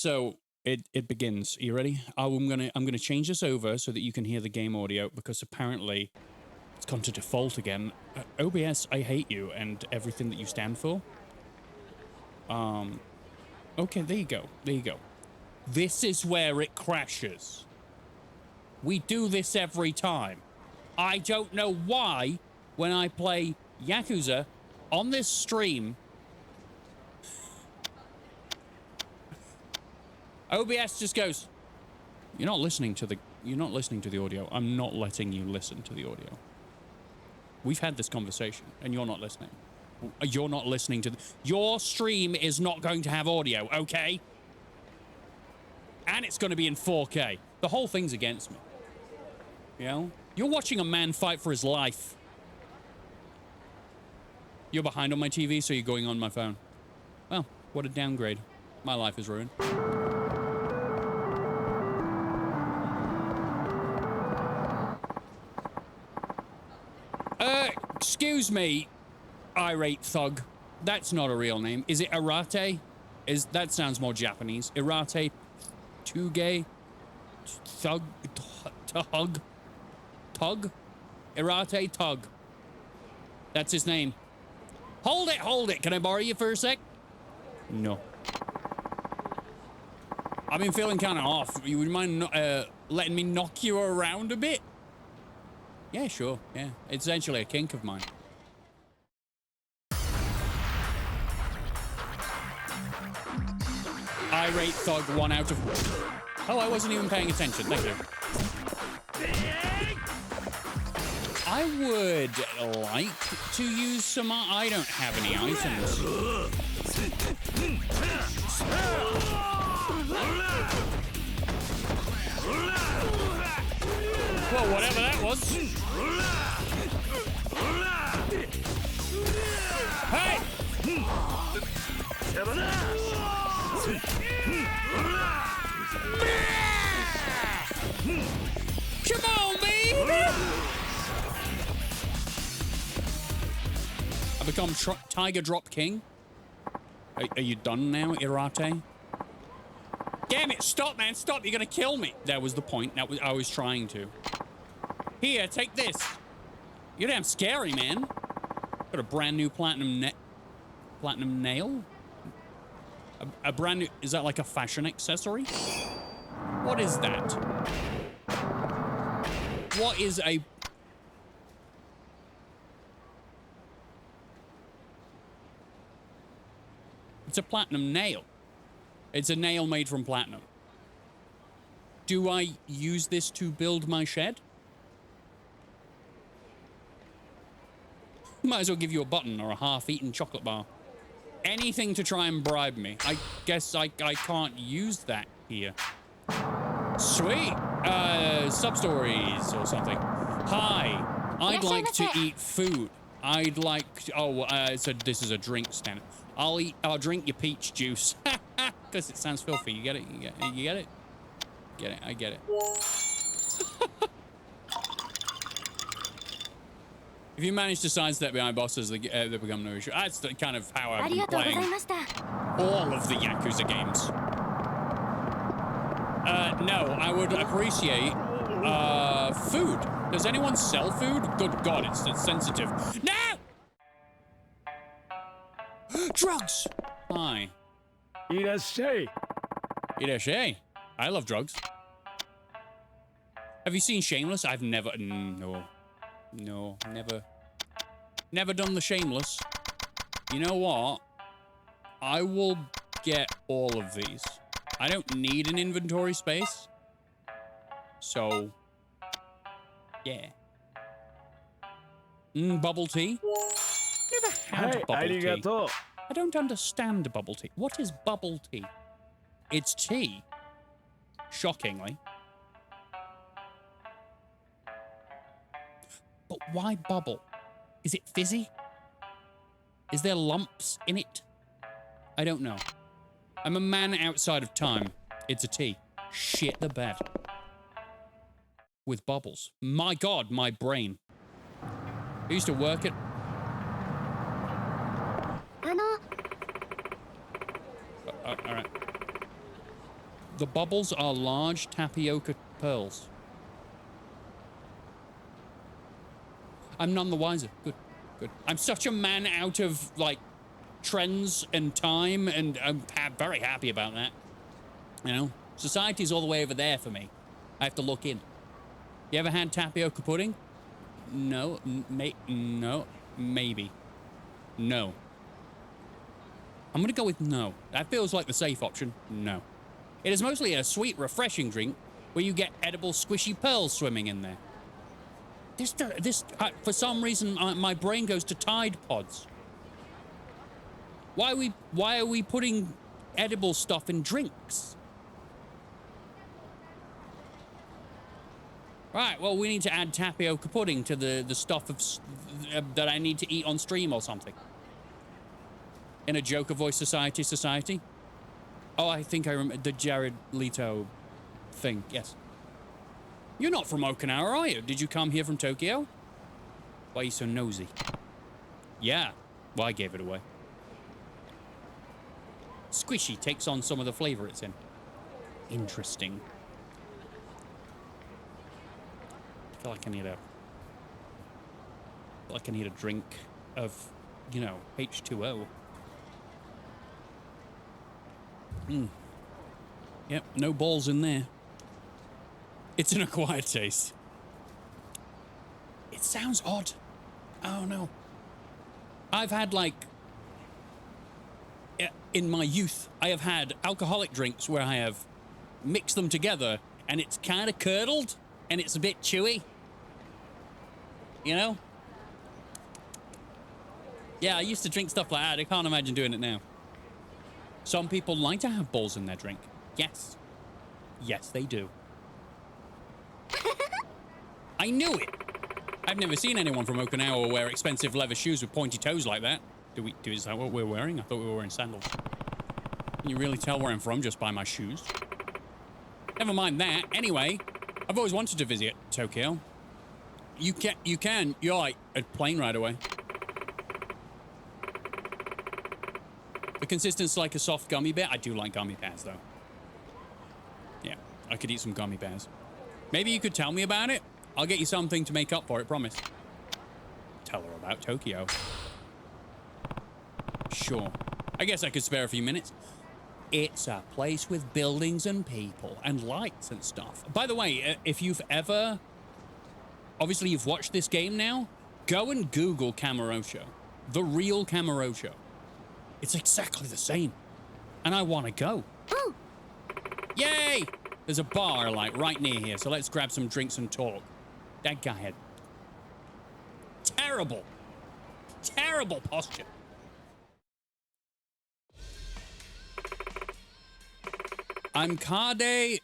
So it begins. Are you ready? I'm gonna change this over so that you can hear the game audio because apparently it's gone to default again. OBS, I hate you and everything that you stand for. Okay, there you go. There you go. This is where it crashes. We do this every time. I don't know why when I play Yakuza on this stream, OBS just goes, you're not listening to the audio. I'm not letting you listen to the audio. We've had this conversation and you're not listening. You're not listening to your stream is not going to have audio, okay? And it's going to be in 4K. The whole thing's against me. You know? You're watching a man fight for his life. You're behind on my TV, so you're going on my phone. Well, what a downgrade. My life is ruined. Excuse me, irate thug. That's not a real name. Is it Irate? That sounds more Japanese. Irate, Tuge, thug, tug, Irate Tug. That's his name. Hold it. Can I borrow you for a sec? No. I've been feeling kind of off. You would mind letting me knock you around a bit? Yeah, sure. Yeah, it's essentially a kink of mine. Irate thug, 1 out of... Oh, I wasn't even paying attention. Thank you. I would like to use some... I don't have any items. Well, whatever that was. Hey! Come on, baby! I become Tiger Drop King. Are you done now, Irate? Damn it, stop, man, stop. You're gonna kill me. That was the point. I was trying to. Here, take this. You're damn scary, man. Got a brand new platinum nail? A brand new... Is that like a fashion accessory? What is that? What is a... It's a platinum nail. It's a nail made from platinum. Do I use this to build my shed? Might as well give you a button or a half-eaten chocolate bar. Anything to try and bribe me. I guess I can't use that here. Sweet. Sub-stories or something. Hi. I'd like to eat food. I'd like... so this is a drink stand. I'll drink your peach juice. Because it sounds filthy. You get it? You get it? Get it? I get it. If you manage to sidestep behind bosses, they become no issue. That's the kind of how I've been playing all of the Yakuza games. No, I would appreciate food. Does anyone sell food? Good God, it's sensitive. No! Drugs! Hi. Irashai. Irashai. I love drugs. Have you seen Shameless? I've never... No, never done the Shameless. You know what? I will get all of these. I don't need an inventory space. So, yeah. Bubble tea? Never had bubble tea. I don't understand bubble tea. What is bubble tea? It's tea. Shockingly. But why bubble? Is it fizzy? Is there lumps in it? I don't know. I'm a man outside of time. It's a tea. Shit the bed. With bubbles. My God, my brain. I used to work at... All right. The bubbles are large tapioca pearls. I'm none the wiser. Good, good. I'm such a man out of, like, trends and time, and I'm very happy about that. You know? Society's all the way over there for me. I have to look in. You ever had tapioca pudding? No. No. Maybe. No. I'm gonna go with no. That feels like the safe option. No. It is mostly a sweet, refreshing drink where you get edible, squishy pearls swimming in there. For some reason, my brain goes to Tide Pods. Why are we putting edible stuff in drinks? Right, well, we need to add tapioca pudding to the stuff that I need to eat on stream or something. In a Joker Voice Society. Oh, I think I remember the Jared Leto thing. Yes. You're not from Okinawa, are you? Did you come here from Tokyo? Why are you so nosy? Yeah. Well, I gave it away. Squishy takes on some of the flavor it's in. Interesting. I feel like I need a drink of, you know, H2O. Yep, no balls in there. It's an acquired taste. It sounds odd. Oh no. I've had, like, in my youth, I have had alcoholic drinks where I have mixed them together and it's kind of curdled and it's a bit chewy. You know? Yeah, I used to drink stuff like that. I can't imagine doing it now. Some people like to have balls in their drink. Yes. Yes, they do. I knew it. I've never seen anyone from Okinawa wear expensive leather shoes with pointy toes like that. Is that what we're wearing? I thought we were wearing sandals. Can you really tell where I'm from just by my shoes? Never mind that. Anyway, I've always wanted to visit Tokyo. You can. You're like a plane ride away. The consistence like a soft gummy bear. I do like gummy bears, though. Yeah, I could eat some gummy bears. Maybe you could tell me about it. I'll get you something to make up for it, promise. Tell her about Tokyo. Sure. I guess I could spare a few minutes. It's a place with buildings and people and lights and stuff. By the way, if you've ever... Obviously, you've watched this game now. Go and Google Kamurocho. The real Kamurocho. It's exactly the same. And I want to go. Oh. Yay! There's a bar, like, right near here, so let's grab some drinks and talk. That guy had terrible posture. I'm Kade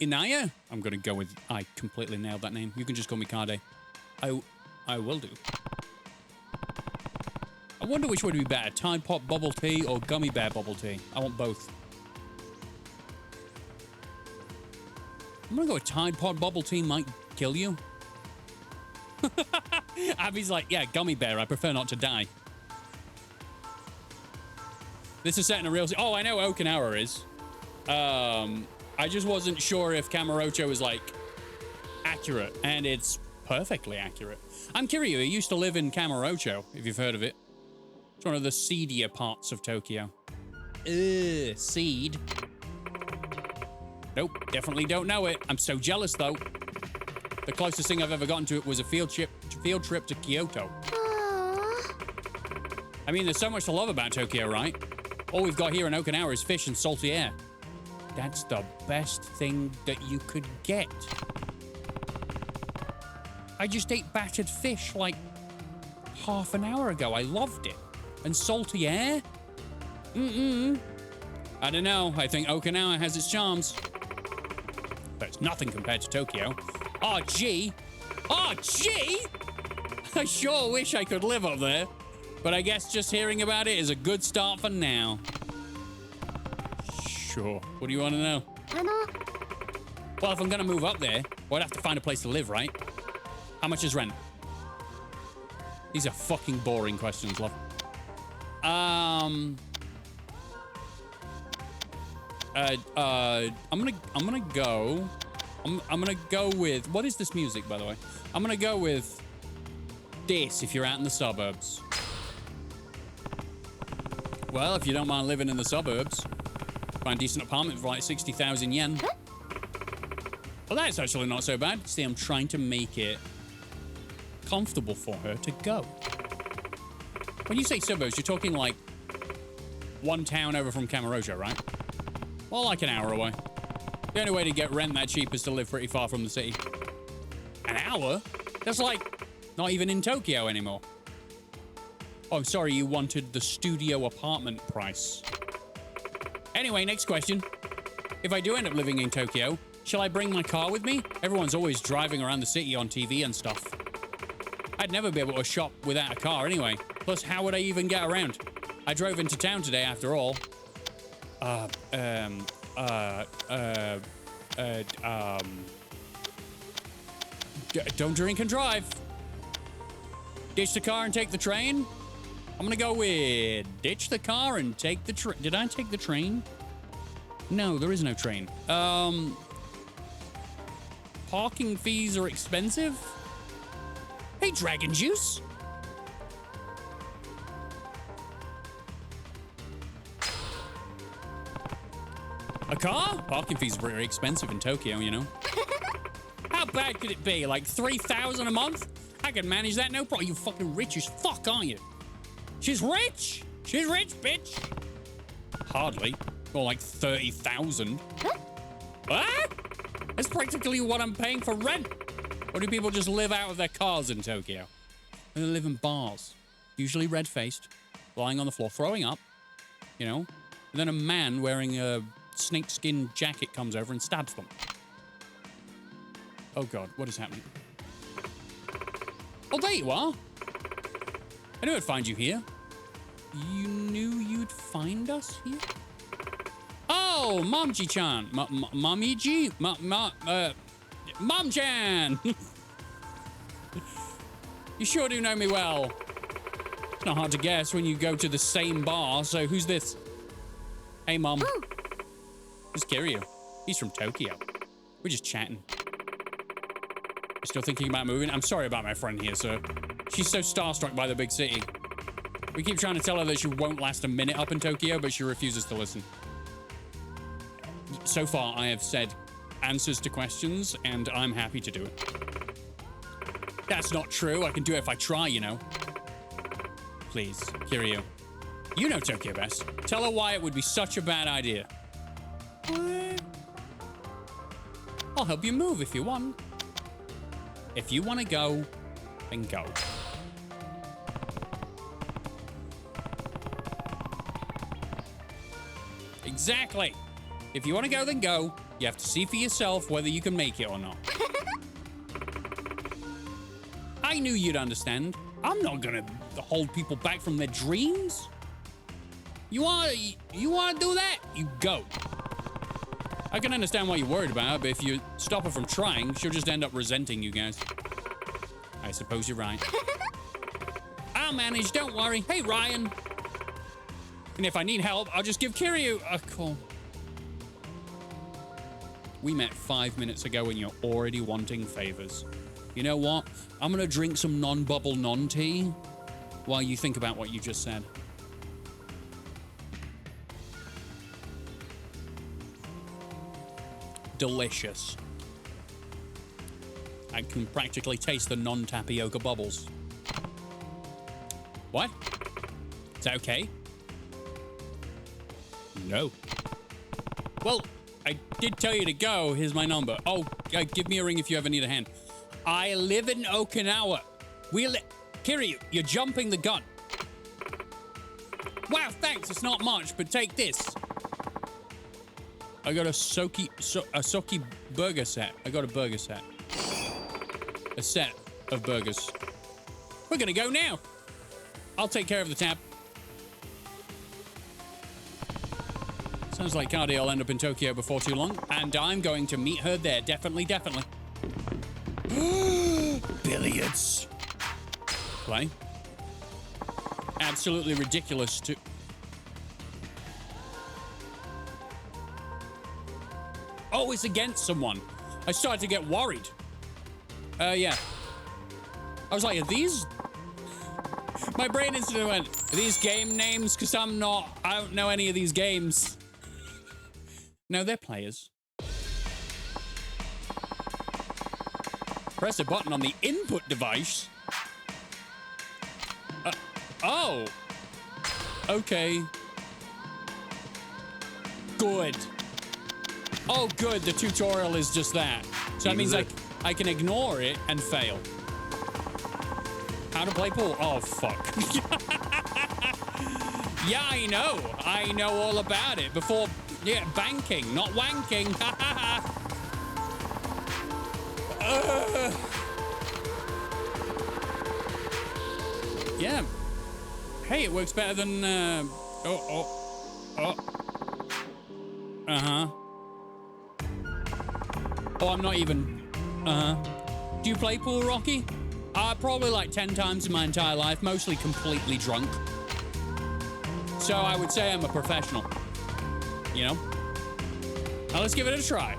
Inaya. I'm going to go with... I completely nailed that name. You can just call me Kade. I will do. I wonder which would be better, Tide Pod bubble tea or gummy bear bubble tea. I want both. I'm gonna go with Tide Pod bubble tea might kill you. Abby's like, yeah, gummy bear. I prefer not to die. This is set in a real... Oh, I know Okinawa is. I just wasn't sure if Kamurocho is, like, accurate. And it's perfectly accurate. I'm Kiryu. I used to live in Kamurocho, if you've heard of it. It's one of the seedier parts of Tokyo. Seed. Nope, definitely don't know it. I'm so jealous, though. The closest thing I've ever gotten to it was a field trip to Kyoto. Aww. I mean, there's so much to love about Tokyo, right? All we've got here in Okinawa is fish and salty air. That's the best thing that you could get. I just ate battered fish like half an hour ago. I loved it. And salty air? I don't know. I think Okinawa has its charms. But it's nothing compared to Tokyo. Oh, gee. Oh, gee! I sure wish I could live up there. But I guess just hearing about it is a good start for now. Sure. What do you want to know? Well, if I'm going to move up there, well, I'd have to find a place to live, right? How much is rent? These are fucking boring questions, love. I'm gonna go with, what is this music, by the way? I'm gonna go with this if you're out in the suburbs. Well, if you don't mind living in the suburbs, find a decent apartment for like 60,000 yen. Well, that's actually not so bad. See, I'm trying to make it comfortable for her to go. When you say suburbs, you're talking like one town over from Kamurocho, right? Well, like an hour away. The only way to get rent that cheap is to live pretty far from the city. An hour? That's like not even in Tokyo anymore. Oh, I'm sorry, you wanted the studio apartment price. Anyway, next question. If I do end up living in Tokyo, shall I bring my car with me? Everyone's always driving around the city on TV and stuff. I'd never be able to shop without a car anyway. Plus, how would I even get around? I drove into town today after all. Don't drink and drive. Ditch the car and take the train? I'm gonna go with ditch the car and take the train. Did I take the train? No, there is no train. Parking fees are expensive? Hey, Dragon Juice. A car? Parking fees are very expensive in Tokyo, you know. How bad could it be? Like 3,000 a month? I can manage that, no problem. You fucking rich as fuck, aren't you? She's rich. She's rich, bitch. Hardly. More like 30,000. What? That's practically what I'm paying for rent. Or do people just live out of their cars in Tokyo? They live in bars, usually red-faced, lying on the floor, throwing up, you know. And then a man wearing a snakeskin jacket comes over and stabs them. Oh God, what is happening? Oh, there you are. I knew I'd find you here. You knew you'd find us here? Oh, Momji-chan. Momiji? Mom-chan! You sure do know me well. It's not hard to guess when you go to the same bar, so who's this? Hey, Mom. Who's Kiryu? He's from Tokyo. We're just chatting. Still thinking about moving? I'm sorry about my friend here, sir. She's so starstruck by the big city. We keep trying to tell her that she won't last a minute up in Tokyo, but she refuses to listen. So far, I have said answers to questions, and I'm happy to do it. That's not true. I can do it if I try, you know. Please, Kiryu. You know Tokyo best. Tell her why it would be such a bad idea. What? I'll help you move if you want. If you want to go, then go. Exactly. If you want to go, then go. You have to see for yourself whether you can make it or not. I knew you'd understand. I'm not gonna hold people back from their dreams. You want to do that? You go. I can understand why you're worried about her, but if you stop her from trying, she'll just end up resenting you guys. I suppose you're right. I'll manage, don't worry. Hey, Ryan. And if I need help, I'll just give Kiryu a call. We met 5 minutes ago and you're already wanting favors. You know what? I'm gonna drink some non-bubble non-tea while you think about what you just said. Delicious. I can practically taste the non-tapioca bubbles. What? Is that okay? No. Well, I did tell you to go. Here's my number. Oh, give me a ring if you ever need a hand. I live in Okinawa. Kiryu, you're jumping the gun. Wow, thanks. It's not much, but take this. I got a Soki burger set. I got a burger set. A set of burgers. We're gonna go now. I'll take care of the tab. Sounds like Cardi will end up in Tokyo before too long, and I'm going to meet her there. Definitely, definitely. Billiards. Play. Absolutely ridiculous to... Oh, it's against someone. I started to get worried. Yeah. I was like, are these... My brain instantly went, are these game names? Because I don't know any of these games. No, they're players. Press a button on the input device. Oh. Okay. Good. Oh, good. The tutorial is just that. So that means I can ignore it and fail. How to play pool? Oh, fuck. Yeah, I know. I know all about it. Before, yeah, banking, not wanking. Yeah. Hey, it works better than, Uh-huh. Oh, I'm not even... Do you play pool, Rocky? Probably like 10 times in my entire life, mostly completely drunk. So I would say I'm a professional. You know? Now let's give it a try.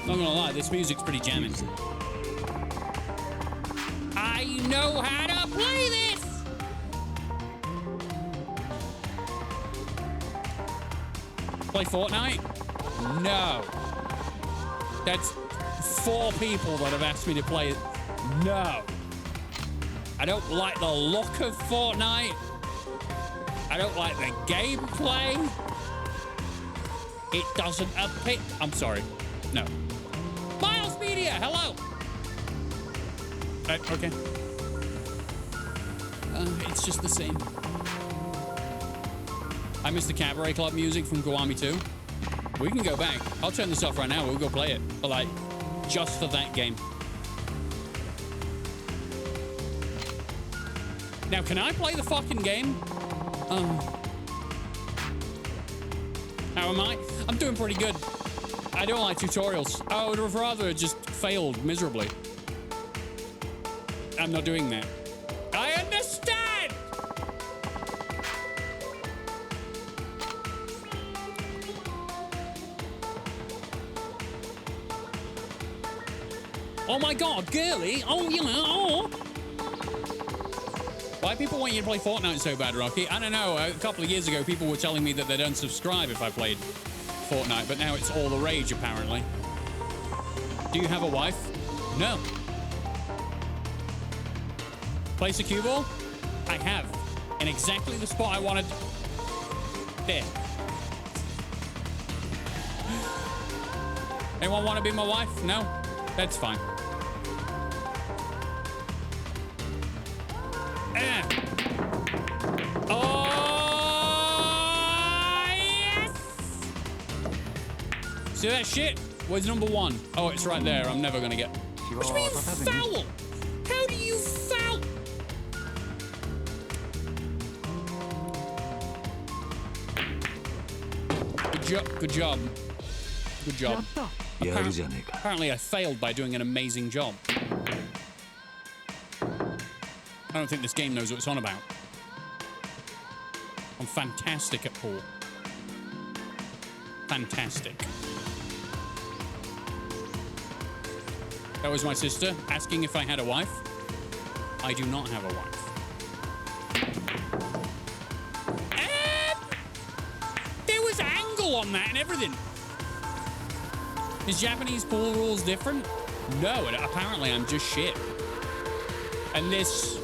Not gonna lie, this music's pretty jamming. I know how to play this! Play Fortnite? No. That's 4 people that have asked me to play it. No. I don't like the look of Fortnite. I don't like the gameplay. It doesn't appeal. I'm sorry. No. Miles Media, hello. Okay. It's just the same. I miss the Cabaret Club music from Kiwami 2. We can go back. I'll turn this off right now. We'll go play it. But like, just for that game. Now, can I play the fucking game? How am I? I'm doing pretty good. I don't like tutorials. I would have rather just failed miserably. I'm not doing that. I understand! Oh my god, girly! Oh, you know, oh! Why people want you to play Fortnite so bad, Rocky? I don't know. A couple of years ago, people were telling me that they'd unsubscribe if I played Fortnite, but now it's all the rage, apparently. Do you have a wife? No. Place a cue ball? I have. In exactly the spot I wanted. There. Anyone want to be my wife? No? That's fine. Oh, yes! See that shit? Where's number 1? Oh, it's right there. I'm never gonna get... What do you mean foul? How do you foul? Good job. Good job. Apparently I failed by doing an amazing job. I don't think this game knows what it's on about. I'm fantastic at pool. Fantastic. That was my sister asking if I had a wife. I do not have a wife. There was angle on that and everything. Is Japanese pool rules different? No, apparently I'm just shit. And this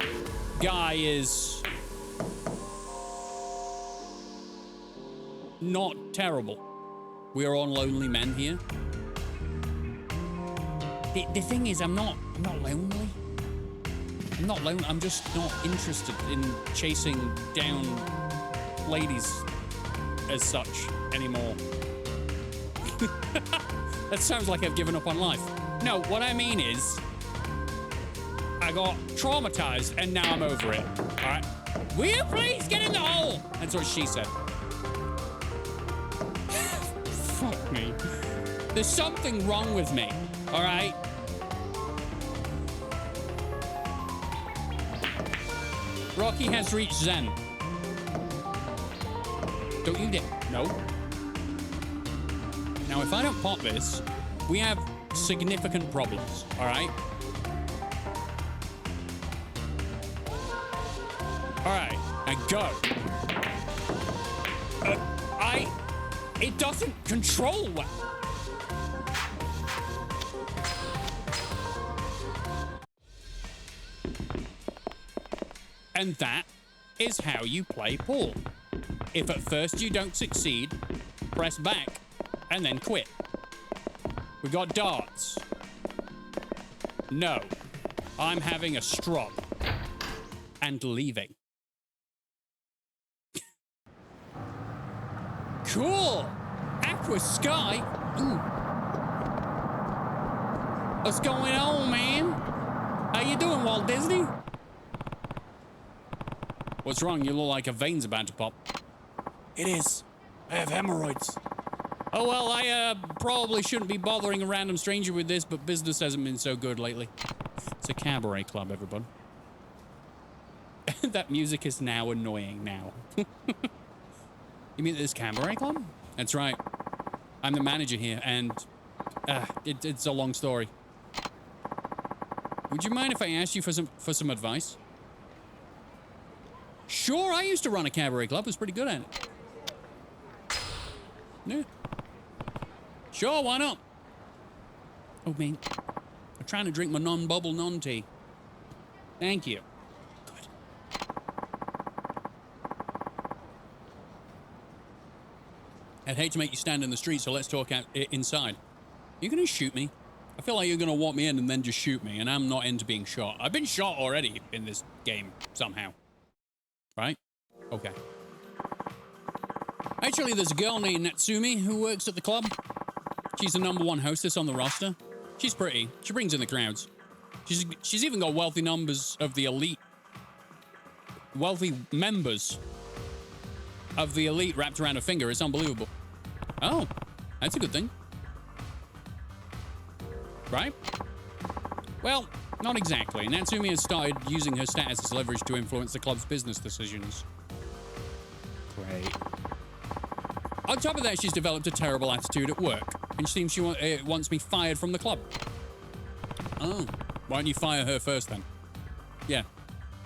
guy is not terrible. We are all lonely men here. The thing is, I'm not lonely. I'm not lonely. I'm just not interested in chasing down ladies as such anymore. That sounds like I've given up on life. No, what I mean is, I got traumatized, and now I'm over it. All right? Will you please get in the hole? That's what she said. Fuck me. There's something wrong with me, all right? Rocky has reached Zen. Don't you dare. No. Now, if I don't pop this, we have significant problems, all right? All right, now go. It doesn't control well. And that is how you play pool. If at first you don't succeed, press back and then quit. We got darts. No, I'm having a strop and leaving. Cool! Aqua Sky? Ooh. What's going on, man? How you doing, Walt Disney? What's wrong? You look like a vein's about to pop. It is. I have hemorrhoids. Oh, well, I probably shouldn't be bothering a random stranger with this, but business hasn't been so good lately. It's a cabaret club, everybody. That music is now annoying now. You mean this cabaret club? That's right. I'm the manager here, and it's a long story. Would you mind if I asked you for some advice? Sure, I used to run a cabaret club. I was pretty good at it. Yeah. Sure, why not? Oh, man. I'm trying to drink my non-bubble non-tea. Thank you. I'd hate to make you stand in the street, so let's talk inside. You're going to shoot me? I feel like you're going to walk me in and then just shoot me, and I'm not into being shot. I've been shot already in this game, somehow. Right? Okay. Actually, there's a girl named Natsumi who works at the club. She's the #1 hostess on the roster. She's pretty. She brings in the crowds. She's even got wealthy numbers of the elite. Wealthy members of the elite wrapped around her finger. It's unbelievable. Oh, that's a good thing. Right? Well, not exactly. Natsumi has started using her status as leverage to influence the club's business decisions. Great. On top of that, she's developed a terrible attitude at work, and seems she wants me fired from the club. Oh, why don't you fire her first then? Yeah.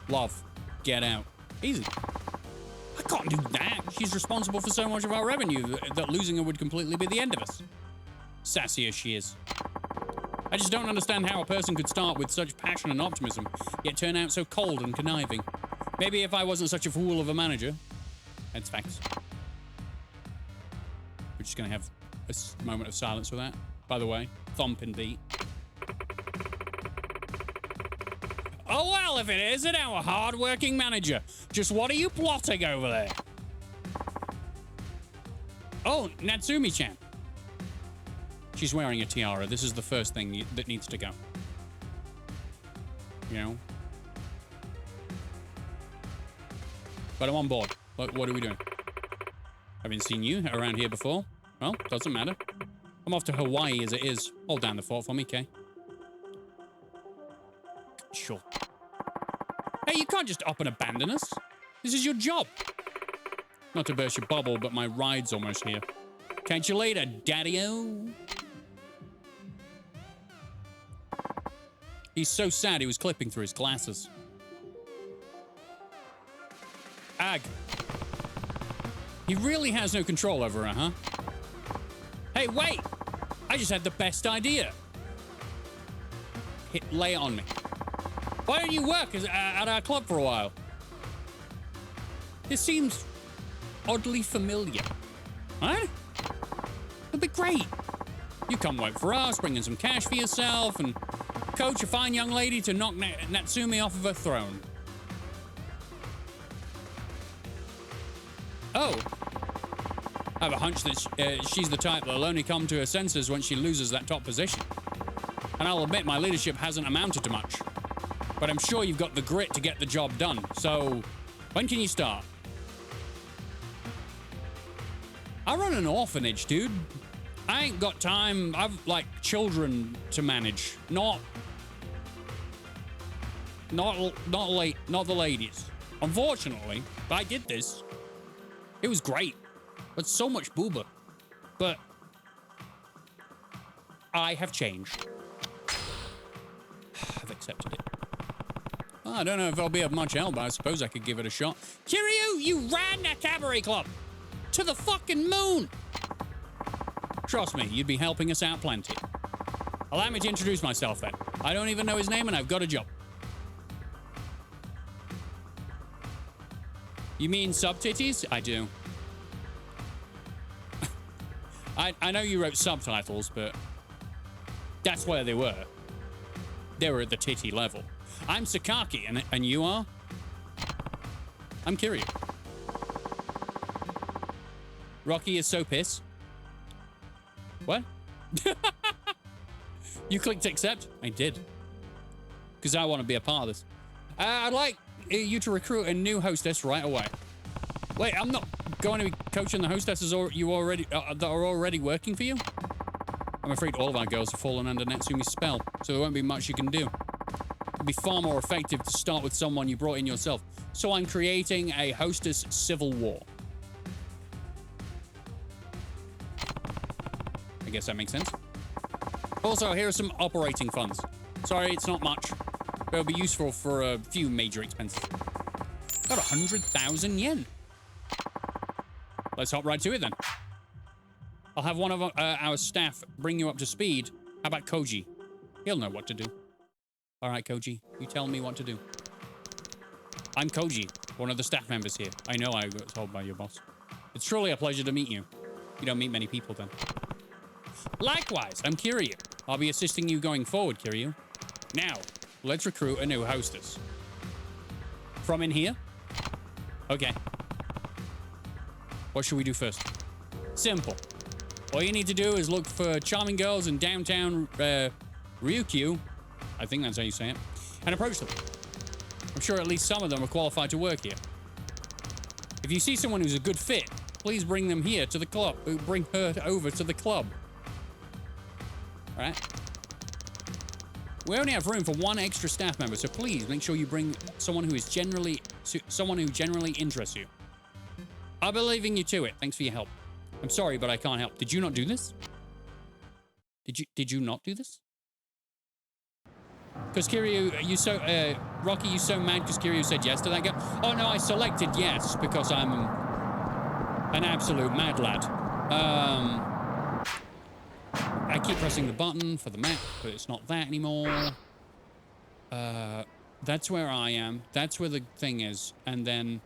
Love. Get out. Easy. I can't do that. She's responsible for so much of our revenue that losing her would completely be the end of us. Sassy as she is. I just don't understand how a person could start with such passion and optimism, yet turn out so cold and conniving. Maybe if I wasn't such a fool of a manager. That's facts. We're just going to have a moment of silence with that. By the way, thumping beat. Oh, well, if it isn't our hard-working manager. Just what are you plotting over there? Oh, Natsumi-chan. She's wearing a tiara. This is the first thing that needs to go. You know? But I'm on board. What are we doing? Haven't seen you around here before. Well, doesn't matter. I'm off to Hawaii as it is. Hold down the fort for me, okay? Sure. Hey, you can't just up and abandon us. This is your job. Not to burst your bubble, but my ride's almost here. Catch you later, daddy-o. He's so sad he was clipping through his glasses. Ag. He really has no control over her, huh? Hey, wait! I just had the best idea. Lay it on me. Why don't you work at our club for a while? This seems oddly familiar. Huh? It'd be great. You come work for us, bring in some cash for yourself, and coach a fine young lady to knock Natsumi off of her throne. Oh. I have a hunch that she's the type that'll only come to her senses when she loses that top position. And I'll admit my leadership hasn't amounted to much. but I'm sure you've got the grit to get the job done. So, when can you start? I run an orphanage, dude. I ain't got time. I've, like, children to manage. Not the ladies. Unfortunately, I did this. It was great. But so much booba. But I have changed. I've accepted it. Oh, I don't know if I'll be of much help, but I suppose I could give it a shot. Kiryu, you ran a cabaret club to the fucking moon. Trust me, you'd be helping us out plenty. Allow me to introduce myself then. I don't even know his name and I've got a job. You mean sub-titties? I do. I know you wrote subtitles, but that's where they were. They were at the titty level. I'm Sakaki, and you are? I'm Kiryu. Rocky is so pissed. What? You clicked accept? I did. Because I want to be a part of this. I'd like you to recruit a new hostess right away. Wait, I'm not going to be coaching the hostesses that are already working for you? I'm afraid all of our girls have fallen under Natsumi's spell, so there won't be much you can do. It'd be far more effective to start with someone you brought in yourself. So I'm creating a hostess civil war. I guess that makes sense. Also, here are some operating funds. Sorry, it's not much, but it'll be useful for a few major expenses. Got 100,000 yen. Let's hop right to it then. I'll have one of our staff bring you up to speed. How about Koji? He'll know what to do. All right, Koji, you tell me what to do. I'm Koji, one of the staff members here. I know I got told by your boss. It's truly a pleasure to meet you. You don't meet many people then. Likewise, I'm Kiryu. I'll be assisting you going forward, Kiryu. Now, let's recruit a new hostess. From in here? Okay. What should we do first? Simple. All you need to do is look for charming girls in downtown Ryukyu. I think that's how you say it. And approach them. I'm sure at least some of them are qualified to work here. If you see someone who's a good fit, please bring them here to the club. Bring her over to the club. All right. We only have room for one extra staff member, so please make sure you bring someone who generally interests you. I'll be leaving you to it. Thanks for your help. I'm sorry, but I can't help. Did you not do this? Did you not do this? Because Kiryu, Rocky, you so mad because Kiryu said yes to that guy? Oh no, I selected yes because I'm an absolute mad lad. I keep pressing the button for the map, but it's not that anymore. That's where I am. That's where the thing is. And then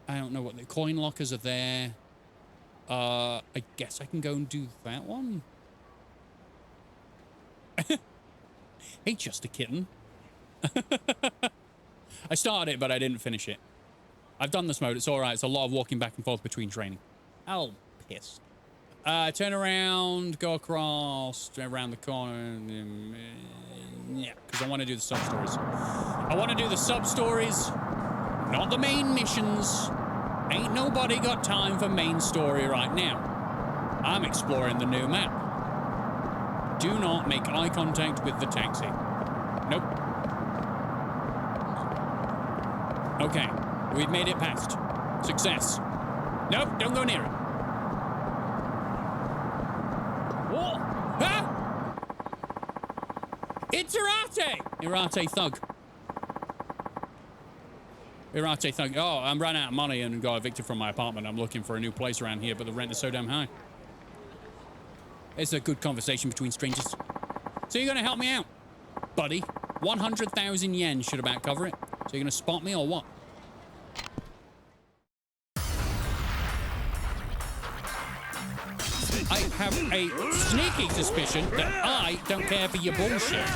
I don't know what the coin lockers are there. I guess I can go and do that one. Hey, just a kitten. I started it, but I didn't finish it. I've done this mode. It's all right. It's a lot of walking back and forth between training. Oh, piss. Turn around, go across, around the corner. Yeah, because I want to do the sub-stories. I want to do the sub-stories, not the main missions. Ain't nobody got time for main story right now. I'm exploring the new map. Do not make eye contact with the taxi. Nope. Okay, we've made it past. Success. Nope, don't go near it. What? Ah! It's Irate! Irate thug. Irate thug. Oh, I'm running out of money and got evicted from my apartment. I'm looking for a new place around here, but the rent is so damn high. It's a good conversation between strangers. So you're going to help me out, buddy? 100,000 yen should about cover it. So you're going to spot me or what? I have a sneaky suspicion that I don't care for your bullshit.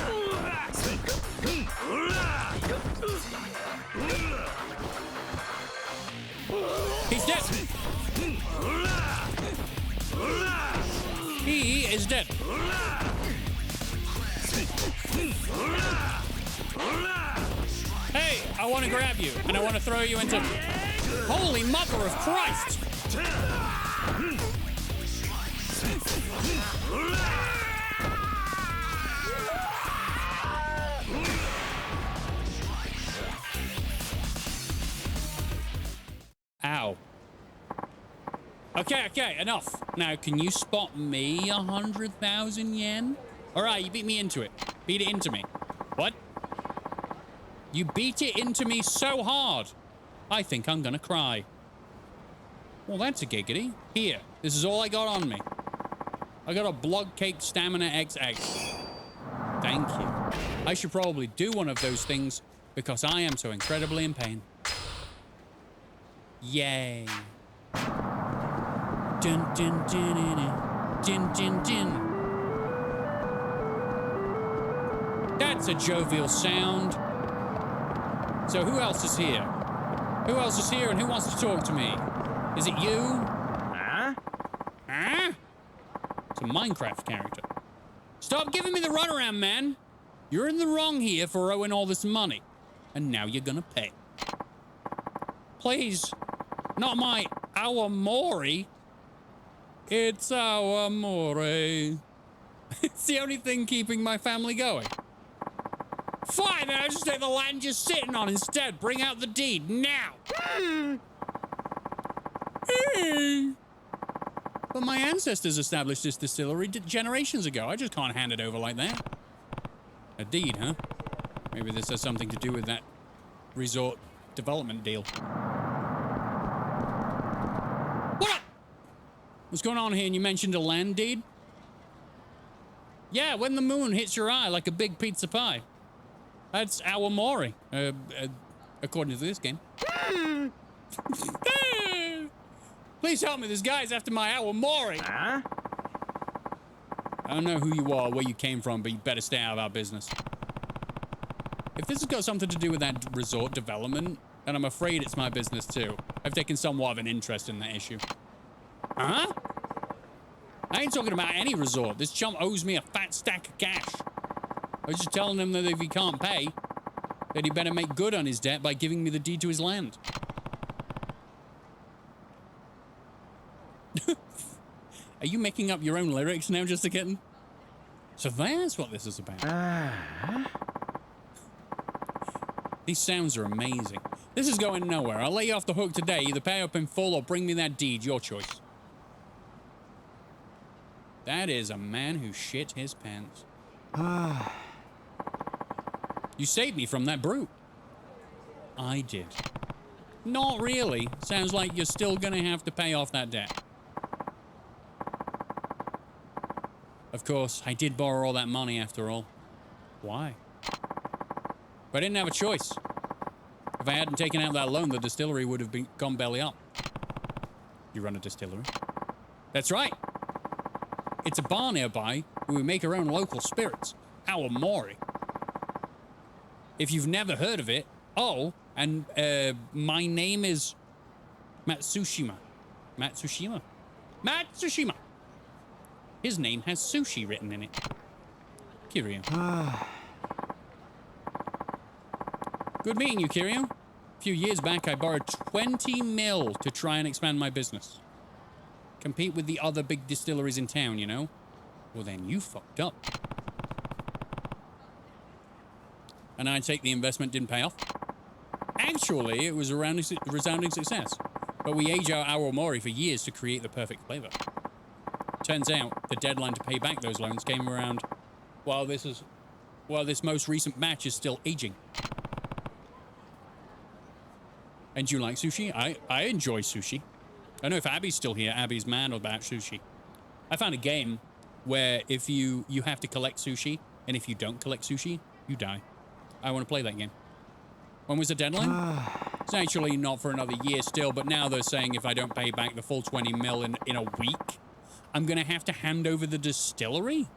He's dead. He is dead. Hey, I want to grab you, and I want to throw you into... Holy mother of Christ! Ow. Okay, enough. Now, can you spot me 100,000 yen? All right, you beat me into it. Beat it into me. What? You beat it into me so hard. I think I'm gonna cry. Well, that's a giggity. Here, this is all I got on me. I got a block cake stamina XX. Thank you. I should probably do one of those things because I am so incredibly in pain. Yay. Dun dun dun dun dun dun dun. That's a jovial sound. So who else is here? Who else is here and who wants to talk to me? Is it you? Huh? Huh? It's a Minecraft character. Stop giving me the runaround, man. You're in the wrong here for owing all this money. And now you're gonna pay. Please. Not my Awamori. It's Awamori. It's the only thing keeping my family going. Fine, then I'll just take the land you're sitting on instead. Bring out the deed, now! But my ancestors established this distillery generations ago. I just can't hand it over like that. A deed, huh? Maybe this has something to do with that resort development deal. What up? What's going on here? And you mentioned a land deed? Yeah, when the moon hits your eye like a big pizza pie. That's Awamori, according to this game. Please help me, this guy's after my Awamori. Huh? I don't know who you are, where you came from, but you better stay out of our business. If this has got something to do with that resort development, then I'm afraid it's my business too. I've taken somewhat of an interest in that issue. Huh? I ain't talking about any resort. This chump owes me a fat stack of cash. I was just telling him that if he can't pay, that he better make good on his debt by giving me the deed to his land. Are you making up your own lyrics now, just a kitten? So that's what this is about. These sounds are amazing. This is going nowhere. I'll let you off the hook today. Either pay up in full or bring me that deed. Your choice. That is a man who shit his pants. You saved me from that brute. I did. Not really. Sounds like you're still gonna have to pay off that debt. Of course, I did borrow all that money after all. Why? But I didn't have a choice. If I hadn't taken out that loan, the distillery would have gone belly up. You run a distillery? That's right. It's a bar nearby where we make our own local spirits. Awamori. If you've never heard of it, and my name is Matsushima. Matsushima? Matsushima! His name has sushi written in it. Kiryu. Good meeting you, Kiryu. A few years back, I borrowed 20 mil to try and expand my business. Compete with the other big distilleries in town, you know? Well, then you fucked up. And I take the investment didn't pay off. Actually, it was a resounding success. But we age our Awamori for years to create the perfect flavor. Turns out, the deadline to pay back those loans came around while this most recent batch is still aging. And you like sushi? I enjoy sushi. I know if Abby's still here, Abby's mad about sushi. I found a game where if you have to collect sushi, and if you don't collect sushi, you die. I want to play that game. When was the deadline? It's actually not for another year still, but now they're saying if I don't pay back the full 20 mil in a week, I'm going to have to hand over the distillery?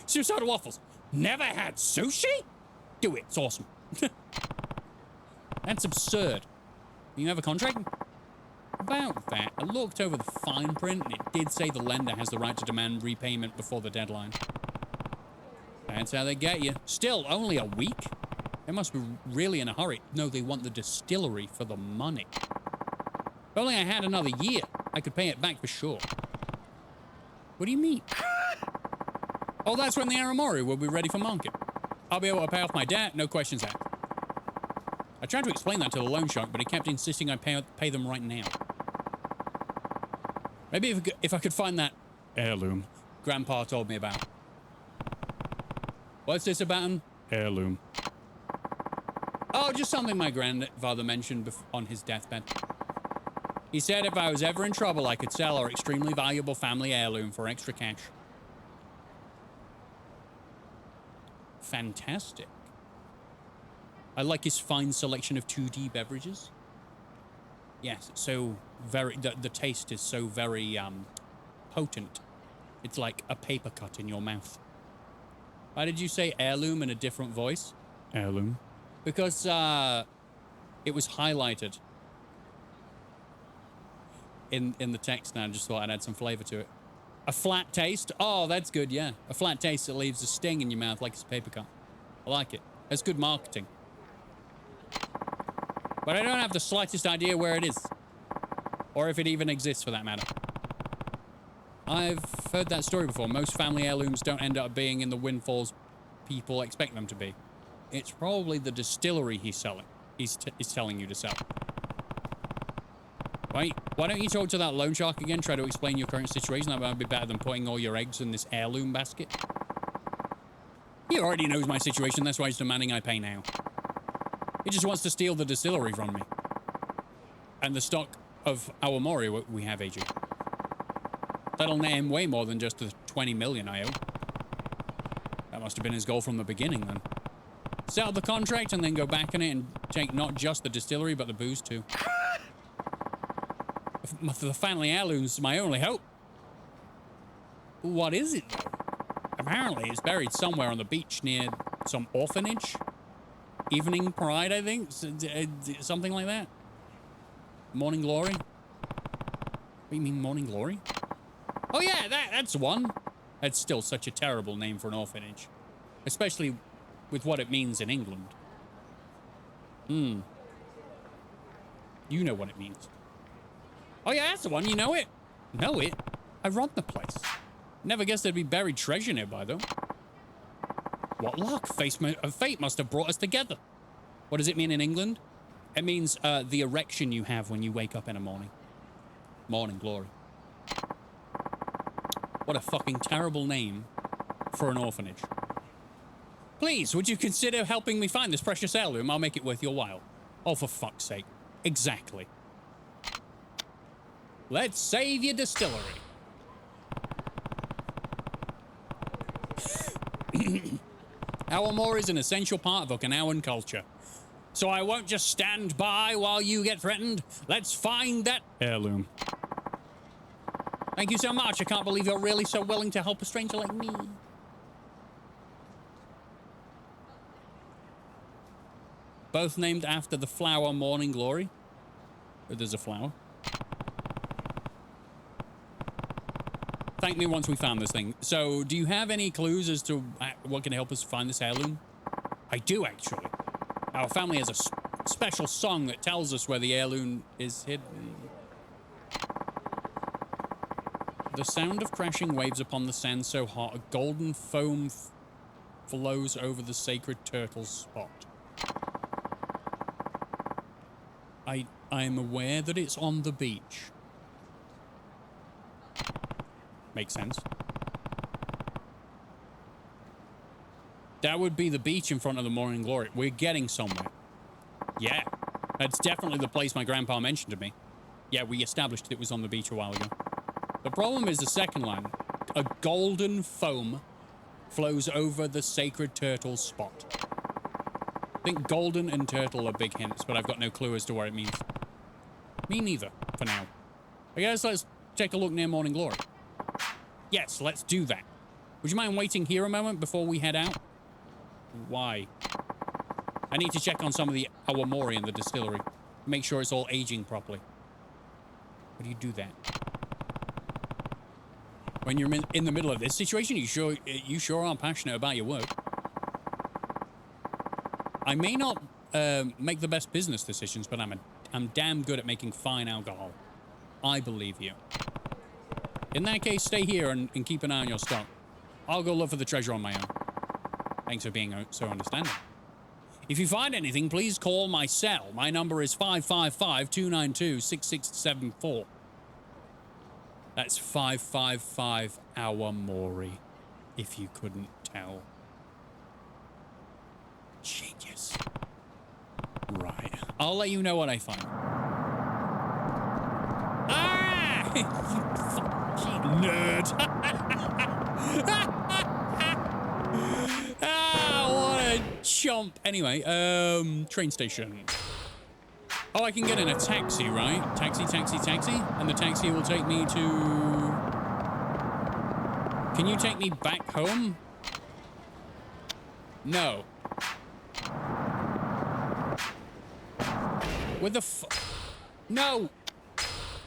Suicidal Waffles. Never had sushi? Do it. It's awesome. That's absurd. You have a contract? About that, I looked over the fine print and it did say the lender has the right to demand repayment before the deadline. That's how they get you. Still, only a week? They must be really in a hurry. No, they want the distillery for the money. If only I had another year, I could pay it back for sure. What do you mean? Oh, that's when the Aramori will be ready for market. I'll be able to pay off my debt, no questions asked. I tried to explain that to the loan shark, but he kept insisting I pay them right now. Maybe if I could find that heirloom Grandpa told me about. What's this about an heirloom? Oh, just something my grandfather mentioned on his deathbed. He said if I was ever in trouble, I could sell our extremely valuable family heirloom for extra cash. Fantastic. I like his fine selection of 2D beverages. Yes, so very... The taste is so very potent. It's like a paper cut in your mouth. Why did you say heirloom in a different voice? Heirloom? Because it was highlighted in the text, and I just thought I'd add some flavor to it. A flat taste? Oh, that's good, yeah. A flat taste that leaves a sting in your mouth like it's a paper cut. I like it. That's good marketing. But I don't have the slightest idea where it is. Or if it even exists, for that matter. I've heard that story before. Most family heirlooms don't end up being in the windfalls people expect them to be. It's probably the distillery he's selling. He's telling you to sell. Right? Why don't you talk to that loan shark again? Try to explain your current situation. That might be better than putting all your eggs in this heirloom basket. He already knows my situation. That's why he's demanding I pay now. He just wants to steal the distillery from me. And the stock of Awamori we have, AG. That'll net him way more than just the 20 million I owe. That must have been his goal from the beginning, then. Settle the contract and then go back on it and take not just the distillery, but the booze, too. The family heirloom's my only hope. What is it, though? Apparently, it's buried somewhere on the beach near some orphanage. Evening Pride, I think? Something like that. Morning Glory? What do you mean, Morning Glory? Oh, yeah, that's one. That's still such a terrible name for an orphanage. Especially with what it means in England. You know what it means. Oh, yeah, that's the one. You know it? Know it? I run the place. Never guessed there'd be buried treasure nearby, though. What luck. Fate must have brought us together. What does it mean in England? It means the erection you have when you wake up in the morning. Morning Glory. What a fucking terrible name for an orphanage. Please, would you consider helping me find this precious heirloom? I'll make it worth your while. Oh, for fuck's sake. Exactly. Let's save your distillery. Awamori is an essential part of Okinawan culture. So I won't just stand by while you get threatened. Let's find that heirloom. Thank you so much. I can't believe you're really so willing to help a stranger like me. Both named after the flower Morning Glory. There's a flower. Thank me once we found this thing. So, do you have any clues as to what can help us find this heirloom? I do, actually. Our family has a special song that tells us where the heirloom is hidden. The sound of crashing waves upon the sand so hot, a golden foam flows over the sacred turtle spot. I am aware that it's on the beach. Makes sense. That would be the beach in front of the Morning Glory. We're getting somewhere. Yeah. That's definitely the place my grandpa mentioned to me. Yeah, we established it was on the beach a while ago. The problem is the second line. A golden foam flows over the sacred turtle spot. I think golden and turtle are big hints, but I've got no clue as to what it means. Me neither, for now. I guess let's take a look near Morning Glory. Yes, let's do that. Would you mind waiting here a moment before we head out? Why? I need to check on some of the Awamori in the distillery. Make sure it's all aging properly. How do you do that? When you're in the middle of this situation, you sure are passionate about your work. I may not make the best business decisions, but I'm damn good at making fine alcohol. I believe you. In that case, stay here and keep an eye on your stock. I'll go look for the treasure on my own. Thanks for being so understanding. If you find anything, please call my cell. My number is 555-292-6674. That's 555 Awamori, if you couldn't tell. Genius. Right. I'll let you know what I find. Ah! You fucking nerd. Ah, what a chomp. Anyway, train station. Oh, I can get in a taxi, right? Taxi. And the taxi will take me to... Can you take me back home? No. Where the No!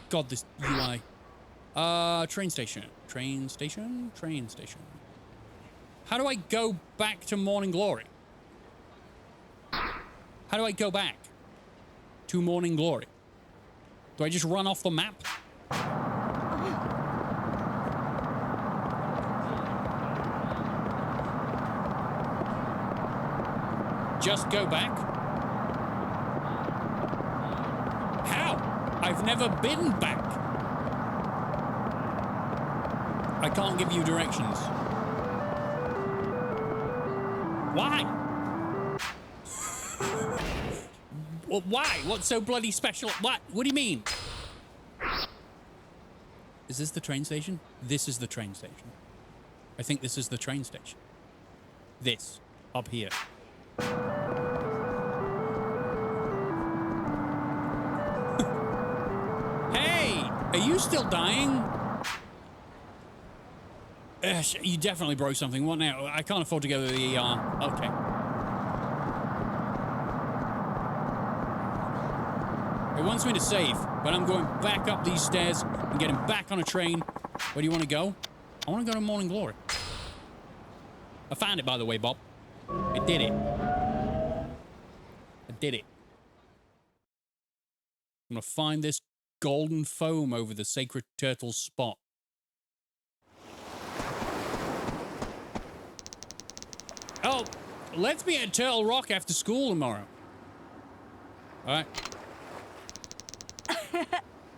God, this UI. Train station. How do I go back to Morning Glory? How do I go back to Morning Glory? Do I just run off the map? Just go back? How? I've never been back. I can't give you directions. Why? Well, why? What's so bloody special? What? What do you mean? Is this the train station? This is the train station. I think this is the train station. This. Up here. Hey! Are you still dying? You definitely broke something. What now? I can't afford to go to the ER. Okay. It wants me to save, but I'm going back up these stairs and getting back on a train. Where do you want to go? I want to go to Morning Glory. I found it, by the way, Bob. I did it. I'm going to find this golden foam over the sacred turtle spot. Oh, let's be at Turtle Rock after school tomorrow. All right.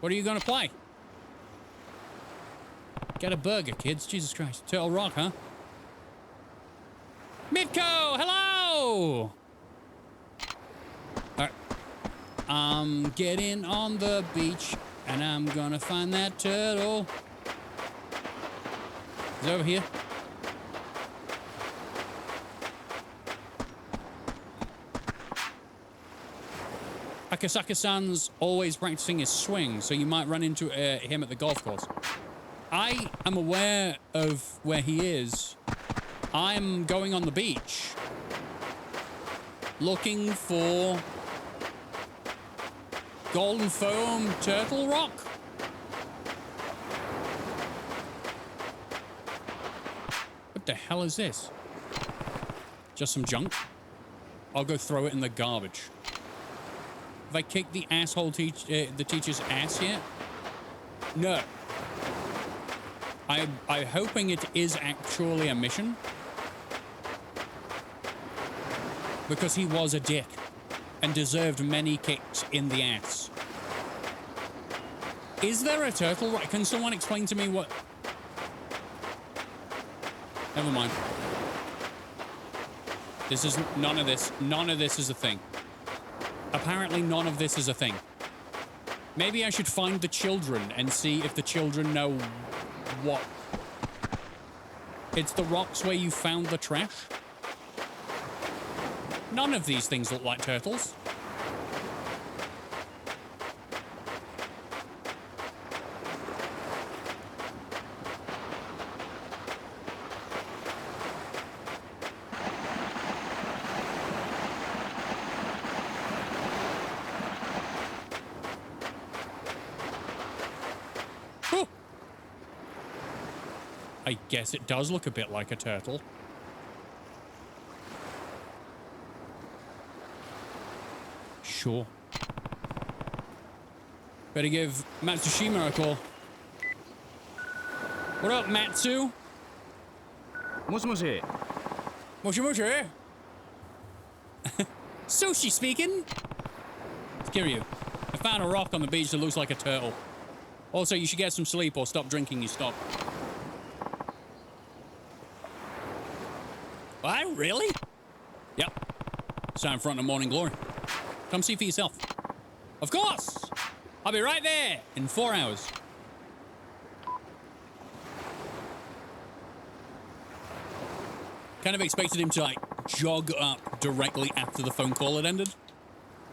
What are you going to play? Get a burger, kids. Jesus Christ. Turtle Rock, huh? Mitko, hello! All right. I'm getting on the beach, and I'm going to find that turtle. Is it over here? Akasaka-san's always practicing his swing, so you might run into him at the golf course. I am aware of where he is. I'm going on the beach looking for golden foam turtle rock. What the hell is this? Just some junk? I'll go throw it in the garbage. Have I kicked the asshole the teacher's ass yet? No. I'm hoping it is actually a mission. Because he was a dick and deserved many kicks in the ass. Is there a turtle? Can someone explain to me what... Never mind. This is none of this. None of this is a thing. Apparently none of this is a thing. Maybe I should find the children and see if the children know what. It's the rocks where you found the trash? None of these things look like turtles. I guess it does look a bit like a turtle. Sure. Better give Matsushima a call. What up, Matsu? Moshi. Moshi moshi. Sushi speaking. Kiryu, I found a rock on the beach that looks like a turtle. Also, you should get some sleep or stop drinking your stock. What? Really? Yep. It's out in front of Morning Glory. Come see for yourself. Of course! I'll be right there in 4 hours. Kind of expected him to, like, jog up directly after the phone call had ended.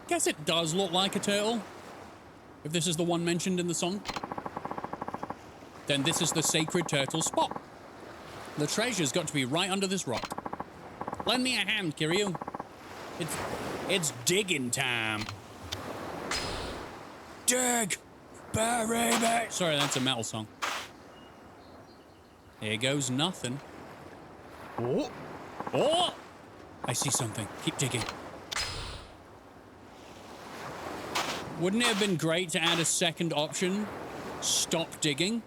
Guess it does look like a turtle. If this is the one mentioned in the song. Then this is the sacred turtle spot. The treasure's got to be right under this rock. Lend me a hand, Kiryu. It's digging time. Dig! Baby! Sorry, that's a metal song. Here goes nothing. Oh! Oh! I see something. Keep digging. Wouldn't it have been great to add a second option? Stop digging?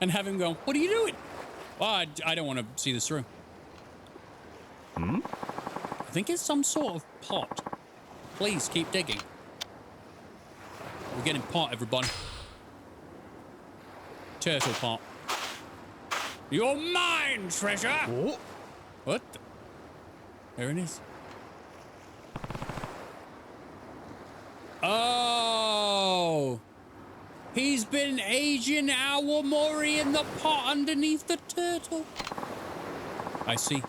And have him go, what are you doing? Well, I don't want to see this through. Hmm? I think it's some sort of pot. Please keep digging. We're getting pot, everybody. Turtle pot. You're mine, treasure! Oh! What? There it is. Oh! He's been aging Awamori in the pot underneath the turtle. I see.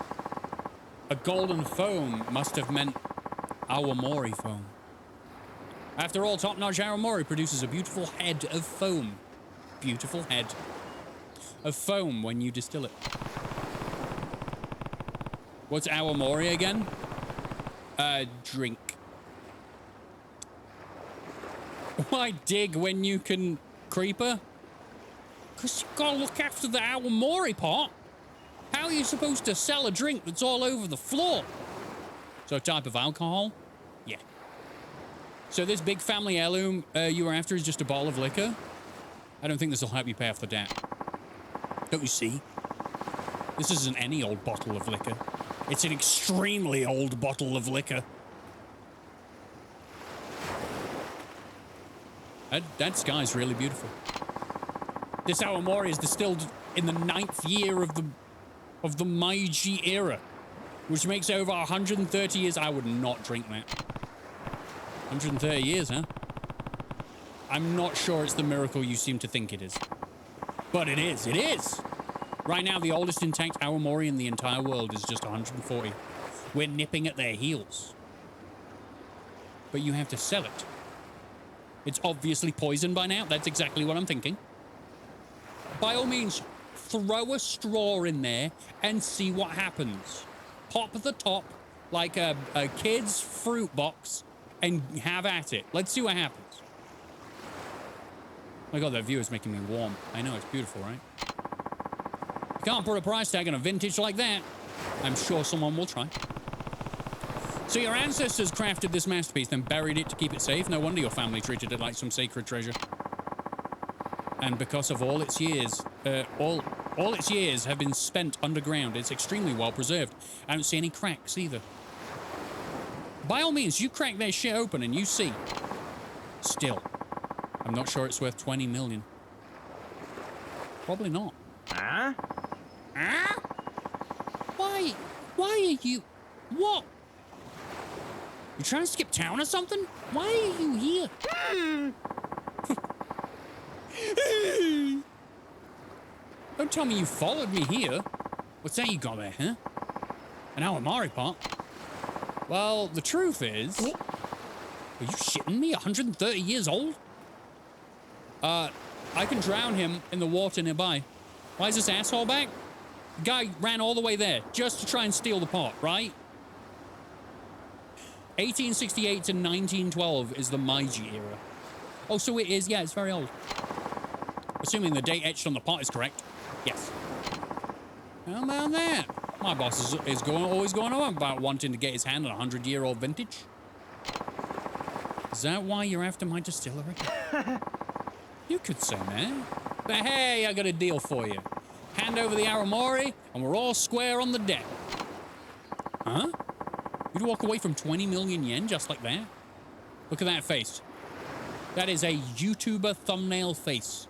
A golden foam must have meant Awamori foam. After all, top-notch Awamori produces a beautiful head of foam. Beautiful head of foam when you distill it. What's Awamori again? Drink. Why dig when you can creeper? Because you've got to look after the Awamori pot. How are you supposed to sell a drink that's all over the floor? So a type of alcohol? Yeah. So this big family heirloom you were after is just a bottle of liquor? I don't think this will help you pay off the debt. Don't you see? This isn't any old bottle of liquor. It's an extremely old bottle of liquor. That sky's really beautiful. This Awamori is distilled in the 9th year of the Meiji era, which makes over 130 years. I would not drink that. 130 years, huh? I'm not sure it's the miracle you seem to think it is. But it is. It is. Right now, the oldest intact Awamori in the entire world is just 140. We're nipping at their heels. But you have to sell it. It's obviously poisoned by now. That's exactly what I'm thinking. By all means, throw a straw in there and see what happens. Pop the top like a kid's fruit box and have at it. Let's see what happens. Oh my God, that view is making me warm. I know, it's beautiful, right? You can't put a price tag on a vintage like that. I'm sure someone will try. So your ancestors crafted this masterpiece, then buried it to keep it safe. No wonder your family treated it like some sacred treasure. And because of all its years, all its years have been spent underground. It's extremely well preserved. I don't see any cracks either. By all means, you crack that shit open and you see. Still, I'm not sure it's worth 20 million. Probably not. Huh? Huh? Why are you... What? You trying to skip town or something? Why are you here? Don't tell me you followed me here. What's that you got there, huh? An Awamori pot? Well, the truth is... Are you shitting me? 130 years old? I can drown him in the water nearby. Why is this asshole back? The guy ran all the way there just to try and steal the pot, right? 1868 to 1912 is the Meiji era. Oh, so it is. Yeah, it's very old. Assuming the date etched on the pot is correct. Yes. How about that? My boss is always going on about wanting to get his hand on a 100-year-old vintage. Is that why you're after my distillery? You could say that. But hey, I got a deal for you. Hand over the Aramori, and we're all square on the debt. Huh? You'd walk away from 20 million yen just like that? Look at that face. That is a YouTuber thumbnail face.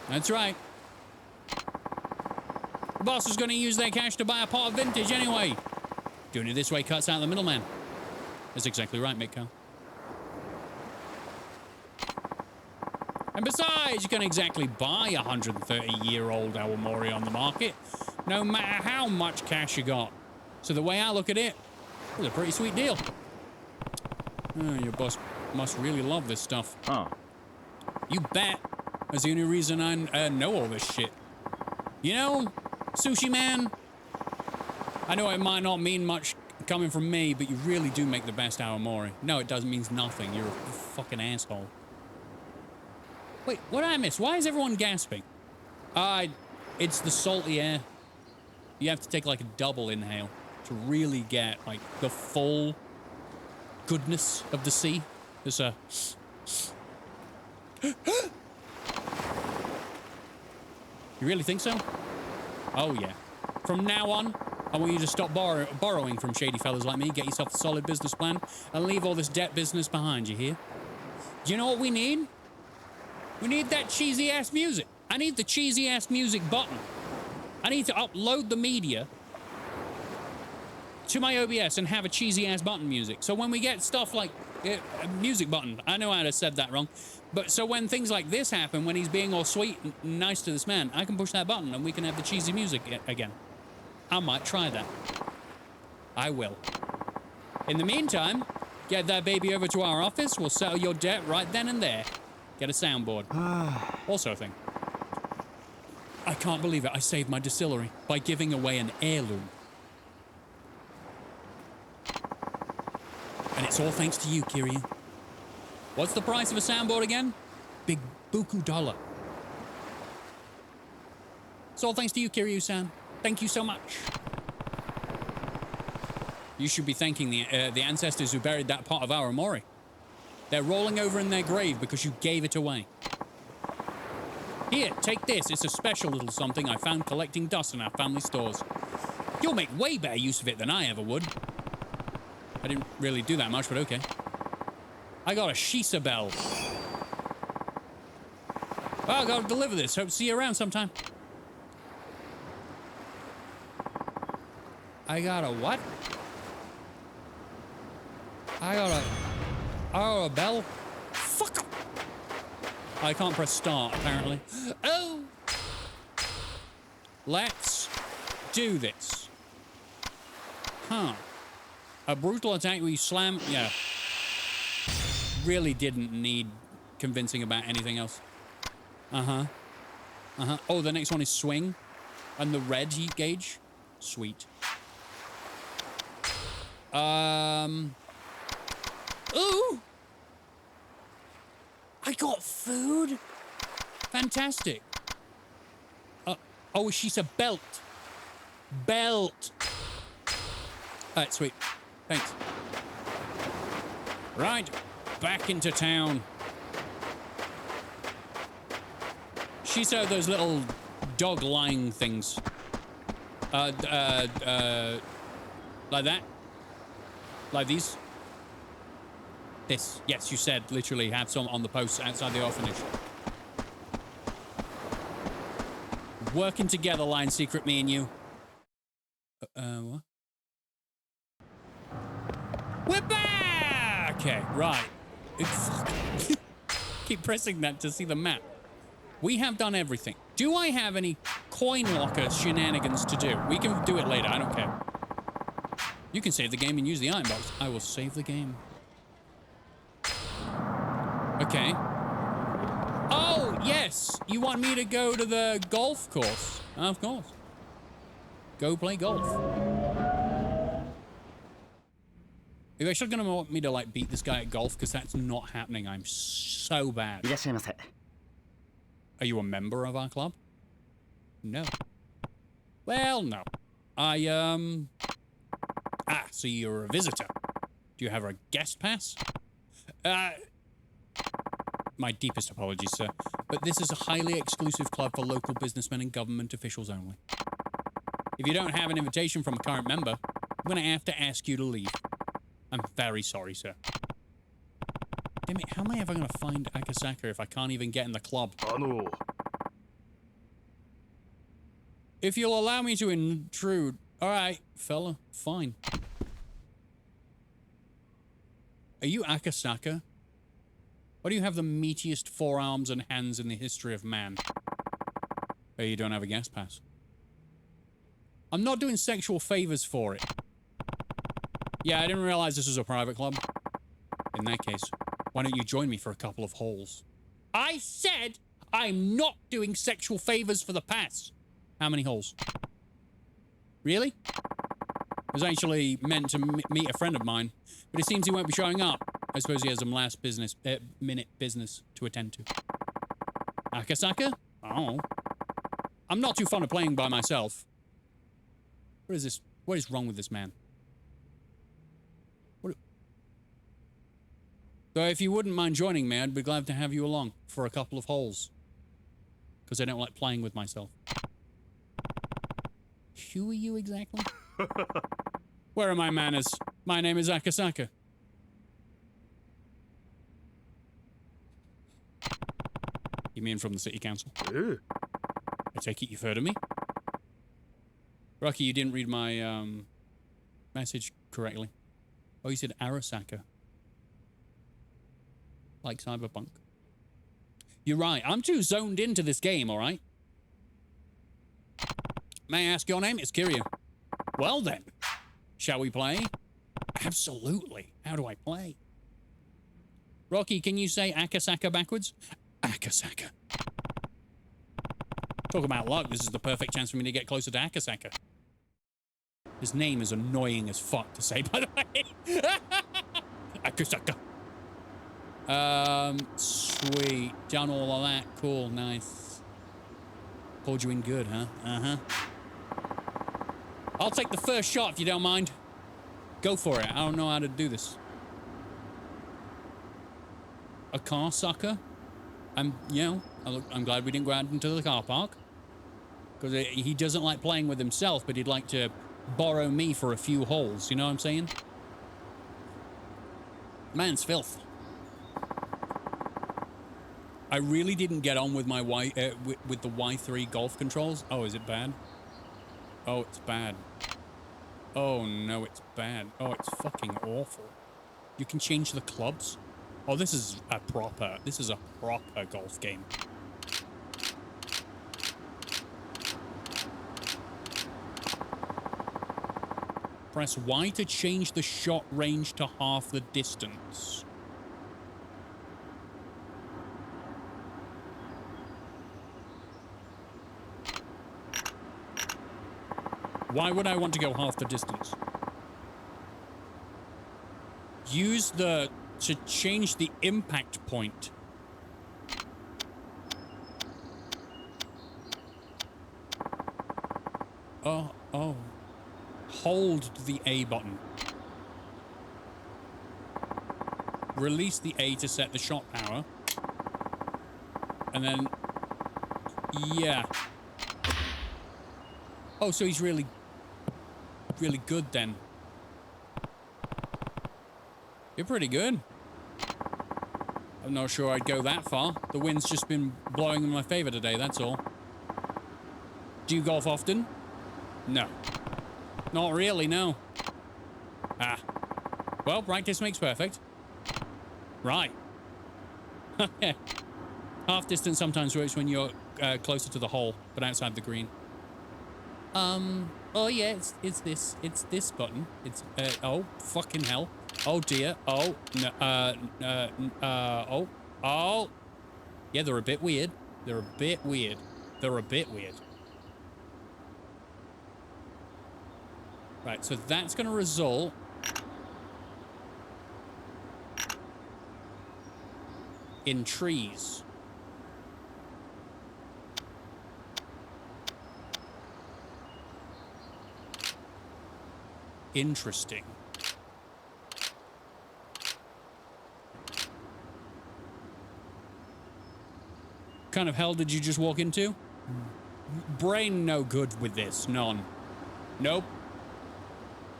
That's right. The boss is going to use their cash to buy a pot of vintage anyway. Doing it this way cuts out the middleman. That's exactly right, Mitko. And besides, you can't exactly buy a 130-year-old Awamori on the market, no matter how much cash you got. So the way I look at it, it's a pretty sweet deal. Oh, your boss must really love this stuff. Huh. You bet. That's the only reason I know all this shit. You know, Sushi Man, I know it might not mean much coming from me, but you really do make the best Awamori. No, it doesn't mean nothing. You're a fucking asshole. Wait, what did I miss? Why is everyone gasping? It's the salty air. You have to take like a double inhale to really get like the full goodness of the sea. There's a... You really think so? Oh yeah. From now on, I want you to stop borrowing from shady fellas like me, get yourself a solid business plan, and leave all this debt business behind, you hear? Do you know what we need? We need that cheesy-ass music. I need the cheesy-ass music button. I need to upload the media to my OBS and have a cheesy-ass button music. So when we get stuff like a music button, I know I'd have said that wrong, but so when things like this happen, when he's being all sweet and nice to this man, I can push that button and we can have the cheesy music again. I might try that. I will. In the meantime, get that baby over to our office. We'll settle your debt right then and there. Get a soundboard. Also a thing. I can't believe it. I saved my distillery by giving away an heirloom. And it's all thanks to you, Kiryu. What's the price of a soundboard again? Big buku dollar. It's all thanks to you, Kiryu-san. Thank you so much. You should be thanking the ancestors who buried that pot of Aramori. They're rolling over in their grave because you gave it away. Here, take this. It's a special little something I found collecting dust in our family stores. You'll make way better use of it than I ever would. I didn't really do that much, but okay. I got a Shisa bell. Well, I gotta deliver this. Hope to see you around sometime. I got a what? I got a bell? Fuck! I can't press start, apparently. Oh! Let's do this. Huh. A brutal attack where you slam... Yeah. Really didn't need convincing about anything else. Uh-huh. Uh-huh. Oh, the next one is swing. And the red heat gauge. Sweet. Ooh! I got food? Fantastic. Oh, she's a belt. Belt. Alright, sweet. Thanks. Right. Back into town. She saw those little dog lying things. Like that. Like these. This. Yes, you said literally have some on the posts outside the orphanage. Working together, Line Secret, me and you. What? We're back! Okay, right. Keep pressing that to see the map. We have done everything. Do I have any coin locker shenanigans to do? We can do it later. I don't care. You can save the game and use the iron box. I will save the game. Okay. Oh, yes. You want me to go to the golf course? Of course. Go play golf. You're actually going to want me to, like, beat this guy at golf? Because that's not happening. I'm so bad. Are you a member of our club? No. Well, no. Ah, so you're a visitor. Do you have a guest pass? My deepest apologies, sir, but this is a highly exclusive club for local businessmen and government officials only. If you don't have an invitation from a current member, I'm going to have to ask you to leave. I'm very sorry, sir. Damn it, how am I ever going to find Akasaka if I can't even get in the club? If you'll allow me to intrude... Alright, fella, fine. Are you Akasaka? Why do you have the meatiest forearms and hands in the history of man? Oh, you don't have a guest pass. I'm not doing sexual favors for it. Yeah, I didn't realize this was a private club. In that case, why don't you join me for a couple of holes? I said I'm not doing sexual favors for the pass. How many holes? Really? I was actually meant to meet a friend of mine, but it seems he won't be showing up. I suppose he has some last minute business to attend to. Akasaka? Oh. I'm not too fond of playing by myself. What is this? What is wrong with this man? So if you wouldn't mind joining me, I'd be glad to have you along for a couple of holes. Because I don't like playing with myself. Who are you exactly? Where are my manners? My name is Akasaka. You mean from the city council? I take it you've heard of me? Rocky, you didn't read my, message correctly. Oh, you said Arasaka. Like Cyberpunk. You're right. I'm too zoned into this game, alright? May I ask your name? It's Kiryu. Well then. Shall we play? Absolutely. How do I play? Rocky, can you say Akasaka backwards? Akasaka. Talk about luck. This is the perfect chance for me to get closer to Akasaka. His name is annoying as fuck to say, by the way. Akasaka. Sweet. Done all of that. Cool. Nice. Pulled you in good, huh? Uh-huh. I'll take the first shot if you don't mind. Go for it. I don't know how to do this. A car sucker? I'm glad we didn't go out into the car park. Because he doesn't like playing with himself, but he'd like to borrow me for a few holes. You know what I'm saying? Man's filth. I really didn't get on with my with the Y3 golf controls. Oh, is it bad? Oh, it's bad. Oh no, it's bad. Oh, it's fucking awful. You can change the clubs. Oh, this is a proper golf game. Press Y to change the shot range to half the distance. Why would I want to go half the distance? Use to change the impact point. Oh. Hold the A button. Release the A to set the shot power. And then, yeah. Oh, so he's really good then. You're pretty good. I'm not sure I'd go that far. The wind's just been blowing in my favor today, that's all. Do you golf often? No. Not really, no. Ah. Well, practice makes perfect. Right. Half distance sometimes works when you're closer to the hole, but outside the green. Oh yeah, it's this button. It's, oh, fucking hell. Oh dear. Oh, no, oh. Yeah, they're a bit weird. They're a bit weird. Right, so that's going to result in trees. Interesting. Kind of hell did you just walk into? Brain no good with this. None. Nope.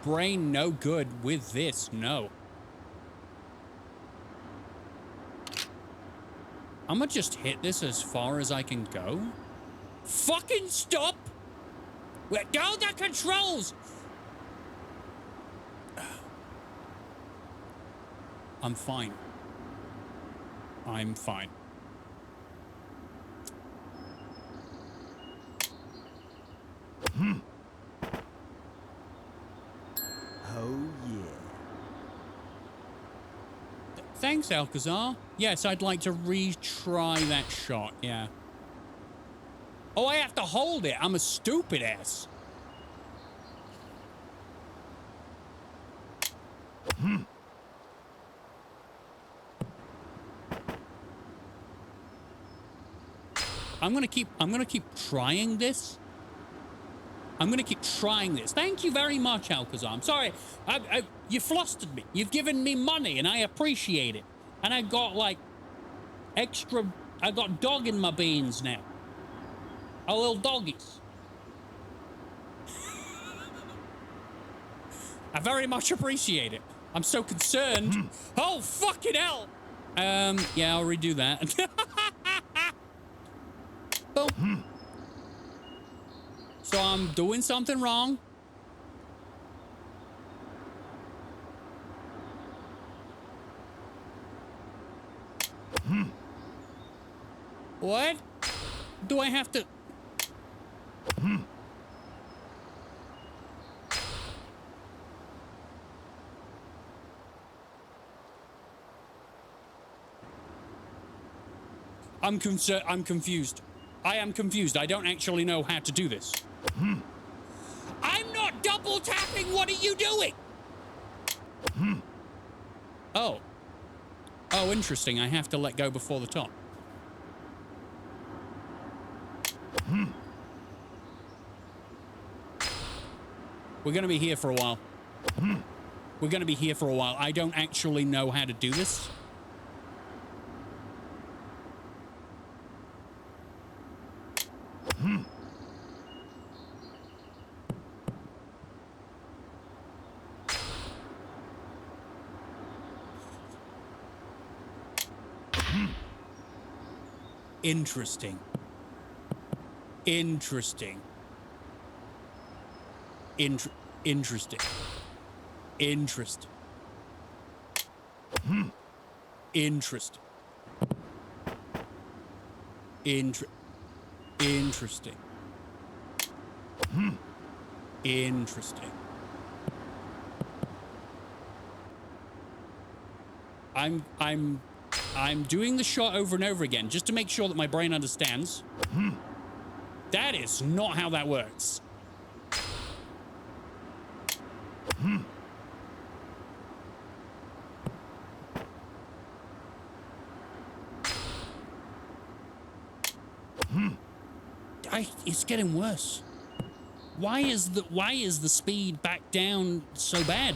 Brain no good with this. No. I'm gonna just hit this as far as I can go. Fucking stop! Let go the controls! I'm fine. I'm fine. Oh, yeah. Thanks, YAKUZA. Yes, I'd like to retry that shot, yeah. Oh, I have to hold it. I'm a stupid ass. I'm gonna keep trying this. I'm gonna keep trying this. Thank you very much, YAKUZA. I'm sorry. You flustered me. You've given me money, and I appreciate it. And I got, like, extra... I got dog in my beans now. A little doggies. I very much appreciate it. I'm so concerned. Oh, fucking hell. Yeah, I'll redo that. Boom. So I'm doing something wrong. What? Do I have to... I'm confused. I am confused. I don't actually know how to do this. I'm not double tapping. What are you doing? Oh. Oh, interesting. I have to let go before the top. We're going to be here for a while. We're going to be here for a while. I don't actually know how to do this. Interesting. Interesting. Interesting. Interesting. Interesting. Interesting. Interesting. I'm doing the shot over and over again just to make sure that my brain understands. That is not how that works. It's getting worse. Why is the speed back down so bad?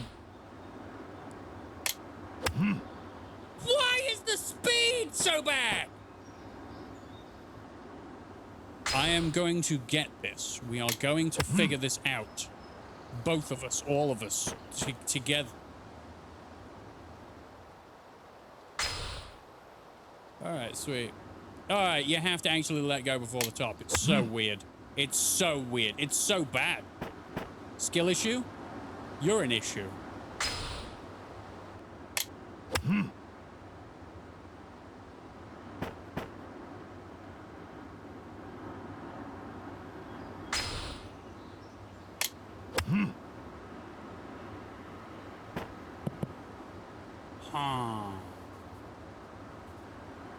Why is the speed so bad? I am going to get this. We are going to figure this out. Both of us, all of us, together. All right, sweet. All right, you have to actually let go before the top. It's so weird. It's so weird. It's so bad. Skill issue? You're an issue. Huh.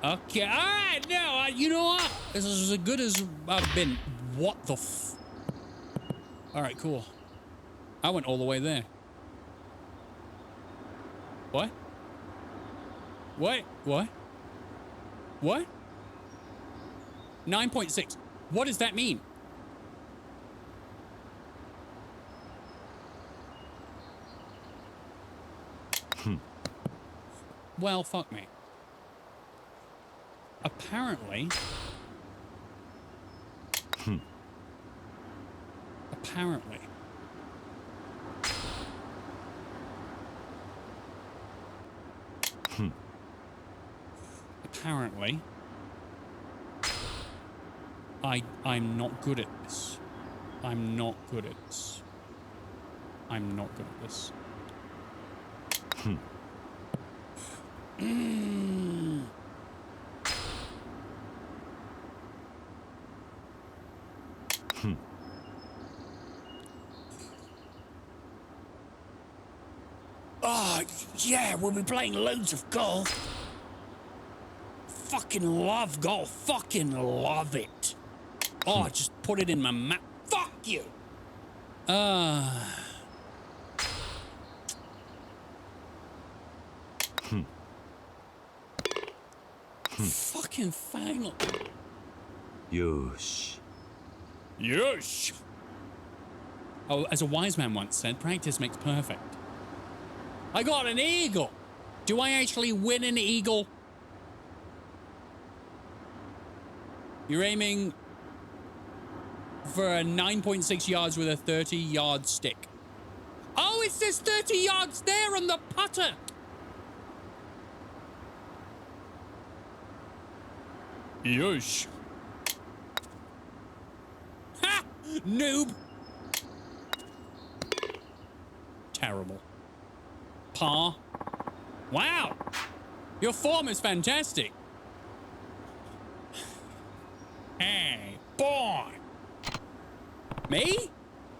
Okay, all right, no, you know what? This is as good as I've been. What the f... All right, cool. I went all the way there. What? What? What? What? 9.6. What does that mean? Well, fuck me. Apparently... Apparently... Apparently... I'm not good at this. I'm not good at this. I'm not good at this. Oh, yeah, we'll be playing loads of golf. Fucking love golf. Fucking love it. Oh, just put it in my mouth. Fuck you. Fucking final. Yosh. Yosh. Oh, as a wise man once said, practice makes perfect. I got an eagle. Do I actually win an eagle? You're aiming for a 9.6 yards with a 30-yard stick. Oh, it says 30 yards there on the putter. Yosh. Ha! Noob. Terrible. Par. Wow. Your form is fantastic. Hey, boy. Me?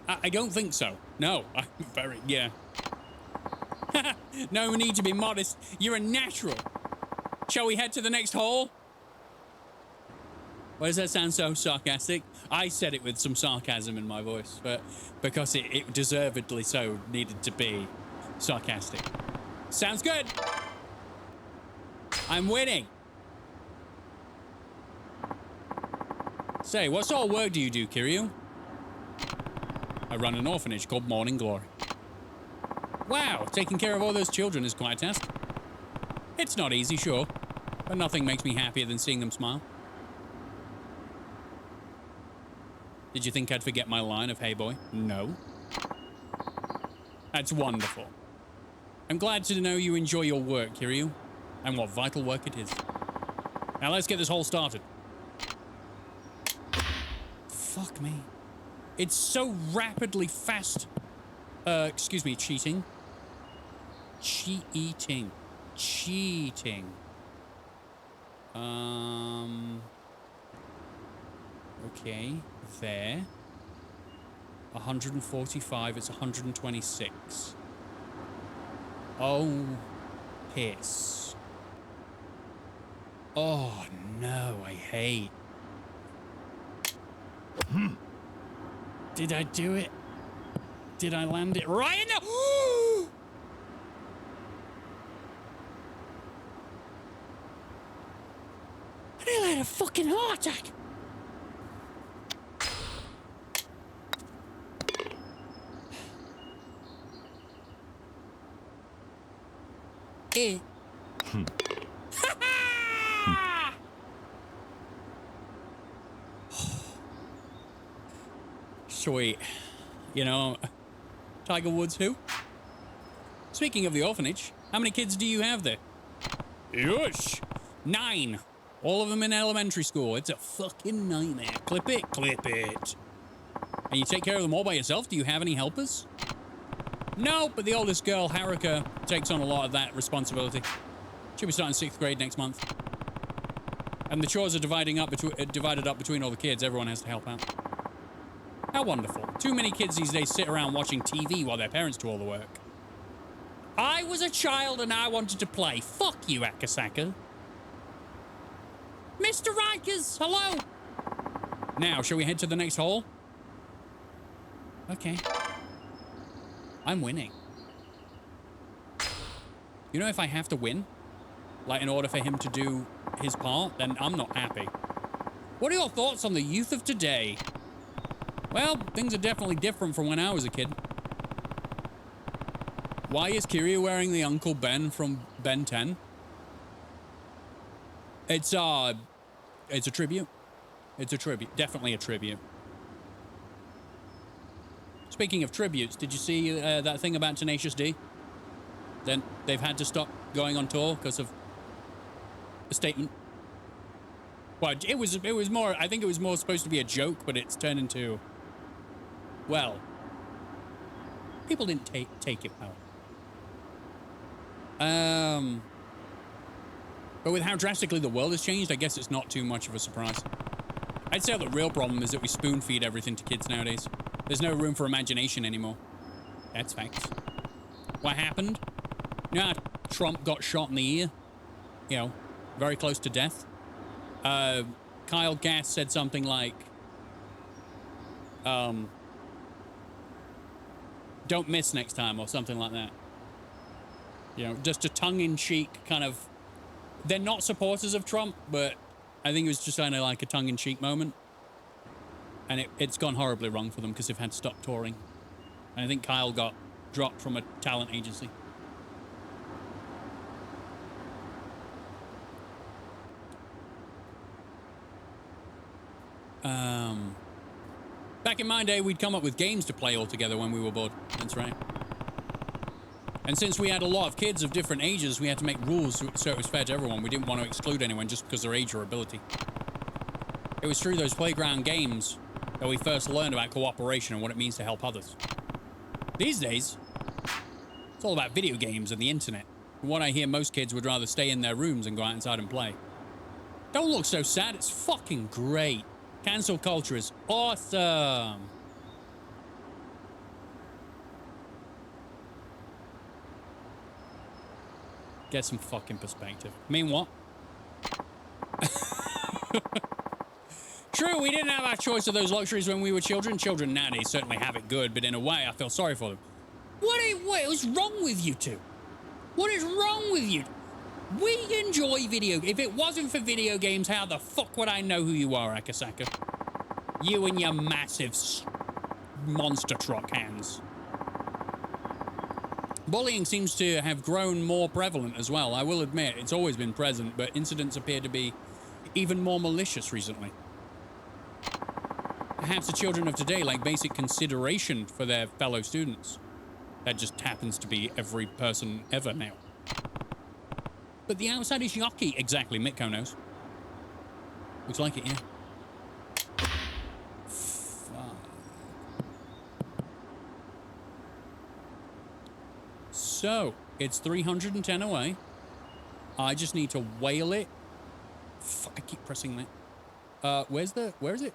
I don't think so. No, I'm very, yeah. No need to be modest. You're a natural. Shall we head to the next hole? Why does that sound so sarcastic? I said it with some sarcasm in my voice, but because it deservedly so needed to be sarcastic. Sounds good. I'm winning. Say, what sort of work do you do, Kiryu? I run an orphanage called Morning Glory. Wow, taking care of all those children is quite a task. It's not easy, sure, but nothing makes me happier than seeing them smile. Did you think I'd forget my line of hey boy? No. That's wonderful. I'm glad to know you enjoy your work, Kiryu, and what vital work it is. Now let's get this hole started. Fuck me. It's so rapidly fast. Excuse me, cheating. Cheating. Cheating. Okay, there. 145, it's 126. Oh, piss. Oh, no, I hate. Did I do it? Did I land it right in the... I nearly had a fucking heart attack. Eh. Sweet. You know, Tiger Woods who? Speaking of the orphanage, how many kids do you have there? Yush! 9. All of them in elementary school. It's a fucking nightmare. Clip it, clip it. And you take care of them all by yourself? Do you have any helpers? No, but the oldest girl, Haruka, takes on a lot of that responsibility. She'll be starting 6th grade next month. And the chores are divided up between all the kids. Everyone has to help out. How wonderful. Too many kids these days sit around watching TV while their parents do all the work. I was a child and I wanted to play. Fuck you, Akasaka. Mr. Rikers, hello. Now, shall we head to the next hole? Okay. I'm winning. You know, if I have to win, like in order for him to do his part, then I'm not happy. What are your thoughts on the youth of today? Well, things are definitely different from when I was a kid. Why is Kiryu wearing the Uncle Ben from Ben 10? It's a tribute. It's a tribute. Definitely a tribute. Speaking of tributes, did you see that thing about Tenacious D? Then they've had to stop going on tour because of a statement. Well, it was more, I think it was more supposed to be a joke, but it's turned into, well, people didn't take it well. But with how drastically the world has changed, I guess it's not too much of a surprise. I'd say the real problem is that we spoon feed everything to kids nowadays. There's no room for imagination anymore. That's facts. What happened? You know how Trump got shot in the ear? You know, very close to death. Kyle Gass said something like, don't miss next time, or something like that. You know, just a tongue-in-cheek kind of... They're not supporters of Trump, but I think it was just kind of like a tongue-in-cheek moment. And it's gone horribly wrong for them because they've had to stop touring. And I think Kyle got dropped from a talent agency. Back in my day, we'd come up with games to play all together when we were bored. That's right. And since we had a lot of kids of different ages, we had to make rules so it was fair to everyone. We didn't want to exclude anyone just because of their age or ability. It was through those playground games that we first learned about cooperation and what it means to help others. These days, it's all about video games and the internet. From what I hear, most kids would rather stay in their rooms and go outside and play. Don't look so sad. It's fucking great. Cancel culture is awesome. Get some fucking perspective. Mean what? True, we didn't have our choice of those luxuries when we were children. Children nowadays certainly have it good, but in a way, I feel sorry for them. What is wrong with you two? What is wrong with you? We enjoy video. If it wasn't for video games, how the fuck would I know who you are, Akasaka? You and your massive monster truck hands. Bullying seems to have grown more prevalent as well. I will admit, it's always been present, but incidents appear to be even more malicious recently. Perhaps the children of today lack basic consideration for their fellow students. That just happens to be every person ever now. But the outside is yucky. Exactly, Mitko knows. Looks like it, yeah. Fuck. So, it's 310 away. I just need to whale it. Fuck, I keep pressing that. Where is it?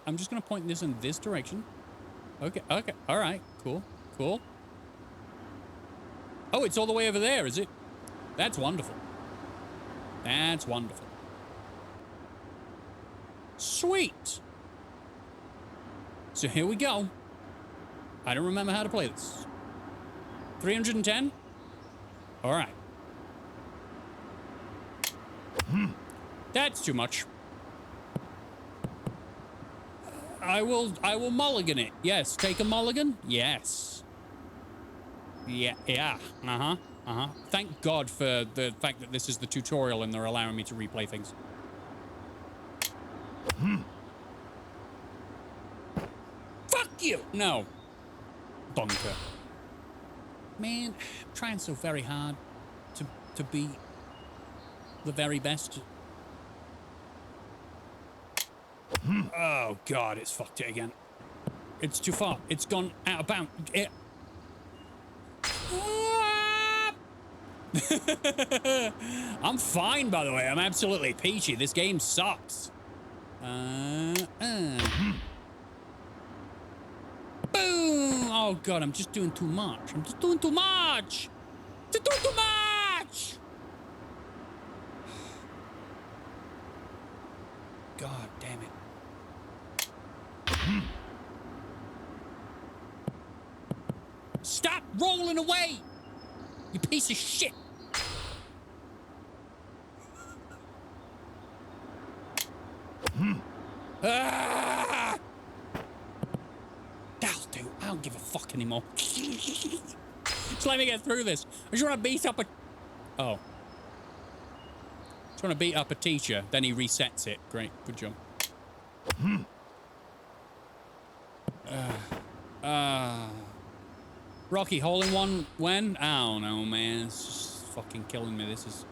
I'm just going to point this in this direction. Okay, all right, cool. Oh, it's all the way over there, is it? That's wonderful. That's wonderful. Sweet. So here we go. I don't remember how to play this. 310? All right. That's too much. I will mulligan it. Yes, take a mulligan. Yes. Yeah. Thank God for the fact that this is the tutorial and they're allowing me to replay things. Fuck you! No. Bunker. Man, I'm trying so very hard to be the very best. Oh, God, it's fucked it again. It's too far. It's gone out of bounds. I'm fine, by the way. I'm absolutely peachy. This game sucks. Boom! Oh, God, I'm just doing too much. God damn it. Stop rolling away, you piece of shit. Ah! That'll do. I don't give a fuck anymore. Just let me get through this. I just want to beat up a... Oh. Trying to beat up a teacher, then he resets it. Great, good job. Rocky, hole in one when? I don't know, man. It's just fucking killing me. This is...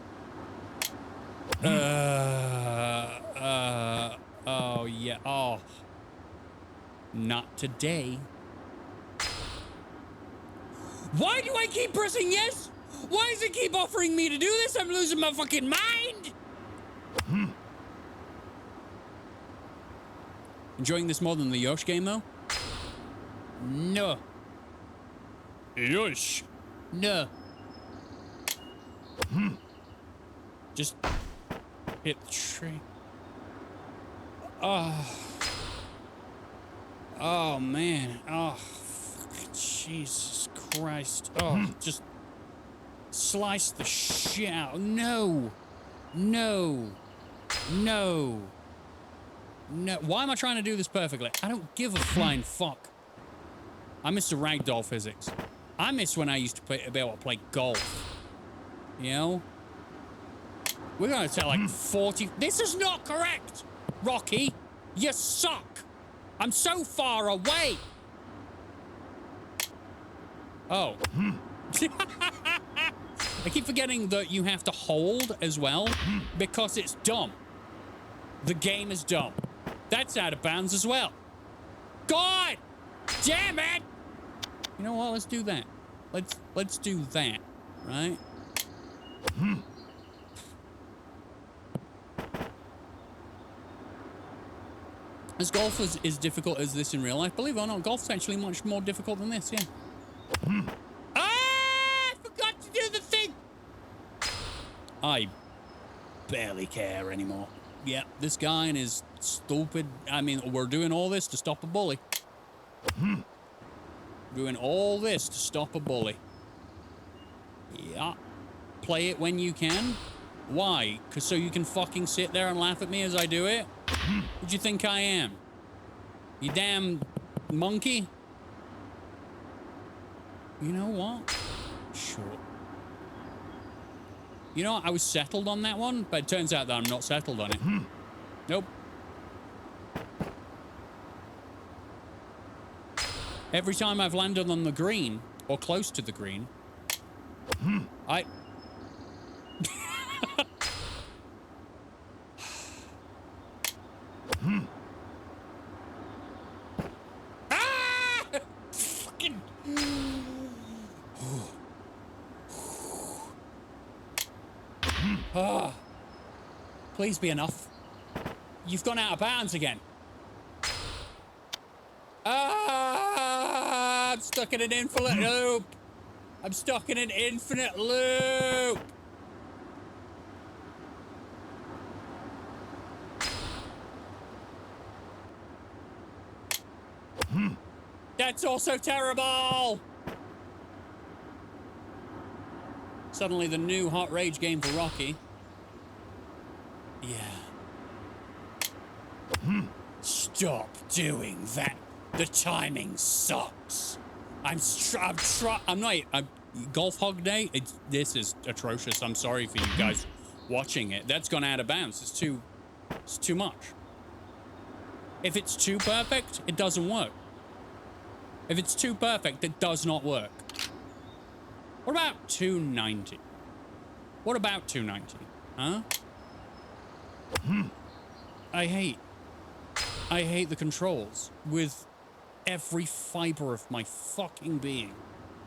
oh, yeah. Oh. Not today. Why do I keep pressing yes? Why does it keep offering me to do this? I'm losing my fucking mind. Enjoying this more than the Yosh game, though? No. Yosh. No. Just hit the tree. Oh. Oh, man. Oh, Jesus Christ. Oh, just slice the shit out. No. No. No. No. Why am I trying to do this perfectly? I don't give a flying fuck. I miss the ragdoll physics. I miss when I used to be able to play golf. You know? We're going to tell like 40... This is not correct, Rocky. You suck. I'm so far away. Oh. I keep forgetting that you have to hold as well because it's dumb. The game is dumb. That's out of bounds as well. God damn it! You know what? Let's do that. Let's do that, right? As golf is difficult as this in real life, believe it or not, golf's actually much more difficult than this, yeah. Ah! I forgot to do the thing! I barely care anymore. Yeah, this guy and his stupid... I mean, we're doing all this to stop a bully. Doing all this to stop a bully. Yeah. Play it when you can. Why? 'Cause so you can fucking sit there and laugh at me as I do it? Who do you think I am? You damn monkey? You know what? Sure. You know what? I was settled on that one, but it turns out that I'm not settled on it. Nope. Every time I've landed on the green, or close to the green, I... Ah! Fucking... Oh. Please be enough. You've gone out of bounds again. Ah! I'm stuck in an infinite loop. I'm stuck in an infinite loop. That's also terrible. Suddenly the new hot rage game for Rocky. Yeah. Stop doing that. The timing sucks. I'm not. Golf Hog Day. This is atrocious. I'm sorry for you guys watching it. That's gone out of bounds. It's too much. If it's too perfect, it doesn't work. If it's too perfect, it does not work. What about 290? What about 290? Huh? I hate the controls with every fiber of my fucking being.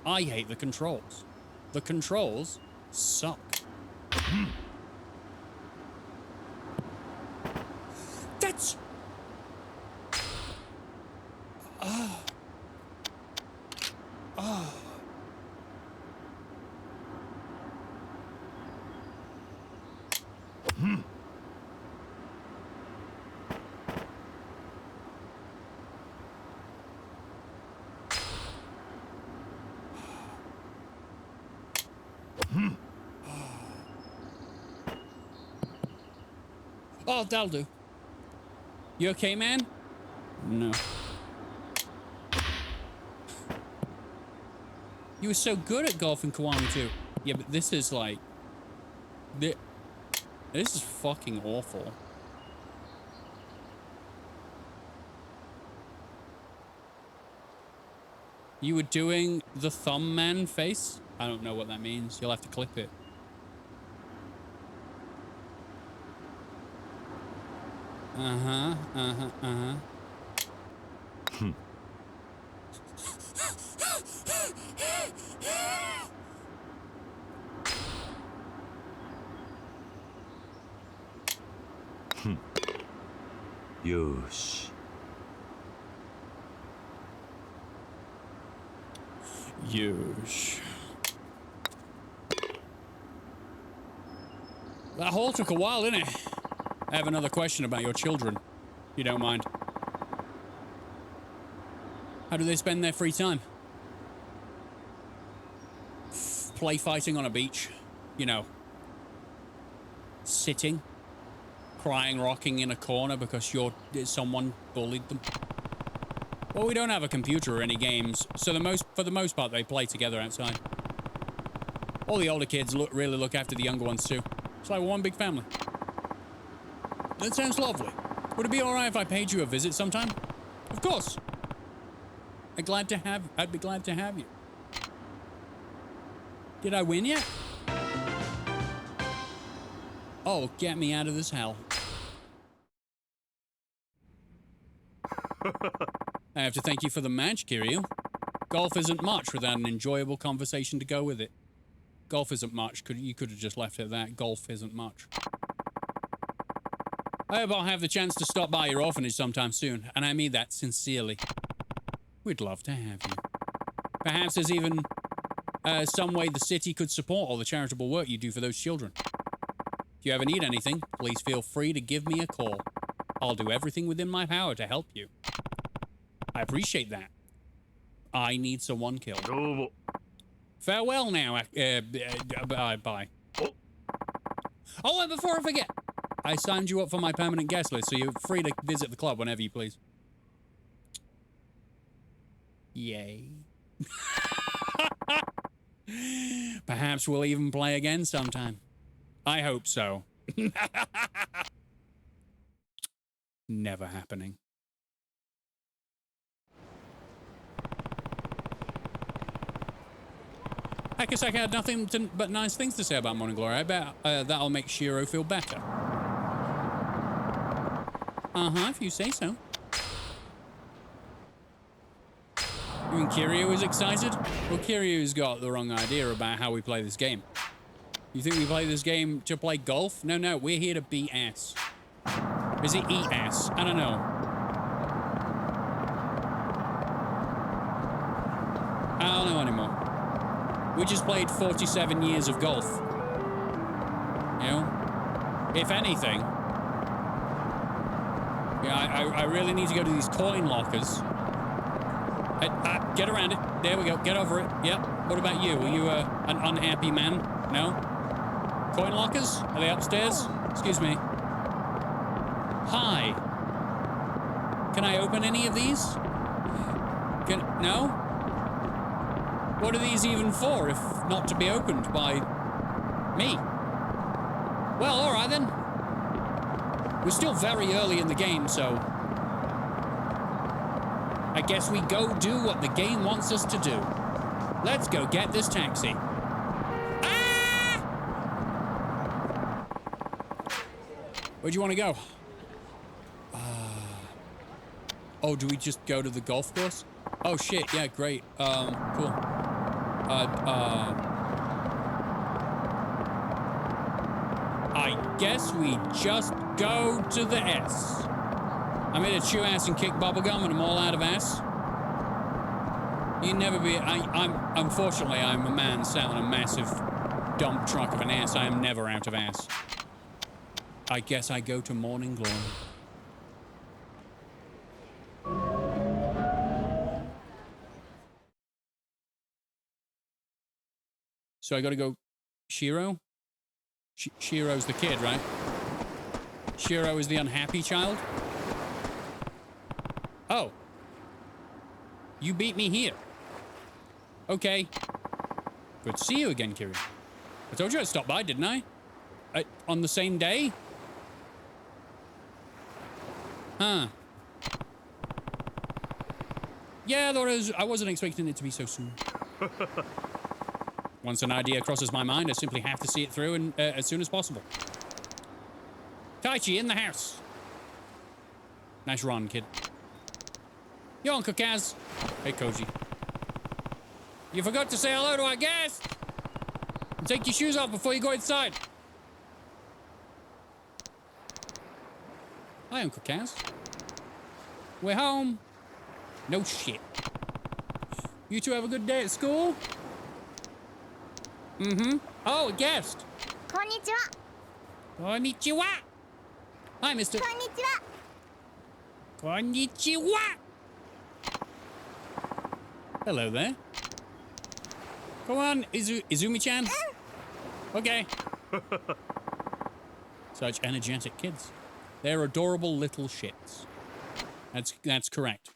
I hate the controls. The controls suck. That's... Oh, that'll do. You okay, man? No. You were so good at golf in Kiwami too. Yeah, but this is like... This is fucking awful. You were doing the thumb man face? I don't know what that means. You'll have to clip it. Uh-huh, uh-huh, uh-huh. Yosh. Yosh. That haul took a while, didn't it? I have another question about your children, if you don't mind. How do they spend their free time? Play fighting on a beach, you know. Sitting, crying, rocking in a corner because someone bullied them. Well, we don't have a computer or any games, so for the most part, they play together outside. All the older kids really look after the younger ones too. It's like one big family. That sounds lovely. Would it be all right if I paid you a visit sometime? Of course. I'd be glad to have you. Did I win yet? Oh, get me out of this hell. I have to thank you for the match, Kiryu. Golf isn't much without an enjoyable conversation to go with it. Golf isn't much. You could have just left it at that. Golf isn't much. I hope I'll have the chance to stop by your orphanage sometime soon, and I mean that sincerely. We'd love to have you. Perhaps there's even some way the city could support all the charitable work you do for those children. If you ever need anything, please feel free to give me a call. I'll do everything within my power to help you. I appreciate that. I need someone killed. Farewell now. Bye. Oh, and before I forget, I signed you up for my permanent guest list, so you're free to visit the club whenever you please. Yay. Perhaps we'll even play again sometime. I hope so. Never happening. Akasaka had nothing but nice things to say about Morning Glory. I bet that'll make Shiro feel better. Uh-huh, if you say so. You mean Kiryu is excited? Well, Kiryu's got the wrong idea about how we play this game. You think we play this game to play golf? No, we're here to beat ass. Is it eat ass? I don't know. I don't know anymore. We just played 47 years of golf. You know? If anything. Yeah, I really need to go to these coin lockers. Get around it. There we go. Get over it. Yep. What about you? Are you an unhappy man? No? Coin lockers? Are they upstairs? Excuse me. Hi. Can I open any of these? No? What are these even for, if not to be opened by me? Well, all right then. We're still very early in the game, so I guess we go do what the game wants us to do. Let's go get this taxi. Ah! Where do you want to go? Oh, do we just go to the golf course? Oh shit, yeah, great. Cool. I guess we just go to the S. I'm here to chew ass and kick bubblegum and I'm all out of ass. You never be... Unfortunately, I'm a man sat on a massive dump truck of an ass. I am never out of ass. I guess I go to Morning Glory. So I gotta go... Shiro? Shiro's the kid, right? Shiro is the unhappy child? Oh. You beat me here. Okay. Good to see you again, Kiryu. I told you I'd stop by, didn't I? on the same day? Huh. Yeah, I wasn't expecting it to be so soon. Once an idea crosses my mind, I simply have to see it through and as soon as possible. Taichi in the house. Nice run, kid. Yo, Uncle Kaz. Hey, Koji. You forgot to say hello to our guest. And take your shoes off before you go inside. Hi, Uncle Kaz. We're home. No shit. You two have a good day at school? Mm-hmm. Oh, a guest. Konnichiwa. Konnichiwa. Hi, mister. Konnichiwa. Konnichiwa. Hello there. Go on, Izumi-chan. Okay. Such energetic kids. They're adorable little shits. That's correct.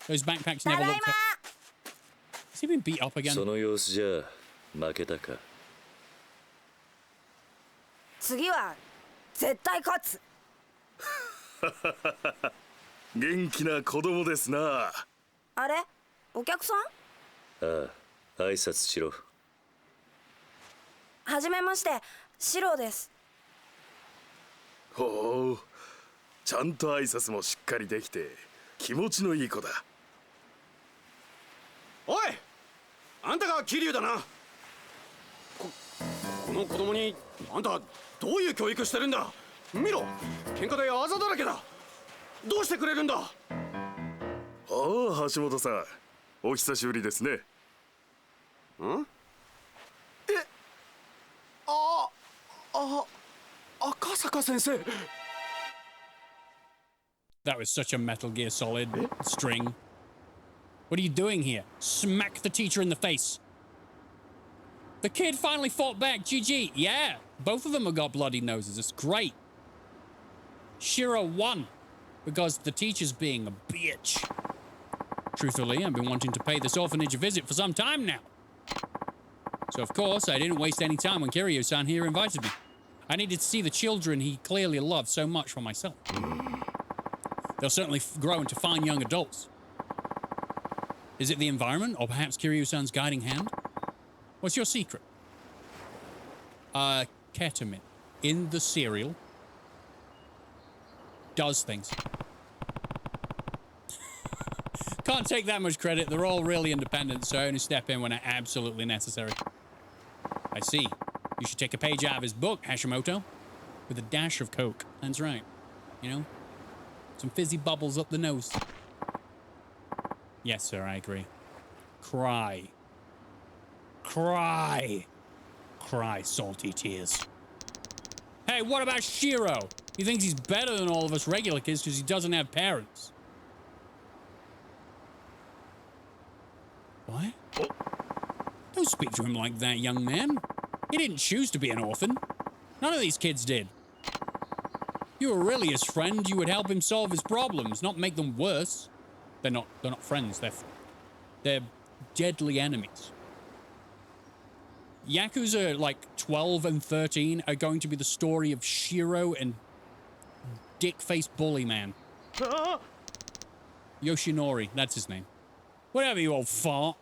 Those backpacks never looked up. Has he been beat up again? その様子じゃ負けたか。次は絶対勝つ。元気な子供ですな。あれ？お客さん？ああ、挨拶しろ。はじめまして、シロです。ほう、ちゃんと挨拶もしっかりできて気持ちのいい子だ。おい、あんたが桐生だな。この子供にあんたどういう教育してるんだ。見ろ、喧嘩であざだらけだ。どうしてくれるんだ。ああ、橋本さん、お久しぶりですね。ん？赤坂先生。That was such a Metal Gear Solid string. What are you doing here? Smack the teacher in the face. The kid finally fought back. GG. Yeah, both of them have got bloody noses. It's great. Shiro won because the teacher's being a bitch. Truthfully, I've been wanting to pay this orphanage a visit for some time now. So, of course, I didn't waste any time when Kiryu-san here invited me. I needed to see the children he clearly loved so much for myself. They'll certainly grow into fine young adults. Is it the environment, or perhaps Kiryu-san's guiding hand? What's your secret? Ketamine in the cereal does things. Can't take that much credit. They're all really independent, so I only step in when absolutely necessary. I see. You should take a page out of his book, Hashimoto, with a dash of Coke. That's right. You know? Some fizzy bubbles up the nose. Yes, sir, I agree. Cry. Cry. Cry salty tears. Hey, what about Shiro? He thinks he's better than all of us regular kids because he doesn't have parents. What? Don't speak to him like that, young man. He didn't choose to be an orphan. None of these kids did. If you were really his friend, you would help him solve his problems, not make them worse. They're not friends. They're deadly enemies. YAKUZA, like 12 and 13, are going to be the story of Shiro and dick-faced bully man. Yoshinori, that's his name. Whatever, you old fart.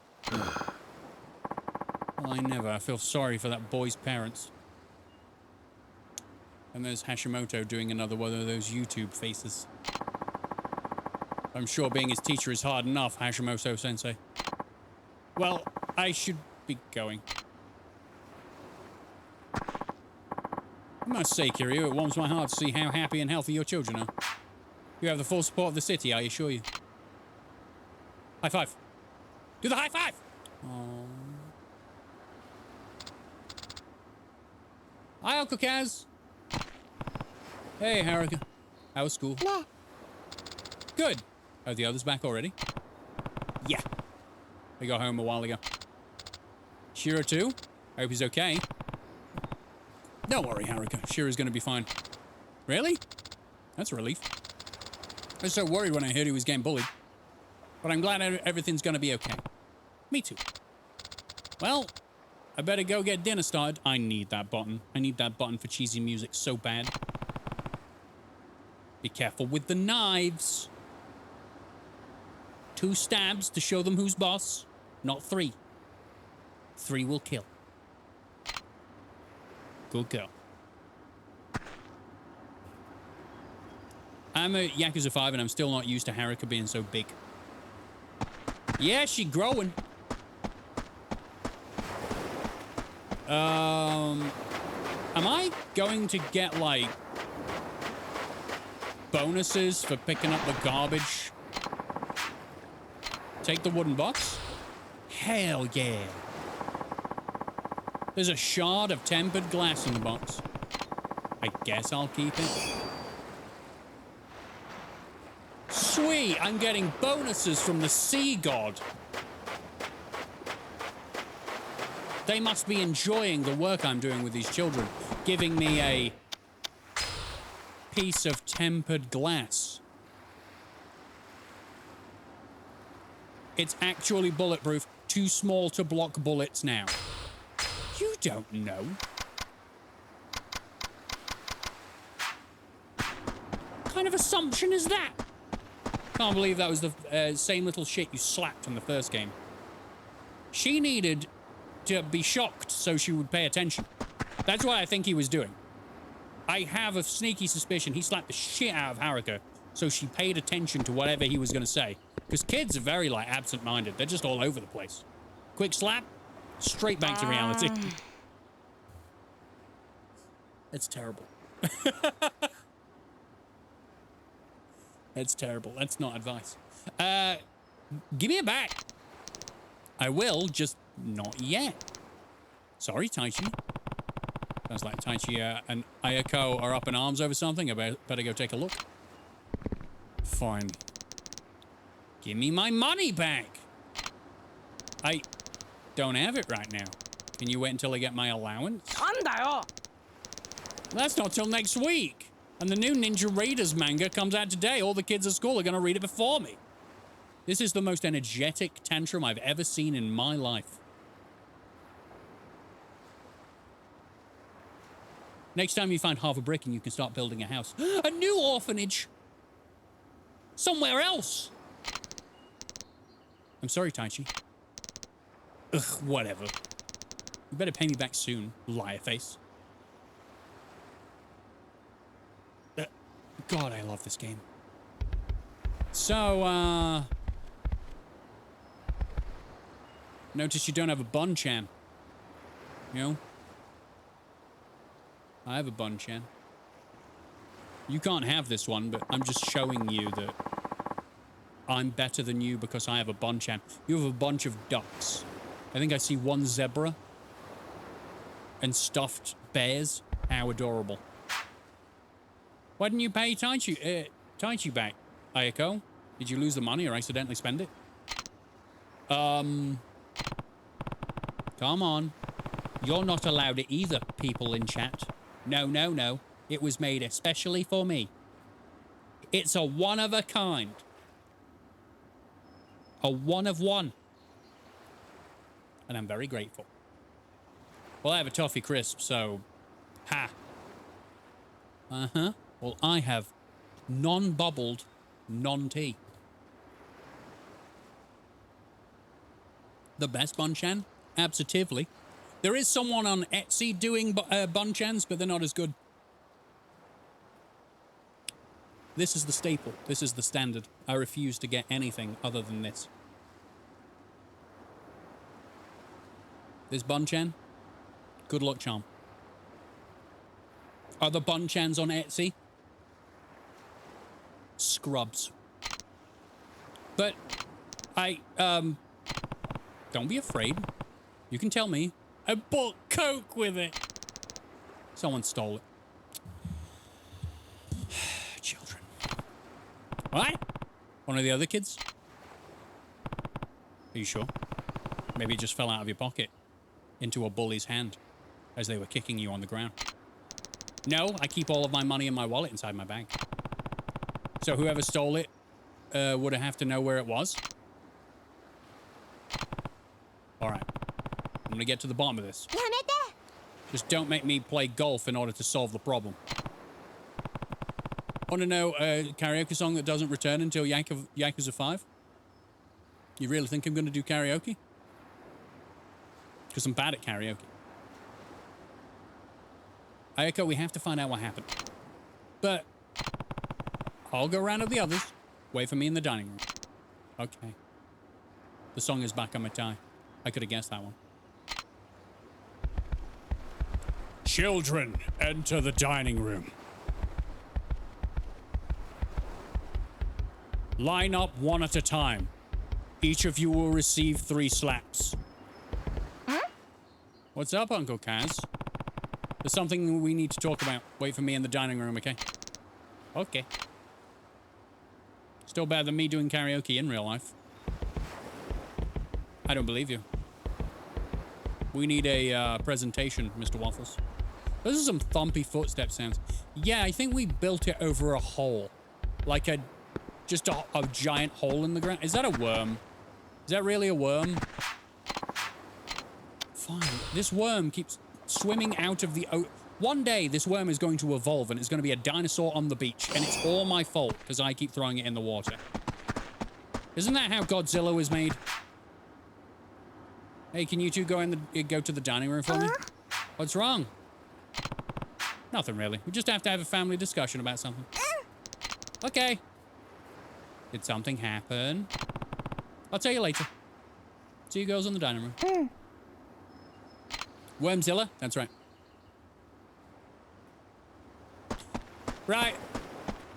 Well, I feel sorry for that boy's parents. And there's Hashimoto doing another one of those YouTube faces. I'm sure being his teacher is hard enough, Hashimoto-sensei. Well, I should be going. I must say, Kiryu, it warms my heart to see how happy and healthy your children are. You have the full support of the city, I assure you. High five. Do the high five! Aww. Hi, Uncle Kaz. Hey, Haruka. How was school? Yeah. Good. Are the others back already? Yeah. They got home a while ago. Shiro too? I hope he's okay. Don't worry, Haruka. Shiro's gonna be fine. Really? That's a relief. I was so worried when I heard he was getting bullied. But I'm glad everything's gonna be okay. Me too. Well, I better go get dinner started. I need that button. I need that button for cheesy music so bad. Be careful with the knives. 2 stabs to show them who's boss, not 3. 3 will kill. Good girl. I'm a Yakuza 5 and I'm still not used to Haruka being so big. Yeah, she growing. Am I going to get, like, bonuses for picking up the garbage? Take the wooden box? Hell yeah. There's a shard of tempered glass in the box. I guess I'll keep it. Sweet, I'm getting bonuses from the sea god. They must be enjoying the work I'm doing with these children, giving me a piece of tempered glass. It's actually bulletproof, too small to block bullets now. You don't know. What kind of assumption is that? Can't believe that was the same little shit you slapped in the first game. She needed to be shocked so she would pay attention. That's what I think he was doing. I have a sneaky suspicion he slapped the shit out of Haruka so she paid attention to whatever he was going to say. Because kids are very, like, absent-minded. They're just all over the place. Quick slap, straight back to reality. It's terrible. It's terrible. That's not advice. Give me it back. I will, just not yet. Sorry, Taichi. Sounds like Taichi and Ayako are up in arms over something. I better go take a look. Fine. Give me my money back. I don't have it right now. Can you wait until I get my allowance? That's not till next week. And the new Ninja Raiders manga comes out today. All the kids at school are going to read it before me. This is the most energetic tantrum I've ever seen in my life. Next time you find half a brick and you can start building a house. A new orphanage! Somewhere else! I'm sorry, Taichi. Ugh, whatever. You better pay me back soon, liar face. God, I love this game. So, notice you don't have a Bun-chan. You know? I have a Bun-chan. You can't have this one, but I'm just showing you that I'm better than you because I have a Bun-chan. You have a bunch of ducks. I think I see 1 zebra. And stuffed bears. How adorable. Why didn't you pay Taichi back, Ayako? Did you lose the money or accidentally spend it? Come on. You're not allowed it either, people in chat. No, no, no. It was made especially for me. It's a one of a kind. A one of one. And I'm very grateful. Well, I have a toffee crisp, so... Ha. Uh-huh. Well, I have non-bubbled, non-tea. The best Bun-chan? Absolutely. There is someone on Etsy doing Bun-chans, but they're not as good. This is the staple. This is the standard. I refuse to get anything other than this. This Bun-chan? Good luck, charm. Are the Bun-chans on Etsy? Scrubs. But don't be afraid. You can tell me. I bought Coke with it. Someone stole it. Children. What? One of the other kids? Are you sure? Maybe it just fell out of your pocket into a bully's hand as they were kicking you on the ground. No, I keep all of my money in my wallet inside my bag. So whoever stole it would have to know where it was. All right. to get to the bottom of this. やめて Just don't make me play golf in order to solve the problem. Want to know a karaoke song that doesn't return until Yakuza 5? You really think I'm going to do karaoke? Because I'm bad at karaoke. Ayako, we have to find out what happened. But I'll go around to the others. Wait for me in the dining room. Okay. The song is back on my tie. I could have guessed that one. Children, enter the dining room. Line up one at a time. Each of you will receive 3 slaps. Huh? What's up, Uncle Kaz? There's something we need to talk about. Wait for me in the dining room, okay? Okay. Still better than me doing karaoke in real life. I don't believe you. We need a presentation, Mr. Waffles. Those are some thumpy footstep sounds. Yeah, I think we built it over a hole. Like just a giant hole in the ground. Is that a worm? Is that really a worm? Fine. This worm keeps swimming out of the... One day, this worm is going to evolve and it's going to be a dinosaur on the beach. And it's all my fault because I keep throwing it in the water. Isn't that how Godzilla was made? Hey, can you two go to the dining room for me? What's wrong? Nothing really. We just have to have a family discussion about something. Okay. Did something happen? I'll tell you later. See you girls in the dining room. Wormzilla? That's right. Right.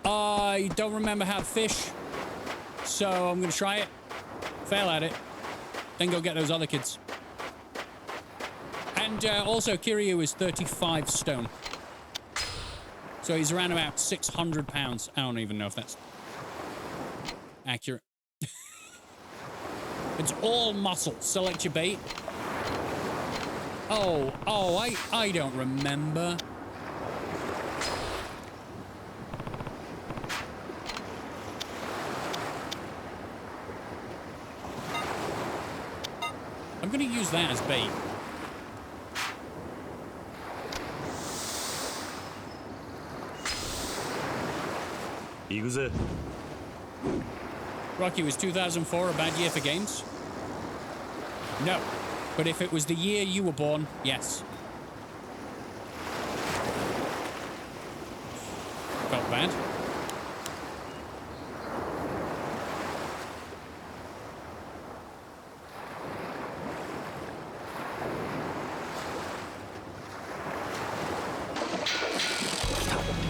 I don't remember how to fish, so I'm going to try it. Fail at it. Then go get those other kids. And also, Kiryu is 35 stone. So he's around about 600 pounds. I don't even know if that's accurate. It's all muscle. Select your bait. Oh, I don't remember. I'm going to use that as bait. YAKUZA. Rocky, was 2004 a bad year for games? No. But if it was the year you were born, yes. Felt bad.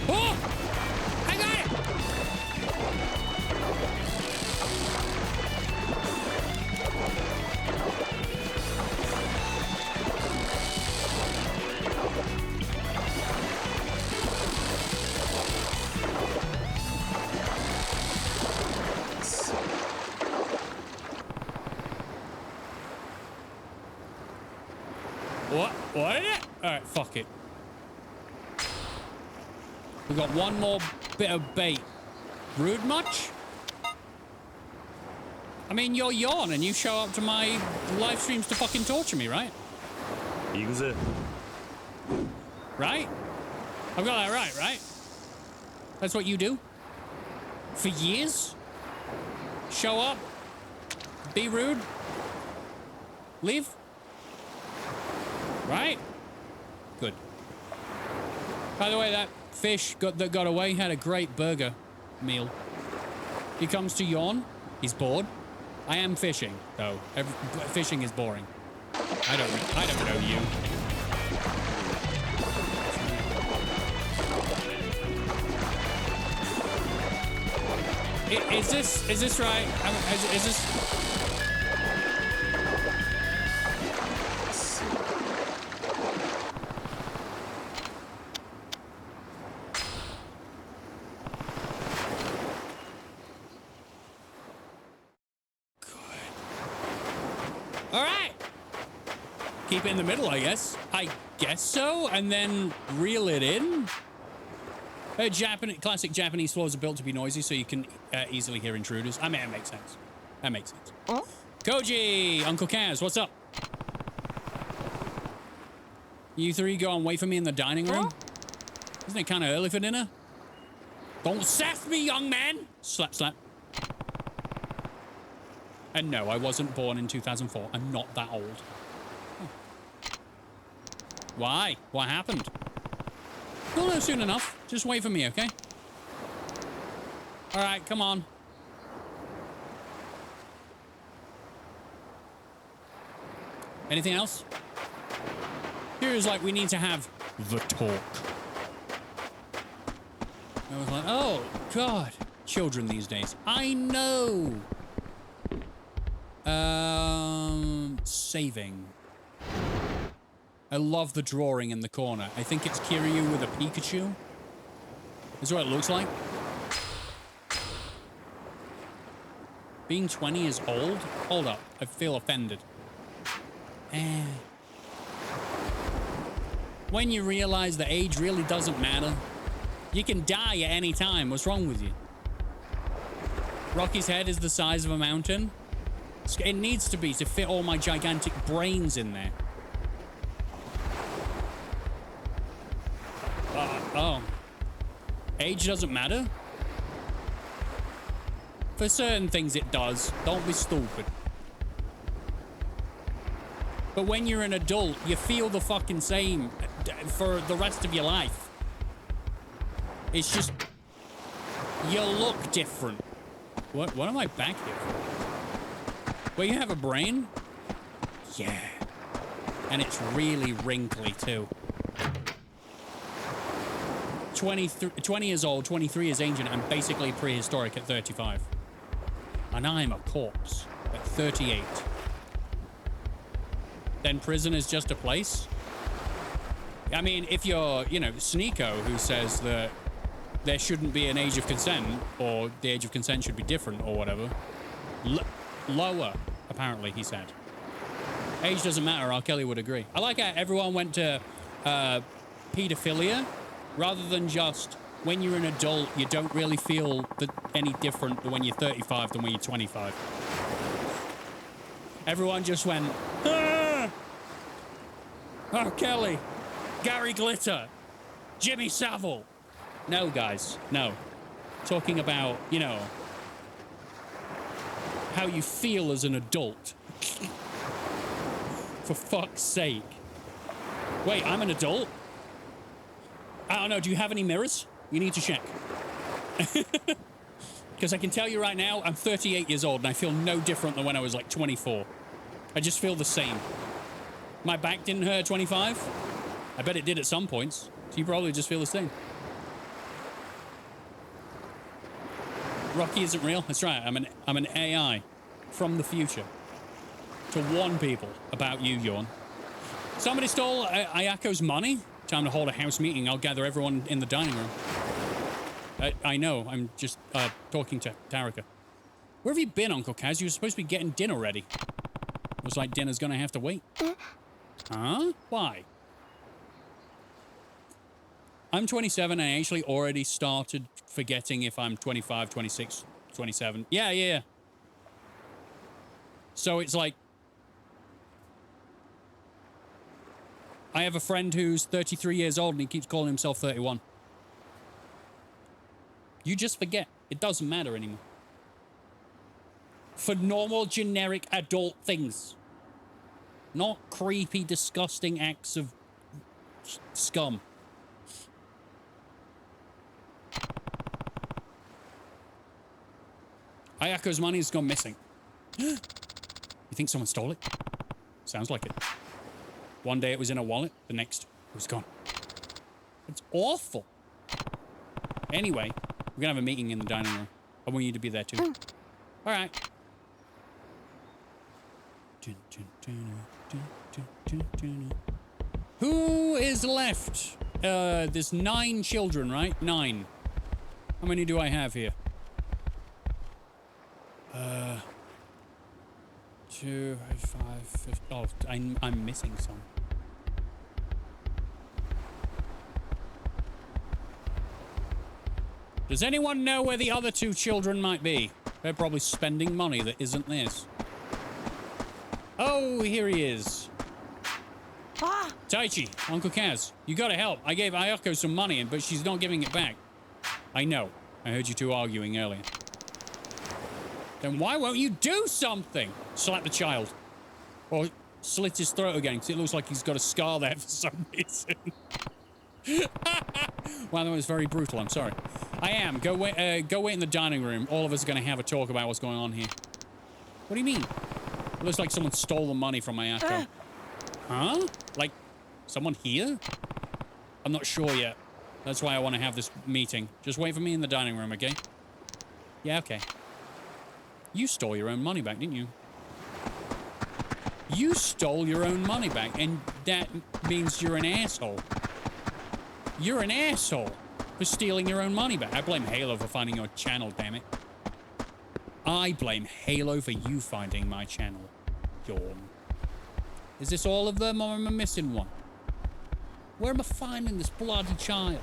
Oh! I got it! What is it? Alright, fuck it. We've got one more bit of bait. Rude much? I mean, you're Yawn and you show up to my live streams to fucking torture me, right? YAKUZA. Right? I've got that right? That's what you do? For years? Show up? Be rude? Leave? Right? Good. By the way, that fish that got away had a great burger meal. He comes to Yawn. He's bored. I am fishing, though. Fishing is boring. I don't know you. Is this right? Is this? All right. Keep it in the middle, I guess. I guess so, and then reel it in. Classic Japanese floors are built to be noisy, so you can easily hear intruders. I mean, it makes sense. That makes sense. Oh? Koji, Uncle Kaz, what's up? You three go and wait for me in the dining room? Isn't it kind of early for dinner? Don't sass me, young man! Slap, slap. And no, I wasn't born in 2004. I'm not that old. Why? What happened? You'll know soon enough. Just wait for me, okay? All right, come on. Anything else? Here's like, we need to have the talk. I was like, oh, God. Children these days. I know. Saving. I love the drawing in the corner. I think it's Kiryu with a Pikachu. Is what it looks like. Being 20 is old? Hold up. I feel offended. When you realize that age really doesn't matter, you can die at any time. What's wrong with you? Rocky's head is the size of a mountain. It needs to be to fit all my gigantic brains in there. Oh. Age doesn't matter? For certain things it does. Don't be stupid. But when you're an adult, you feel the fucking same for the rest of your life. It's just... you look different. What am I back here for? Well, you have a brain? Yeah. And it's really wrinkly, too. 20 years old, 23 is ancient, and basically prehistoric at 35. And I'm a corpse at 38. Then prison is just a place? I mean, if you're, you know, Sneeko, who says that there shouldn't be an age of consent, or the age of consent should be different, or whatever. Lower, apparently, he said. Age doesn't matter, R. Kelly would agree. I like how everyone went to pedophilia, rather than just, when you're an adult, you don't really feel any different than when you're 35 than when you're 25. Everyone just went, ah! R. Kelly, Gary Glitter, Jimmy Savile. No, guys, no. Talking about, you know, how you feel as an adult. For fuck's sake. Wait, I'm an adult? I don't know, do you have any mirrors? You need to check. Because I can tell you right now, I'm 38 years old and I feel no different than when I was like 24. I just feel the same. My back didn't hurt at 25. I bet it did at some points. So you probably just feel the same. Rocky isn't real. That's right. I'm an AI from the future to warn people about you, Yawn. Somebody stole Ayako's money. Time to hold a house meeting. I'll gather everyone in the dining room. I know. I'm just talking to Tarika. Where have you been, Uncle Kaz? You were supposed to be getting dinner ready. Looks like dinner's gonna have to wait. Huh? Why? I'm 27 and I actually already started forgetting if I'm 25, 26, 27. Yeah. So it's like... I have a friend who's 33 years old and he keeps calling himself 31. You just forget. It doesn't matter anymore. For normal, generic, adult things. Not creepy, disgusting acts of scum. Ayako's money has gone missing. You think someone stole it? Sounds like it. One day it was in a wallet, the next it was gone. It's awful. Anyway, we're gonna have a meeting in the dining room. I want you to be there too. All right. Who is left? There's 9 children, right? 9. How many do I have here? 2, 5, 5. Oh, I'm missing some. Does anyone know where the other 2 children might be? They're probably spending money that isn't theirs. Oh, here he is. Ah, Taichi, Uncle Kaz, you gotta help. I gave Ayako some money, but she's not giving it back. I know. I heard you two arguing earlier. Then why won't you do something? Slap the child. Or slit his throat again, because it looks like he's got a scar there for some reason. Wow, that was very brutal. I'm sorry. I am. Go wait in the dining room. All of us are going to have a talk about what's going on here. What do you mean? It looks like someone stole the money from Ayako. Huh? Like, someone here? I'm not sure yet. That's why I want to have this meeting. Just wait for me in the dining room, okay? Yeah, okay. You stole your own money back, didn't you? You stole your own money back, and that means you're an asshole. You're an asshole for stealing your own money back. I blame Halo for finding your channel, damn it. I blame Halo for you finding my channel. Yawn. Is this all of them, or am I missing one? Where am I finding this bloody child?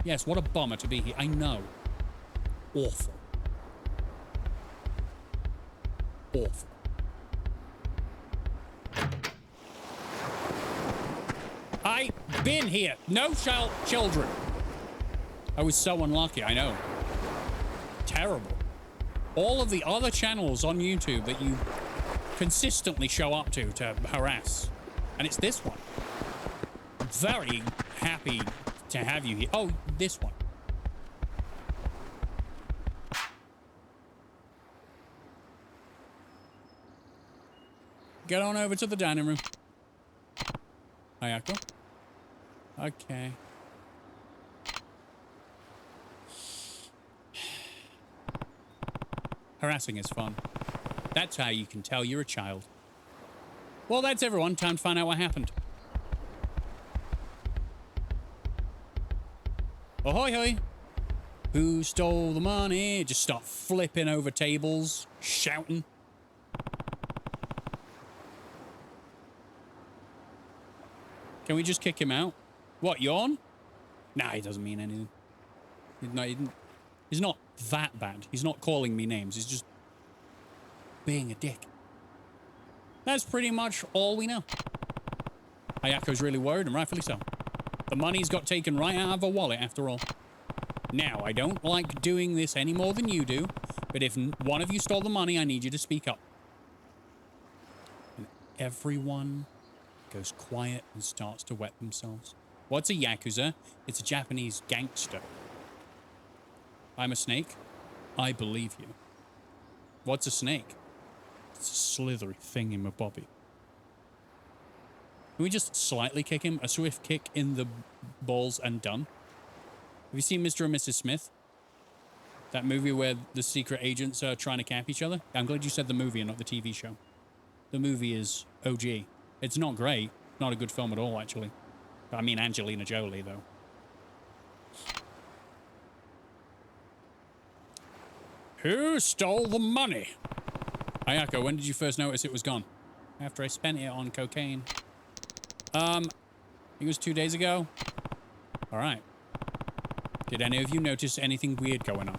Yes, what a bummer to be here. I know. Awful. Awful. I've been here. No children. I was so unlucky, I know. Terrible. All of the other channels on YouTube that you consistently show up to harass. And it's this one. I'm very happy to have you here. Oh, this one. Get on over to the dining room. Ayako. Okay. Harassing is fun. That's how you can tell you're a child. Well, that's everyone. Time to find out what happened. Ahoy, hoy. Who stole the money? Just start flipping over tables, shouting. Can we just kick him out? What, yawn? Nah, he doesn't mean anything. He's not that bad. He's not calling me names. He's just being a dick. That's pretty much all we know. Ayako's really worried, and rightfully so. The money's got taken right out of her wallet, after all. Now, I don't like doing this any more than you do, but if one of you stole the money, I need you to speak up. And everyone goes quiet and starts to wet themselves. What's a Yakuza? It's a Japanese gangster. I'm a snake. I believe you. What's a snake? It's a slithery thing in my bobby. Can we just slightly kick him? A swift kick in the balls and done? Have you seen Mr. and Mrs. Smith? That movie where the secret agents are trying to cap each other? I'm glad you said the movie and not the TV show. The movie is OG. It's not great. Not a good film at all, actually. I mean Angelina Jolie, though. Who stole the money? Ayako, when did you first notice it was gone? After I spent it on cocaine. It was 2 days ago. All right. Did any of you notice anything weird going on?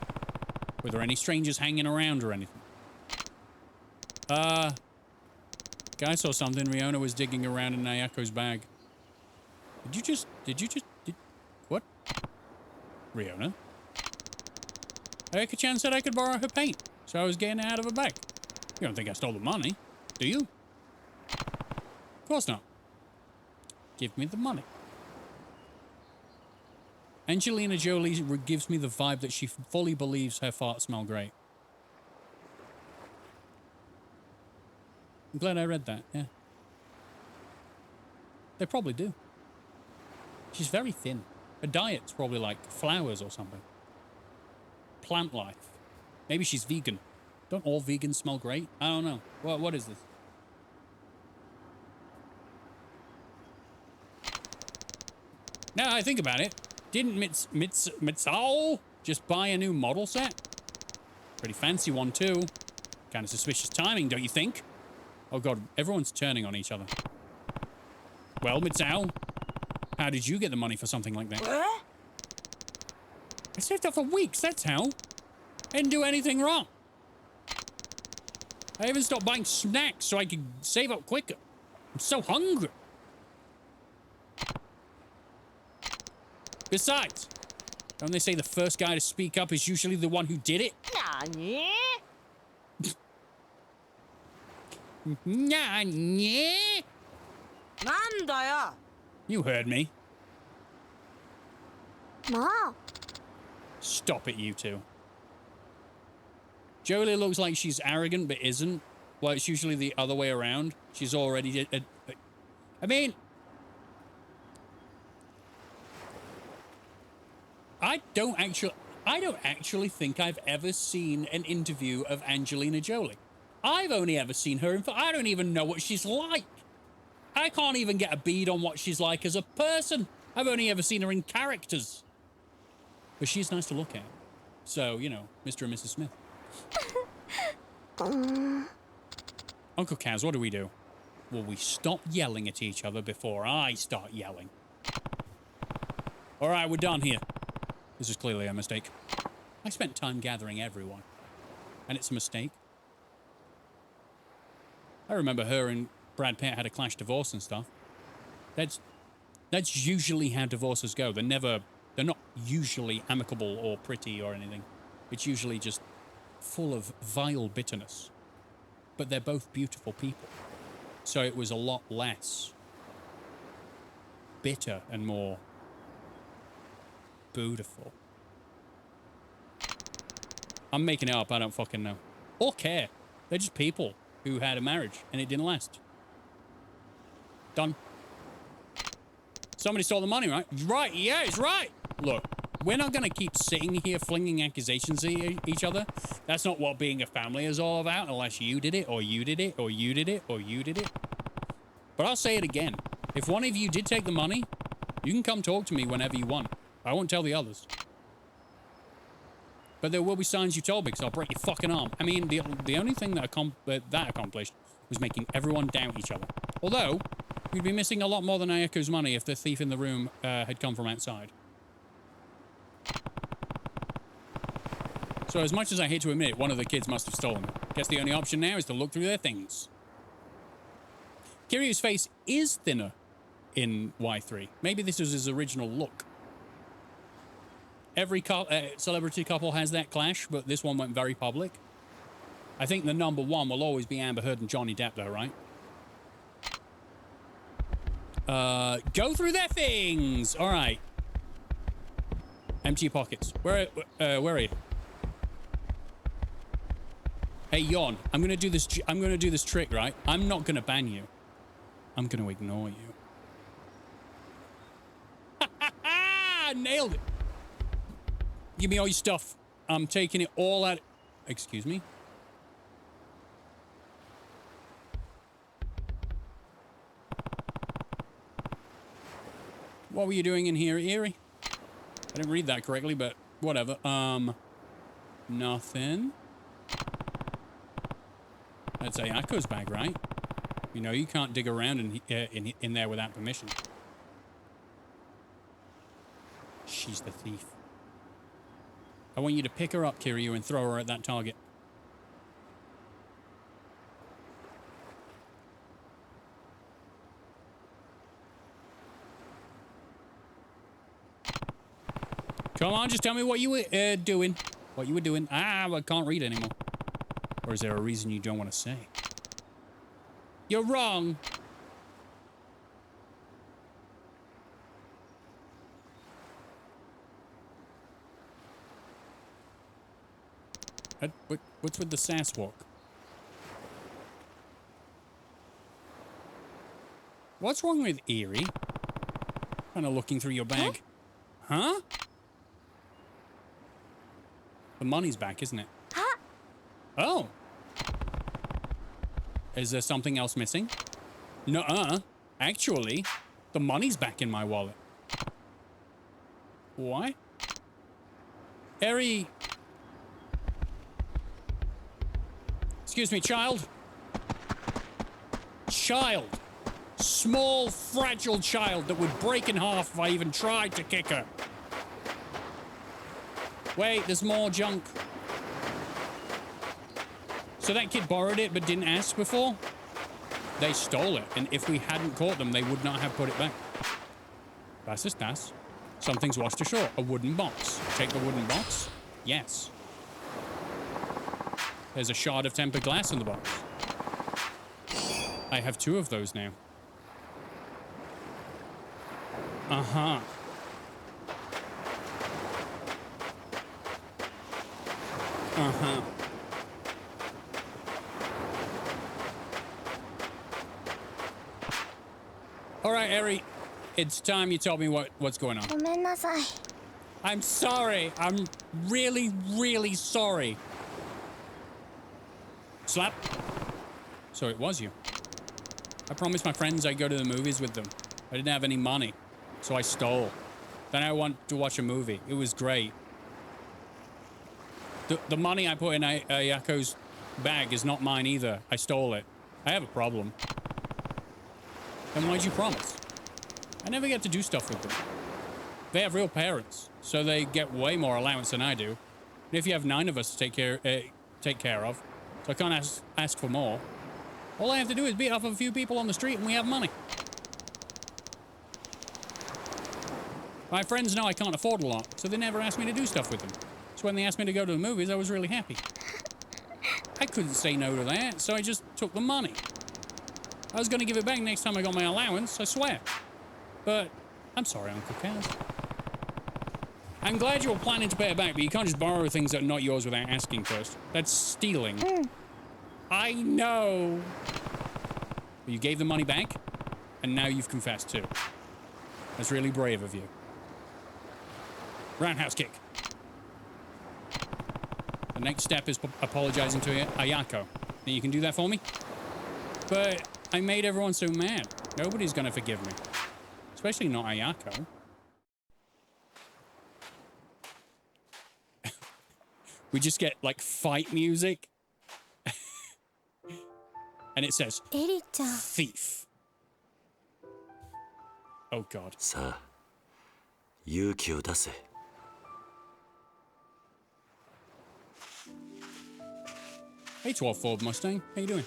Were there any strangers hanging around or anything? Guy saw something. Riona was digging around in Ayako's bag. What? Riona? Ayako-chan said I could borrow her paint, so I was getting it out of her bag. You don't think I stole the money, do you? Of course not. Give me the money. Angelina Jolie gives me the vibe that she fully believes her farts smell great. I'm glad I read that, yeah. They probably do. She's very thin. Her diet's probably like flowers or something. Plant life. Maybe she's vegan. Don't all vegans smell great? I don't know. What is this? Now I think about it. Didn't Mitsao just buy a new model set? Pretty fancy one too. Kind of suspicious timing, don't you think? Oh god, everyone's turning on each other. Well, Mitsao, how did you get the money for something like that? I saved up for weeks, that's how. I didn't do anything wrong. I even stopped buying snacks so I could save up quicker. I'm so hungry. Besides, don't they say the first guy to speak up is usually the one who did it? Nani? Nah, yeah. なんだよ You heard me. もう Stop it, you two. Jolie looks like she's arrogant, but isn't. Well, it's usually the other way around. She's already... I mean... I don't actually think I've ever seen an interview of Angelina Jolie. I've only ever seen her in... I don't even know what she's like. I can't even get a bead on what she's like as a person. I've only ever seen her in characters. But she's nice to look at. So, you know, Mr. and Mrs. Smith. Uncle Kaz, what do we do? Well, we stop yelling at each other before I start yelling. All right, we're done here. This is clearly a mistake. I spent time gathering everyone. And it's a mistake. I remember her and Brad Pitt had a clash divorce and stuff. That's usually how divorces go. They're not usually amicable or pretty or anything. It's usually just full of vile bitterness. But they're both beautiful people. So it was a lot less bitter and more beautiful. I'm making it up. I don't fucking know. Or care. They're just people who had a marriage and it didn't last. Done. Somebody stole the money, right? Right, yeah, it's right. Look, we're not going to keep sitting here flinging accusations at each other. That's not what being a family is all about, unless you did it, or you did it, or you did it, or you did it. But I'll say it again. If one of you did take the money, you can come talk to me whenever you want. I won't tell the others. But there will be signs you told me, because I'll break your fucking arm. I mean, the only thing that accomplished was making everyone doubt each other. Although, we'd be missing a lot more than Ayako's money if the thief in the room had come from outside. So as much as I hate to admit it, one of the kids must have stolen it. Guess the only option now is to look through their things. Kiryu's face is thinner in Y3. Maybe this was his original look. Every celebrity couple has that clash, but this one went very public. I think the number one will always be Amber Heard and Johnny Depp, though, right? Go through their things. All right. Empty your pockets. Where are you? Hey, Yon. I'm gonna do this. I'm gonna do this trick, right? I'm not gonna ban you. I'm gonna ignore you. Nailed it. Give me all your stuff. I'm taking it all out. Excuse me. What were you doing in here, Eerie? I didn't read that correctly, but whatever. Nothing. That's Ayako's bag, right? You know, you can't dig around in there without permission. She's the thief. I want you to pick her up, Kiryu, and throw her at that target. Come on, just tell me what you were doing. What you were doing. Ah, I can't read anymore. Or is there a reason you don't want to say? You're wrong. What's with the sass walk? What's wrong with Eerie? Kind of looking through your bag. Huh? The money's back, isn't it? Huh? Oh. Is there something else missing? Nuh-uh. Actually, the money's back in my wallet. Why? Harry. Excuse me, child. Child. Small, fragile child that would break in half if I even tried to kick her. Wait, there's more junk. So that kid borrowed it but didn't ask before? They stole it, and if we hadn't caught them, they would not have put it back. Was ist das? Something's washed ashore. A wooden box. Take the wooden box. Yes. There's a shard of tempered glass in the box. I have 2 of those now. Uh-huh. Uh-huh. All right, Eri. It's time you told me what's going on. ごめんなさい。 I'm sorry. I'm really, really sorry. Slap. So it was you. I promised my friends I'd go to the movies with them. I didn't have any money, so I stole. Then I went to watch a movie. It was great. The money I put in Yako's bag is not mine either. I stole it. I have a problem. Then why'd you promise? I never get to do stuff with them. They have real parents, so they get way more allowance than I do. And if you have 9 of us to take care of, so I can't ask for more. All I have to do is beat up a few people on the street and we have money. My friends know I can't afford a lot, so they never ask me to do stuff with them. So when they asked me to go to the movies, I was really happy. I couldn't say no to that, so I just took the money. I was going to give it back next time I got my allowance, I swear. But I'm sorry, Uncle Kaz. I'm glad you were planning to pay it back, but you can't just borrow things that are not yours without asking first. That's stealing. I know. But you gave the money back, and now you've confessed too. That's really brave of you. Roundhouse kick. The next step is apologizing to Ayako. Think you can do that for me? But I made everyone so mad. Nobody's gonna forgive me. Especially not Ayako. We just get, like, fight music. And it says, エリちゃん。 thief. Oh, God. さあ勇気を出せ Hey, 12 Ford Mustang. How you doing?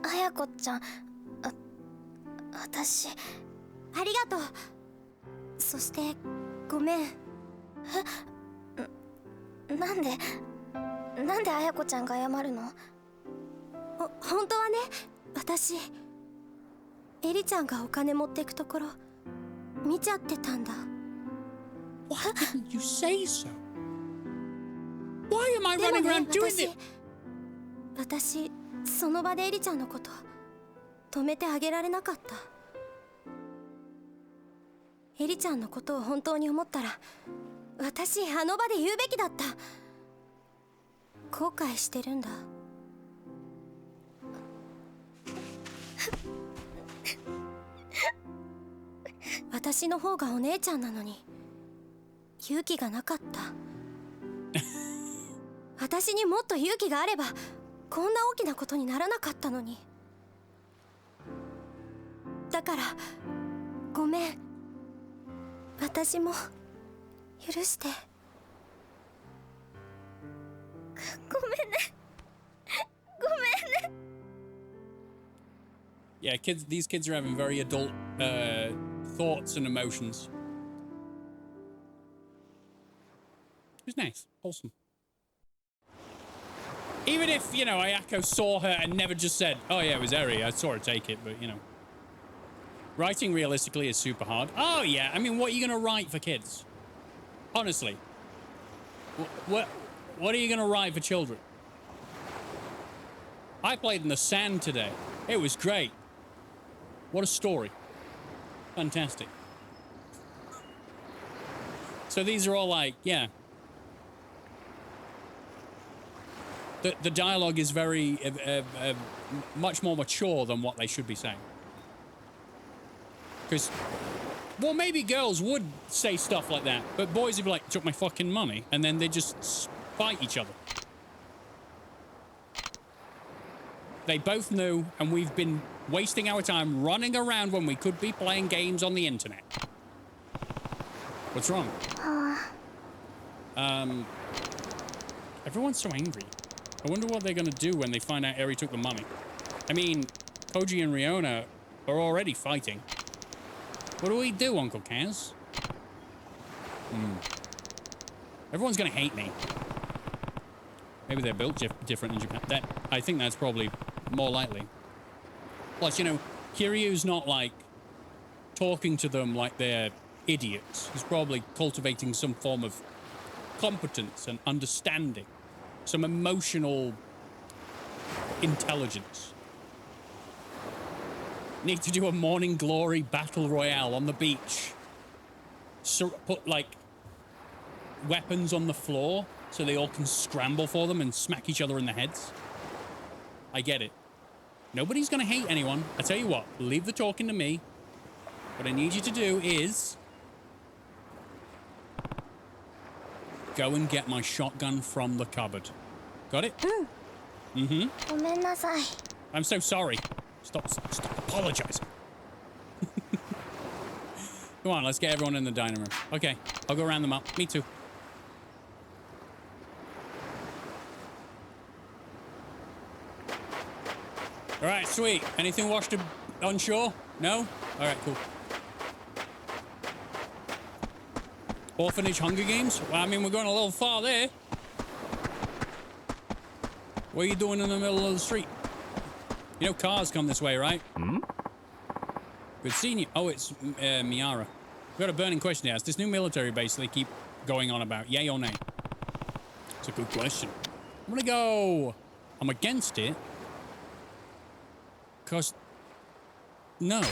綾子ちゃん。私。ありがとう。そしてごめん。なんで綾子ちゃんが謝るの？本当はね、私エリちゃんがお金持ってくところ見ちゃってたんだ。 Why didn't you say so? Why am I running around doing this? 私その場でエリちゃんのこと止めてあげられなかった。エリちゃんのことを本当に思ったら私あの場で言うべきだった。後悔してるんだ。私の方がお姉ちゃんなのに勇気がなかった。私にもっと勇気があればこんな大きなことにならなかったのに。だからごめん。私も許して。ごめんね。ごめんね。 Yeah, these kids are having very adult thoughts and emotions. It was nice, wholesome. Even if, you know, Ayako saw her and never just said, oh yeah, it was Eri, I saw her take it, but, you know. Writing realistically is super hard. Oh yeah, I mean, what are you going to write for kids? Honestly. What are you going to write for children? I played in the sand today. It was great. What a story. Fantastic. So these are all like, yeah. The dialogue is very, much more mature than what they should be saying. Because, well, maybe girls would say stuff like that, but boys would be like, took my fucking money, and then they just fight each other. They both knew, and we've been wasting our time running around when we could be playing games on the internet. What's wrong? Everyone's so angry. I wonder what they're gonna do when they find out Eri took the money. I mean, Koji and Riona are already fighting. What do we do, Uncle Kaz? Everyone's gonna hate me. Maybe they're built different in Japan. I think that's probably more likely. Plus, you know, Kiryu's not like talking to them like they're idiots. He's probably cultivating some form of competence and understanding, some emotional intelligence. Need to do a Morning Glory battle royale on the beach. So put like weapons on the floor so they all can scramble for them and smack each other in the heads. I get it. Nobody's gonna hate anyone. I tell you what, leave the talking to me. What I need you to do is go and get my shotgun from the cupboard. Got it? Mm-hmm. ごめんなさい。 I'm so sorry. Stop apologizing. Come on, let's get everyone in the dining room. Okay, I'll go round them up. Me too. All right, sweet. Anything washed on shore? No? All right, cool. Orphanage Hunger Games? Well, I mean, we're going a little far there. What are you doing in the middle of the street? You know cars come this way, right? Good seeing you. Oh, it's Miara. We've got a burning question to ask. This new military base they keep going on about, yay or nay? It's a good question. I'm gonna go... I'm against it. Because... No.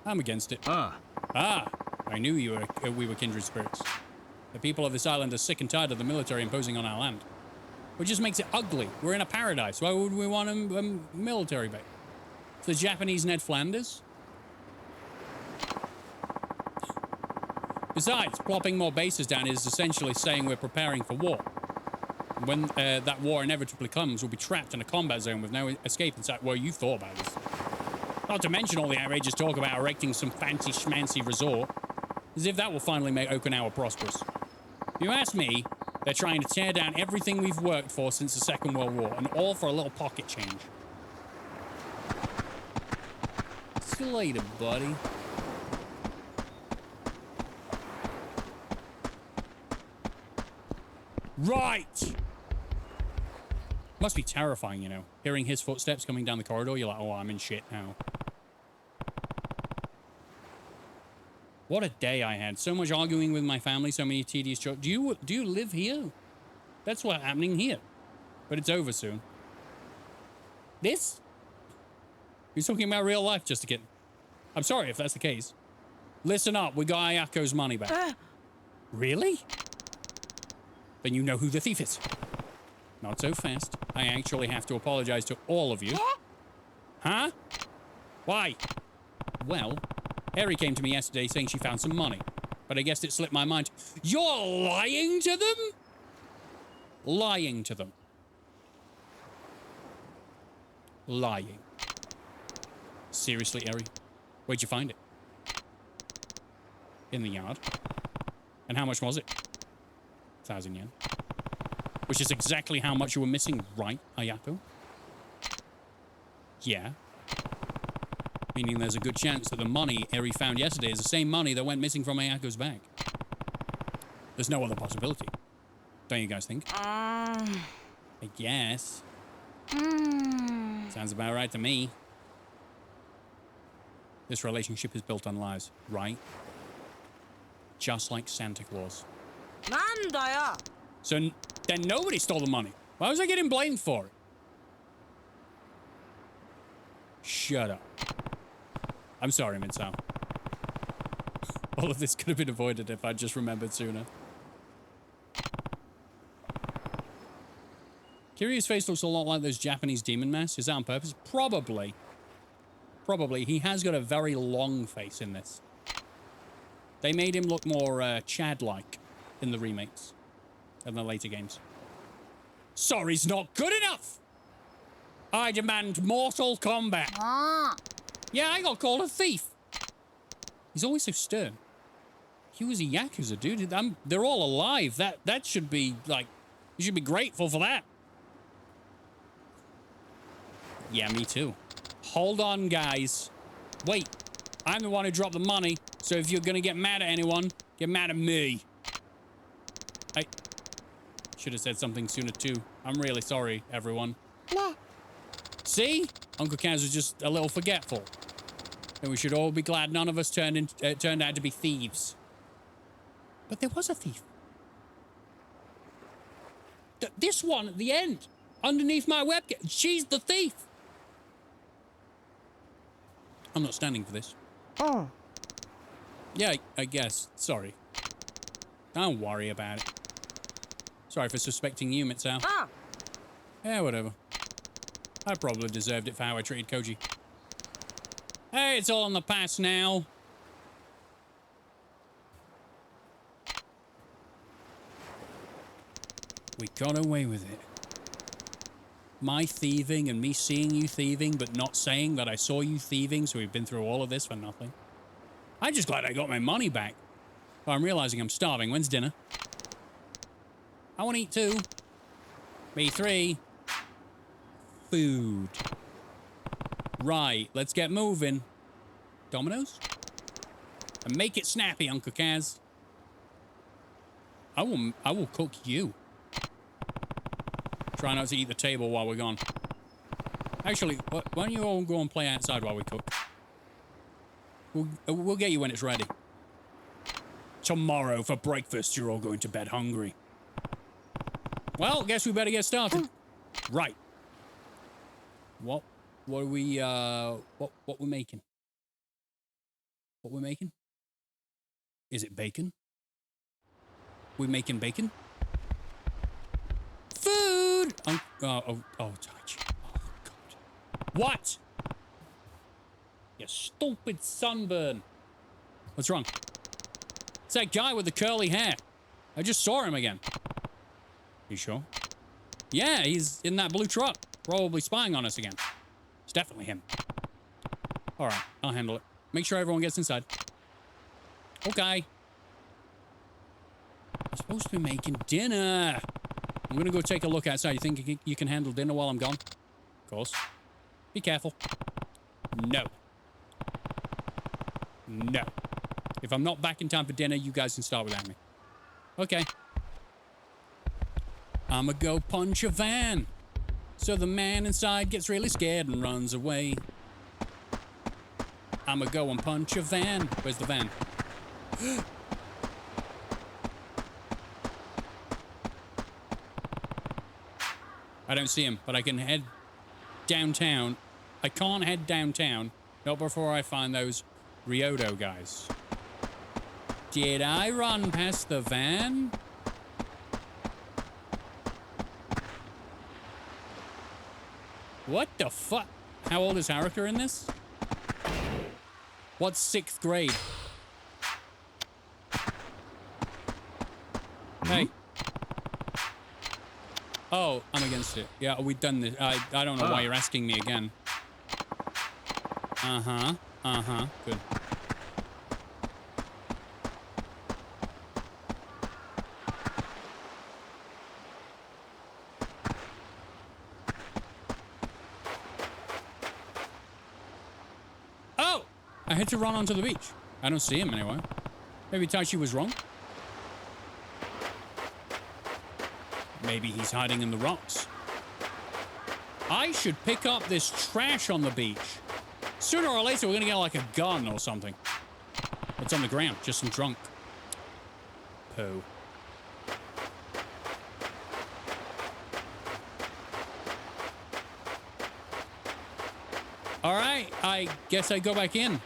I'm against it. Ah, I knew we were kindred spirits. The people of this island are sick and tired of the military imposing on our land. Which just makes it ugly. We're in a paradise. Why would we want a military base? It's the Japanese Ned Flanders. Besides, plopping more bases down is essentially saying we're preparing for war. When that war inevitably comes, we'll be trapped in a combat zone with no escape in sight. Well, you thought about this. Not to mention all the outrageous talk about erecting some fancy schmancy resort. As if that will finally make Okinawa prosperous. If you ask me, they're trying to tear down everything we've worked for since the Second World War, and all for a little pocket change. See you later, buddy. Right! Must be terrifying, you know. Hearing his footsteps coming down the corridor, you're like, oh, I'm in shit now. What a day I had. So much arguing with my family, so many tedious jokes. Do you live here? That's what's happening here. But it's over soon. This? You're talking about real life, just a kid. I'm sorry if that's the case. Listen up, we got Ayako's money back. Really? Then you know who the thief is. Not so fast. I actually have to apologize to all of you. Huh? Why? Well, Harry came to me yesterday saying she found some money, but I guess it slipped my mind. You're lying to them? Lying to them. Lying. Seriously, Harry? Where'd you find it? In the yard. And how much was it? 1,000 yen. Which is exactly how much you were missing, right, Ayako? Yeah. Meaning there's a good chance that the money Eri found yesterday is the same money that went missing from Ayako's bag. There's no other possibility. Don't you guys think? I guess. Sounds about right to me. This relationship is built on lies, right? Just like Santa Claus. So then nobody stole the money. Why was I getting blamed for it? Shut up. I'm sorry, Minsao. All of this could have been avoided if I'd just remembered sooner. Kiryu's face looks a lot like those Japanese demon masks. Is that on purpose? Probably. Probably. He has got a very long face in this. They made him look more Chad-like in the remakes and the later games. Sorry's not good enough! I demand Mortal Kombat. Yeah, I got called a thief. He's always so stern. He was a Yakuza, dude. They're all alive. That should be, like, you should be grateful for that. Yeah, me too. Hold on, guys. Wait. I'm the one who dropped the money, so if you're gonna get mad at anyone, get mad at me. I should have said something sooner too. I'm really sorry, everyone. Ne. See? Uncle Kaz was just a little forgetful. And we should all be glad none of us turned out to be thieves. But there was a thief. This one at the end, underneath my webcam, she's the thief. I'm not standing for this. Oh. Yeah, I guess. Sorry. Don't worry about it. Sorry for suspecting you, Mitsao. Ah. Yeah, whatever. I probably deserved it for how I treated Koji. Hey, it's all in the past now. We got away with it. My thieving and me seeing you thieving, but not saying that I saw you thieving, so we've been through all of this for nothing. I'm just glad I got my money back. But I'm realizing I'm starving. When's dinner? I want to eat too. Me three. Food. Right, let's get moving. Dominoes? And make it snappy, Uncle Kaz. I will cook you. Try not to eat the table while we're gone. Actually, why don't you all go and play outside while we cook? We'll get you when it's ready. Tomorrow for breakfast, you're all going to bed hungry. Well, guess we better get started. Right. What are we, what we're making? What we're making? Is it bacon? We making bacon? Food! Oh, Taichi. Oh, God. What? You stupid sunburn. What's wrong? It's that guy with the curly hair. I just saw him again. You sure? Yeah, he's in that blue truck. Probably spying on us again. It's definitely him. All right, I'll handle it. Make sure everyone gets inside. Okay. I'm supposed to be making dinner. I'm gonna go take a look outside. You think you can handle dinner while I'm gone? Of course. Be careful. No. No. If I'm not back in time for dinner, you guys can start without me. Okay. I'ma go punch a van. So the man inside gets really scared and runs away. I'ma go and punch a van. Where's the van? I don't see him, but I can head downtown. I can't head downtown. Not before I find those Ryodo guys. Did I run past the van? What the fuck? How old is Haruka in this? What's 6th grade? Hey. Oh, I'm against it. Yeah, we've done this. I don't know why you're asking me again. Uh-huh. Uh-huh. Good. Oh! I had to run onto the beach. I don't see him anywhere. Maybe Taichi was wrong. Maybe he's hiding in the rocks. I should pick up this trash on the beach. Sooner or later, we're gonna get like a gun or something. It's on the ground, just some drunk. Poo. All right, I guess I go back in.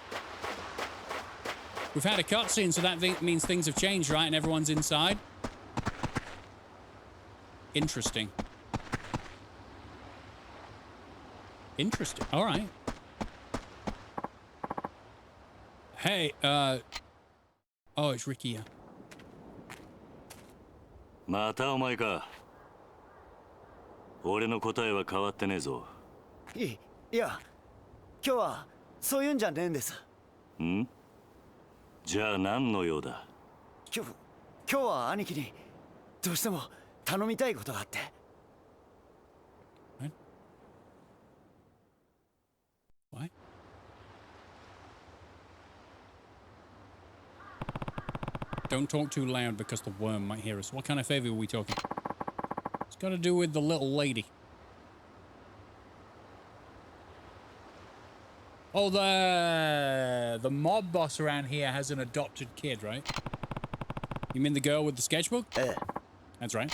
We've had a cutscene, so that means things have changed, right? And everyone's inside. Interesting. Interesting. All right. Hey, oh, it's Ricky here. またお前か。俺の答えは変わってねえぞ。いや、今日はそういうんじゃねえんです。ん？じゃあ何の用だ？今日は兄貴にどうしても頼みたいことがあって。What? What? Don't talk too loud because the worm might hear us. What kind of favor are we talking? It's got to do with the little lady. Oh, the mob boss around here has an adopted kid, right? You mean the girl with the sketchbook? That's right.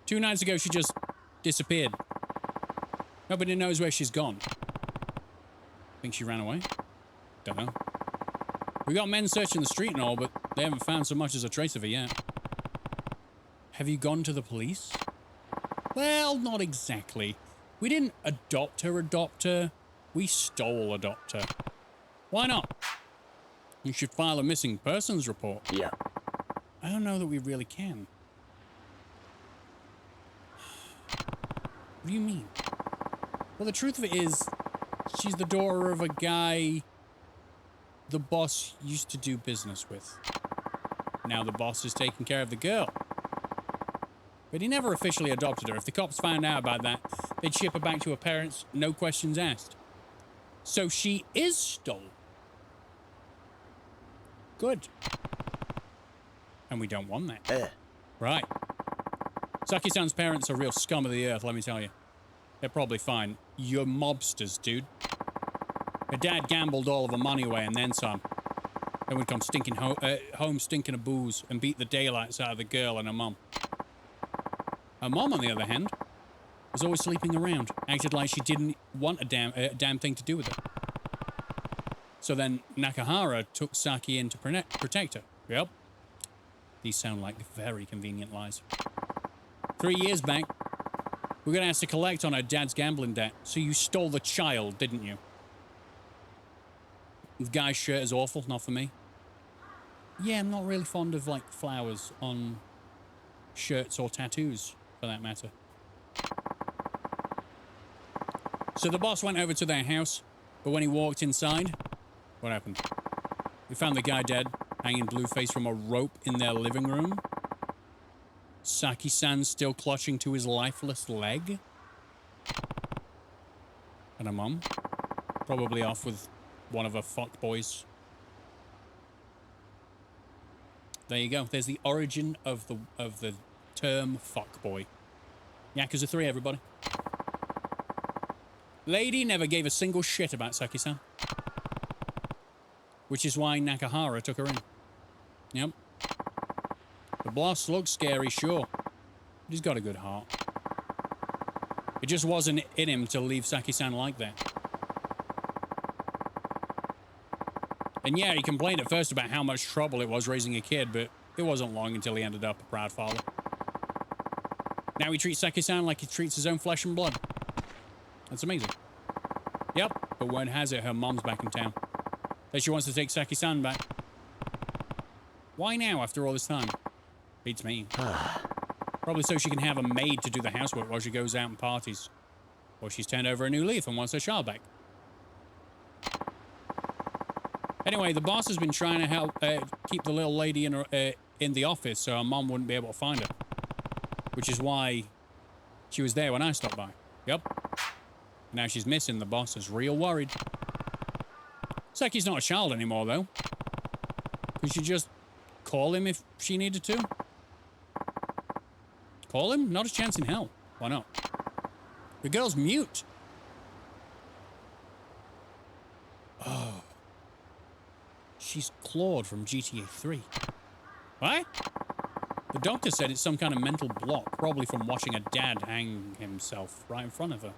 2 nights ago, she just disappeared. Nobody knows where she's gone. Think she ran away? Don't know. We got men searching the street and all, but they haven't found so much as a trace of her yet. Have you gone to the police? Well, not exactly. We didn't adopt her. We stole her. Why not? You should file a missing persons report. Yeah. I don't know that we really can. What do you mean? Well, the truth of it is, she's the daughter of a guy the boss used to do business with. Now the boss is taking care of the girl. But he never officially adopted her. If the cops found out about that, they'd ship her back to her parents, no questions asked. So she is stolen. Good. And we don't want that. Right. Saki-san's parents are real scum of the earth, let me tell you. They're probably fine. You're mobsters, dude. Her dad gambled all of her money away and then some. Then would come stinking home stinking of booze and beat the daylights out of the girl and her mum. Her mom, on the other hand, was always sleeping around. Acted like she didn't want a damn thing to do with her. So then Nakahara took Saki in to protect her. Yep. These sound like very convenient lies. 3 years back, we got asked to collect on her dad's gambling debt. So you stole the child, didn't you? The guy's shirt is awful, not for me. Yeah, I'm not really fond of, like, flowers on shirts or tattoos, for that matter. So the boss went over to their house, but when he walked inside, what happened? He found the guy dead, hanging blue-faced from a rope in their living room. Saki-san still clutching to his lifeless leg. And her mum, probably off with one of her fuckboys. There you go. There's the origin of the term fuckboy. Yakuza 3, everybody. Lady never gave a single shit about Saki-san. Which is why Nakahara took her in. Yep. The boss looks scary, sure. But he's got a good heart. It just wasn't in him to leave Saki-san like that. And yeah, he complained at first about how much trouble it was raising a kid, but it wasn't long until he ended up a proud father. Now he treats Saki-san like he treats his own flesh and blood. That's amazing. Yep, but word has it her mom's back in town. That she wants to take Saki-san back. Why now, after all this time? Beats me. Probably so she can have a maid to do the housework while she goes out and parties. Or she's turned over a new leaf and wants her child back. Anyway, the boss has been trying to help keep the little lady in the office so her mom wouldn't be able to find her. Which is why she was there when I stopped by. Yep. Now she's missing. The boss is real worried. Saki's not a child anymore, though. Could she just call him if she needed to? Call him? Not a chance in hell. Why not? The girl's mute. Oh. She's Claude from GTA 3. What? The doctor said it's some kind of mental block, probably from watching her dad hang himself right in front of her.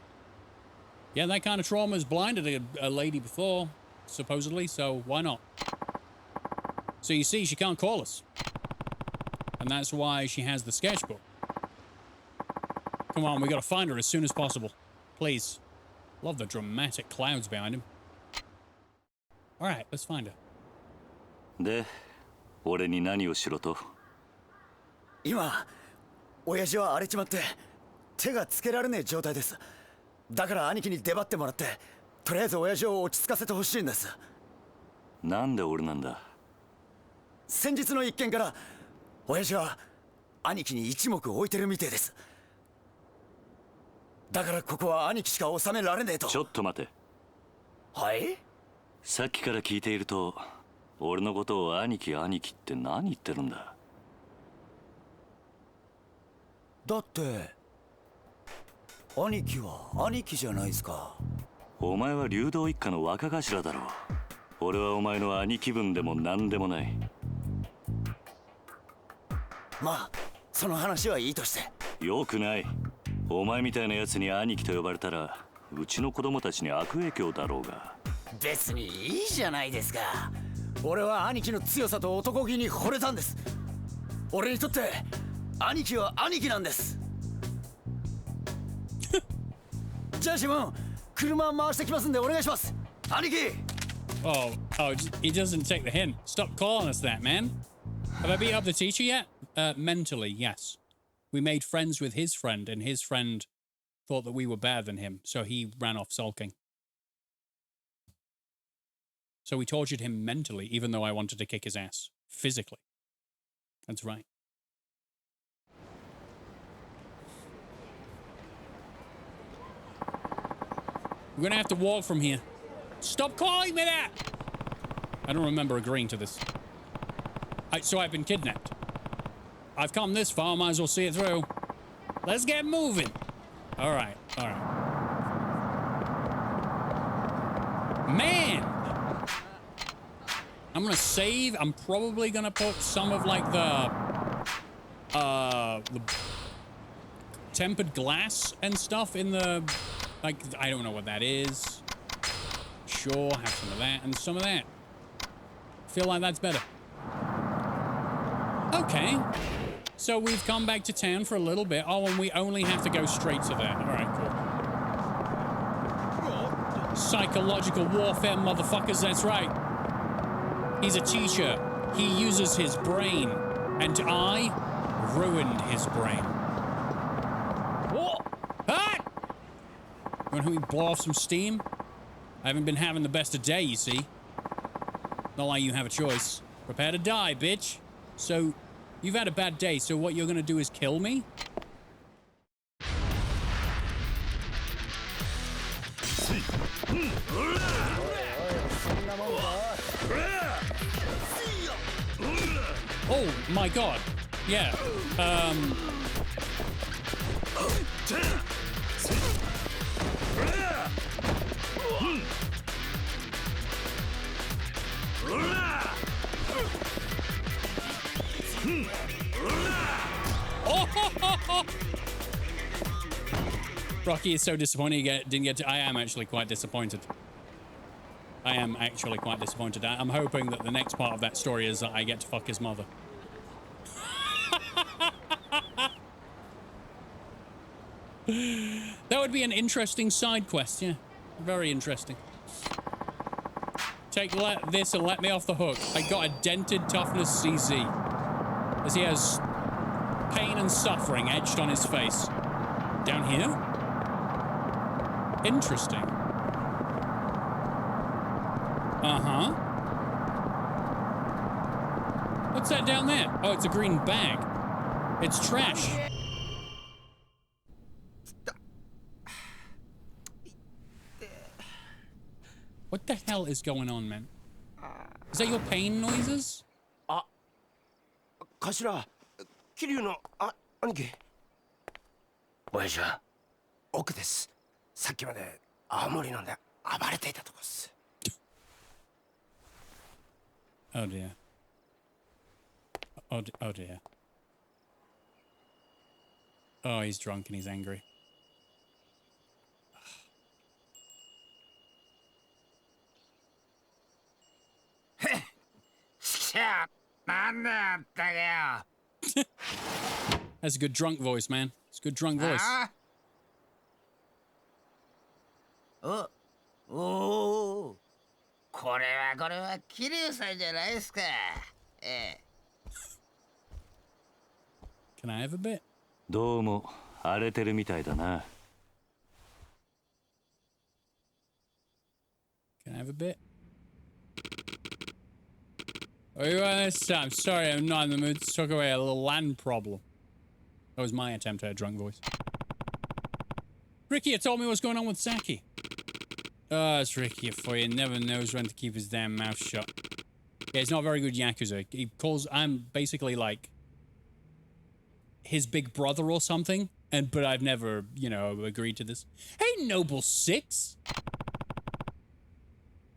Yeah, that kind of trauma has blinded a lady before, supposedly, so why not? So you see, she can't call us. And that's why she has the sketchbook. Come on, we gotta find her as soon as possible. Please. Love the dramatic clouds behind him. Alright, let's find her. で、俺に何をしろと？今親父は荒れちまって手がつけられねえ状態です。だから兄貴に出張ってもらってとりあえず親父を落ち着かせてほしいんです。なんで俺なんだ？先日の一件から親父は兄貴に一目置いてるみてえです。だからここは兄貴しか収められねえと。ちょっと待て。はい？さっきから聞いていると俺のことを兄貴兄貴って何言ってるんだ。だって兄貴は兄貴じゃないですか。お前は竜道一家の若頭だろう。俺はお前の兄貴分でも何でもない。まあその話はいいとして。よくない。お前みたいなやつに兄貴と呼ばれたらうちの子供たちに悪影響だろうが。別にいいじゃないですか。俺は兄貴の強さと男気に惚れたんです。俺にとって兄貴は兄貴なんです。じゃあシモン、車回してきますんでお願いします。兄貴。Oh, he doesn't take the hint. Stop calling us that, man. Have I beat up the teacher yet? Mentally, yes. We made friends with his friend, and his friend thought that we were better than him, so he ran off sulking. So we tortured him mentally, even though I wanted to kick his ass. Physically. That's right. We're gonna have to walk from here. Stop calling me that! I don't remember agreeing to this. So I've been kidnapped. I've come this far, might as well see it through. Let's get moving. Alright, alright. Man! I'm gonna save. I'm probably gonna put some of like the tempered glass and stuff in the, like, I don't know what that is. Sure, have some of that and some of that. Feel like that's better. Okay. So we've come back to town for a little bit. Oh, and we only have to go straight to there. All right, cool. Psychological warfare, motherfuckers. That's right. He's a teacher. He uses his brain. And I ruined his brain. What? Ah! You want to blow off some steam? I haven't been having the best of day, you see. Not like you have a choice. Prepare to die, bitch. So, you've had a bad day, so what you're gonna do is kill me? Oh, my God. Yeah. Oh! Rocky is so disappointed he didn't get to... I am actually quite disappointed. I am actually quite disappointed. I'm hoping that the next part of that story is that I get to fuck his mother. That would be an interesting side quest, yeah. Very interesting. Take this and let me off the hook. I got a dented toughness CZ. As he has pain and suffering etched on his face. Down here? Interesting. Uh-huh. What's that down there? Oh, it's a green bag. It's trash. What the hell is going on, man? Is that your pain noises? 頭、桐生の兄貴。親父は奥です。さっきまで青森飲んで暴れていたとこです。Oh dear. Oh dear. Oh, he's drunk and he's angry. That's a good drunk voice, man. It's a good drunk voice. おお、これは桐生さんじゃないですか。Can I have a bit? どうも荒れてるみたいだな。Can I have a bit? Oh, you want this? I'm sorry, I'm not in the mood to talk about a little land problem. That was my attempt at a drunk voice. Ricky, told me what's going on with Saki. Oh, it's Ricky for you. Never knows when to keep his damn mouth shut. Yeah, he's not a very good Yakuza. He calls... I'm basically like his big brother or something, but I've never, you know, agreed to this. Hey, Noble Six!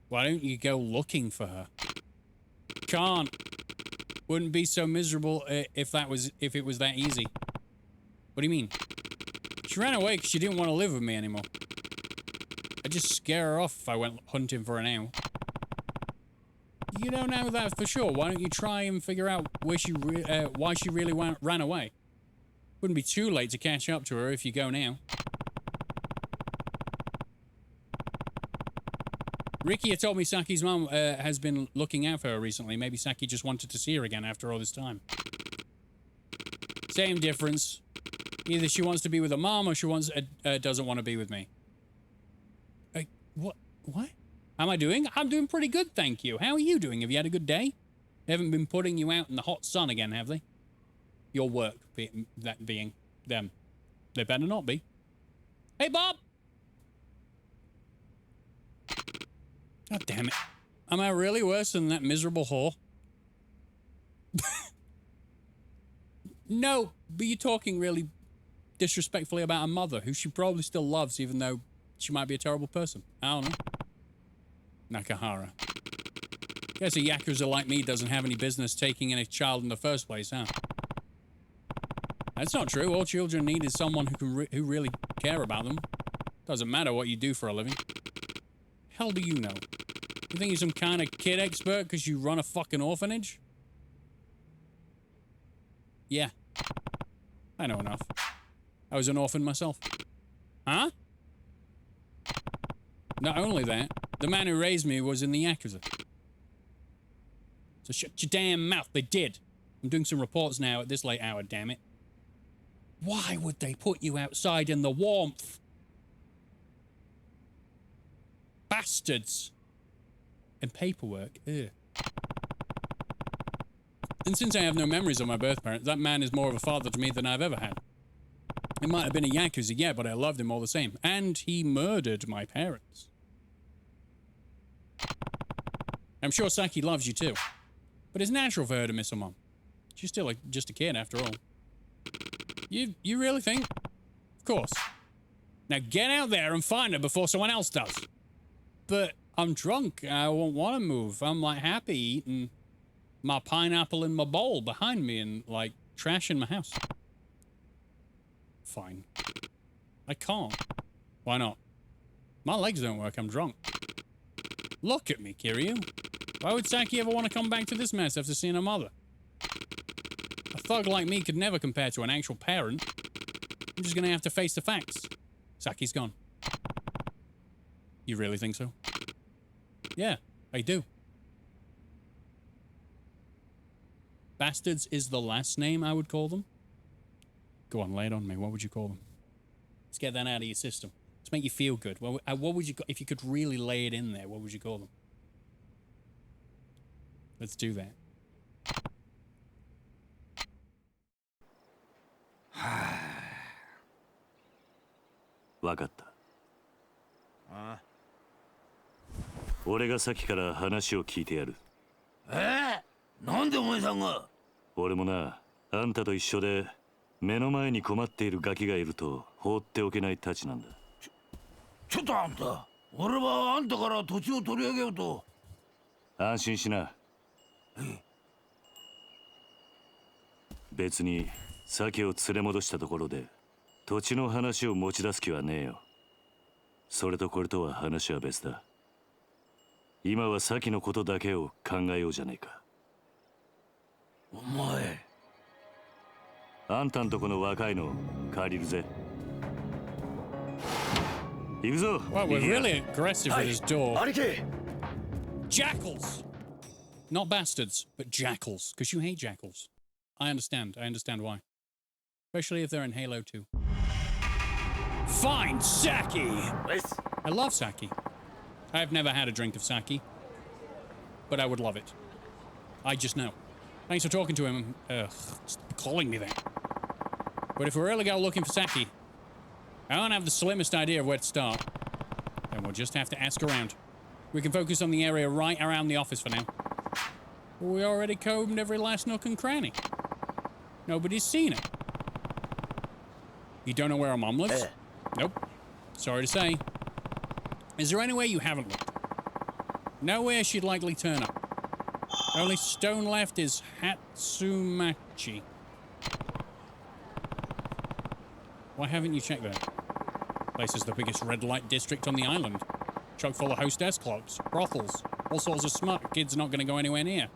Why don't you go looking for her? Can't. Wouldn't be so miserable if it was that easy. What do you mean? She ran away because she didn't want to live with me anymore. I'd just scare her off if I went hunting for her now. You don't know that for sure. Why don't you try and figure out where why she really ran away? Wouldn't be too late to catch up to her if you go now. Ricky had told me Saki's mom has been looking out for her recently. Maybe Saki just wanted to see her again after all this time. Same difference. Either she wants to be with her mom or she doesn't want to be with me. What? What? How am I doing? I'm doing pretty good, thank you. How are you doing? Have you had a good day? They haven't been putting you out in the hot sun again, have they? Your work, that being them. They better not be. Hey, Bob! God damn it. Am I really worse than that miserable whore? No, but you're talking really disrespectfully about a mother who she probably still loves even though she might be a terrible person. I don't know. Nakahara. Guess a Yakuza like me doesn't have any business taking in a child in the first place, huh? That's not true. All children need is someone who really care about them. Doesn't matter what you do for a living. Hell do you know? You think you're some kind of kid expert because you run a fucking orphanage? Yeah. I know enough. I was an orphan myself. Huh? Not only that, the man who raised me was in the Yakuza. So shut your damn mouth, they did. I'm doing some reports now at this late hour, damn it. Why would they put you outside in the warmth? Bastards. And paperwork, ugh. And since I have no memories of my birth parents, that man is more of a father to me than I've ever had. He might have been a Yakuza, yeah, but I loved him all the same. And he murdered my parents. I'm sure Saki loves you too. But it's natural for her to miss her mom. She's still just a kid after all. You really think? Of course. Now get out there and find her before someone else does. But I'm drunk. I won't want to move. I'm like happy eating my pineapple in my bowl behind me and like trash in my house. Fine. I can't. Why not? My legs don't work. I'm drunk. Look at me, Kiryu. Why would Saki ever want to come back to this mess after seeing her mother? A thug like me could never compare to an actual parent. I'm just gonna have to face the facts. Saki's gone. You really think so? Yeah, I do. Bastards is the last name I would call them. Go on, lay it on me. What would you call them? Let's get that out of your system. Let's make you feel good. What would you, if you could really lay it in there, what would you call them? Let's do that. Wakata. 俺が先から話を聞いてやる。なんでお前さんが？俺もな、あんたと一緒で目の前に困っているガキがいると放っておけないたちなんだ。ちょっとあんた、俺はあんたから土地を取り上げようと。安心しな。別に鮭を連れ戻したところで土地の話を持ち出す気はねえよ。それとこれとは話は別だ。今は鮭のことだけを考えようじゃねえか。お前。あんたんとこの若いの借りるぜ。行くぞ。 Well, we're really aggressive with his door. 兄貴 Jackals! Not bastards, but jackals. Because you hate jackals. I understand. I understand why. Especially if they're in Halo 2. Fine, sake! I love sake. I've never had a drink of sake. But I would love it. I just know. Thanks for talking to him. Stop calling me that. But if we really go looking for sake, I don't have the slimmest idea of where to start. Then we'll just have to ask around. We can focus on the area right around the office for now. We already combed every last nook and cranny. Nobody's seen it. You don't know where our mom lives? Nope. Sorry to say. Is there anywhere you haven't looked? Nowhere she'd likely turn up. The only stone left is Hatsumachi. Why haven't you checked that? Place is the biggest red light district on the island. Chock full of hostess clubs, brothels, all sorts of smut kids not going to go anywhere near.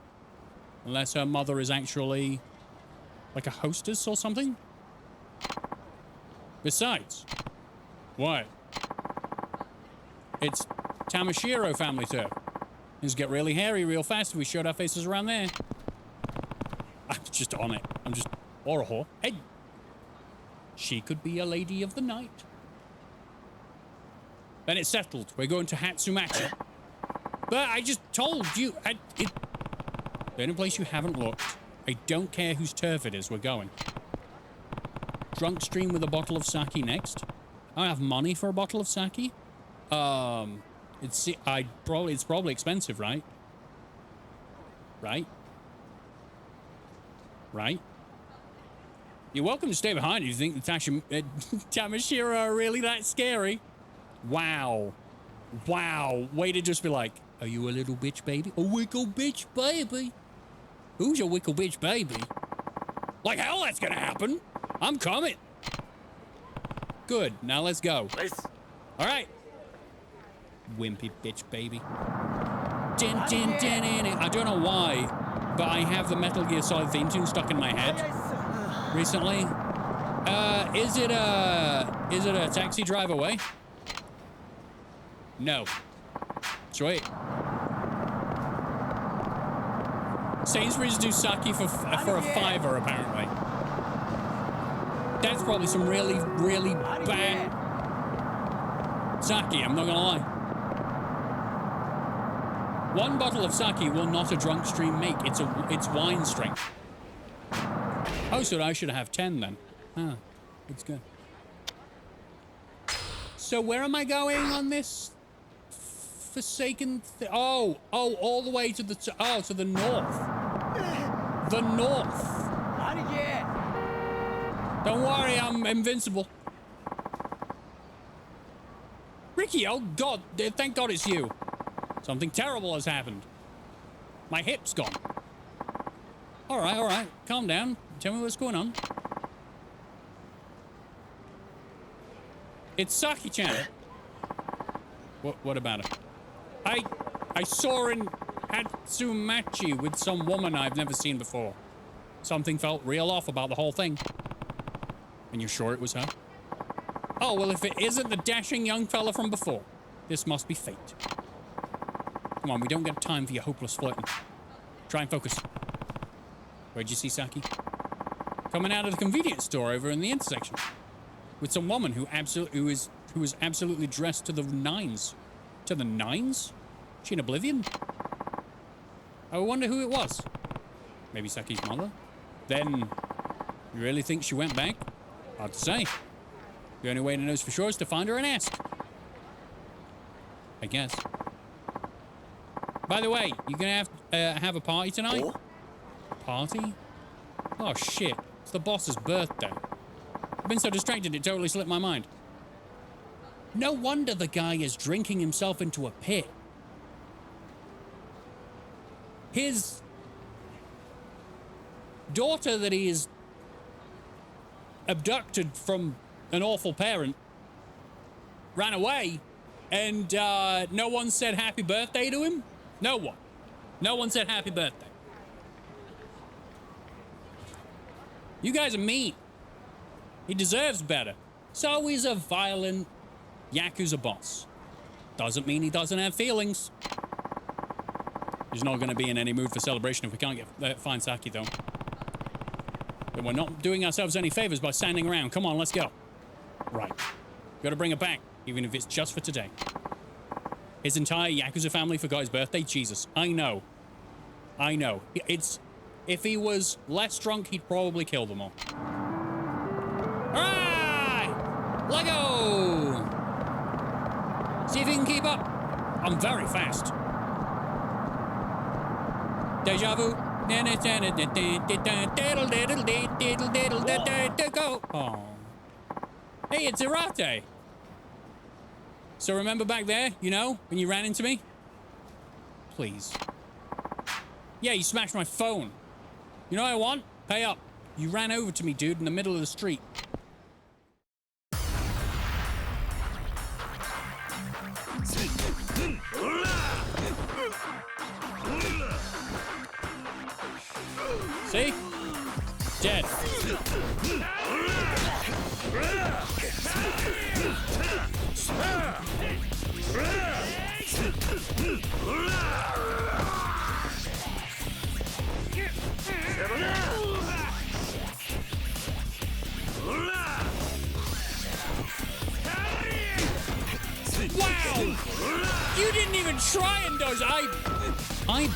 Unless her mother is actually like a hostess or something. Besides, what? It's Tamashiro family turf. Things get really hairy real fast if we showed our faces around there. I'm just on it. Or a whore. Hey! She could be a lady of the night. Then it's settled. We're going to Hatsumachi. But I just told you. The only place you haven't looked. I don't care whose turf it is. We're going. Drunk stream with a bottle of sake next. I don't have money for a bottle of sake. It's probably expensive, right? Right? You're welcome to stay behind if you think the Tamashiro are really that scary. Wow. Way to just be like, are you a little bitch baby? A wickle bitch baby? Who's your wickle bitch baby? Like hell that's gonna happen. I'm coming. Good, now let's go. All right. Wimpy bitch baby. Din, din, din, din, din. I don't know why, but I have the Metal Gear Solid theme tune stuck in my head recently. Is it a taxi drive away? No. Sweet. Sainsbury's do sake for a $5 apparently. That's probably some really, really bad sake, I'm not gonna lie. One bottle of sake will not a drunk stream make. It's wine strength. Oh, so I should have 10 then. Ah, it's good. So where am I going on this forsaken all the way to the to the north. The north. Don't worry, I'm invincible. Ricky, oh God, thank God it's you. Something terrible has happened. My hip's gone. All right, calm down. Tell me what's going on. It's Saki-chan. What about it? I saw her in Hatsumachi with some woman I've never seen before. Something felt real off about the whole thing. And you're sure it was her? Oh, well, if it isn't the dashing young fella from before, this must be fate. Come on, we don't get time for your hopeless flirting. Try and focus. Where'd you see Saki? Coming out of the convenience store over in the intersection. With some woman who was absolutely dressed to the nines. To the nines? She in Oblivion? I wonder who it was. Maybe Saki's mother? Then, you really think she went back? Hard to say. The only way to know for sure is to find her and ask. I guess. By the way, you gonna have a party tonight? Oh? Party? Oh shit, it's the boss's birthday. I've been so distracted it totally slipped my mind. No wonder the guy is drinking himself into a pit. His daughter that he is abducted from an awful parent ran away, and no one said happy birthday to him. No one said happy birthday. You guys are mean. He deserves better. So he's a violent YAKUZA boss. Doesn't mean he doesn't have feelings. He's not going to be in any mood for celebration if we can't find Saki, though. But we're not doing ourselves any favors by standing around. Come on, let's go. Right. Got to bring her back, even if it's just for today. His entire YAKUZA family forgot his birthday? Jesus. I know. If he was less drunk, he'd probably kill them all. All right! Let go! See if you can keep up. I'm very fast. Deja vu. Go. Oh. Hey, it's Irate. So remember back there, you know, when you ran into me? Please. Yeah, you smashed my phone. You know what I want? Pay up. You ran over to me, dude, in the middle of the street. See? Dead. Wow! You didn't even try and dodge. I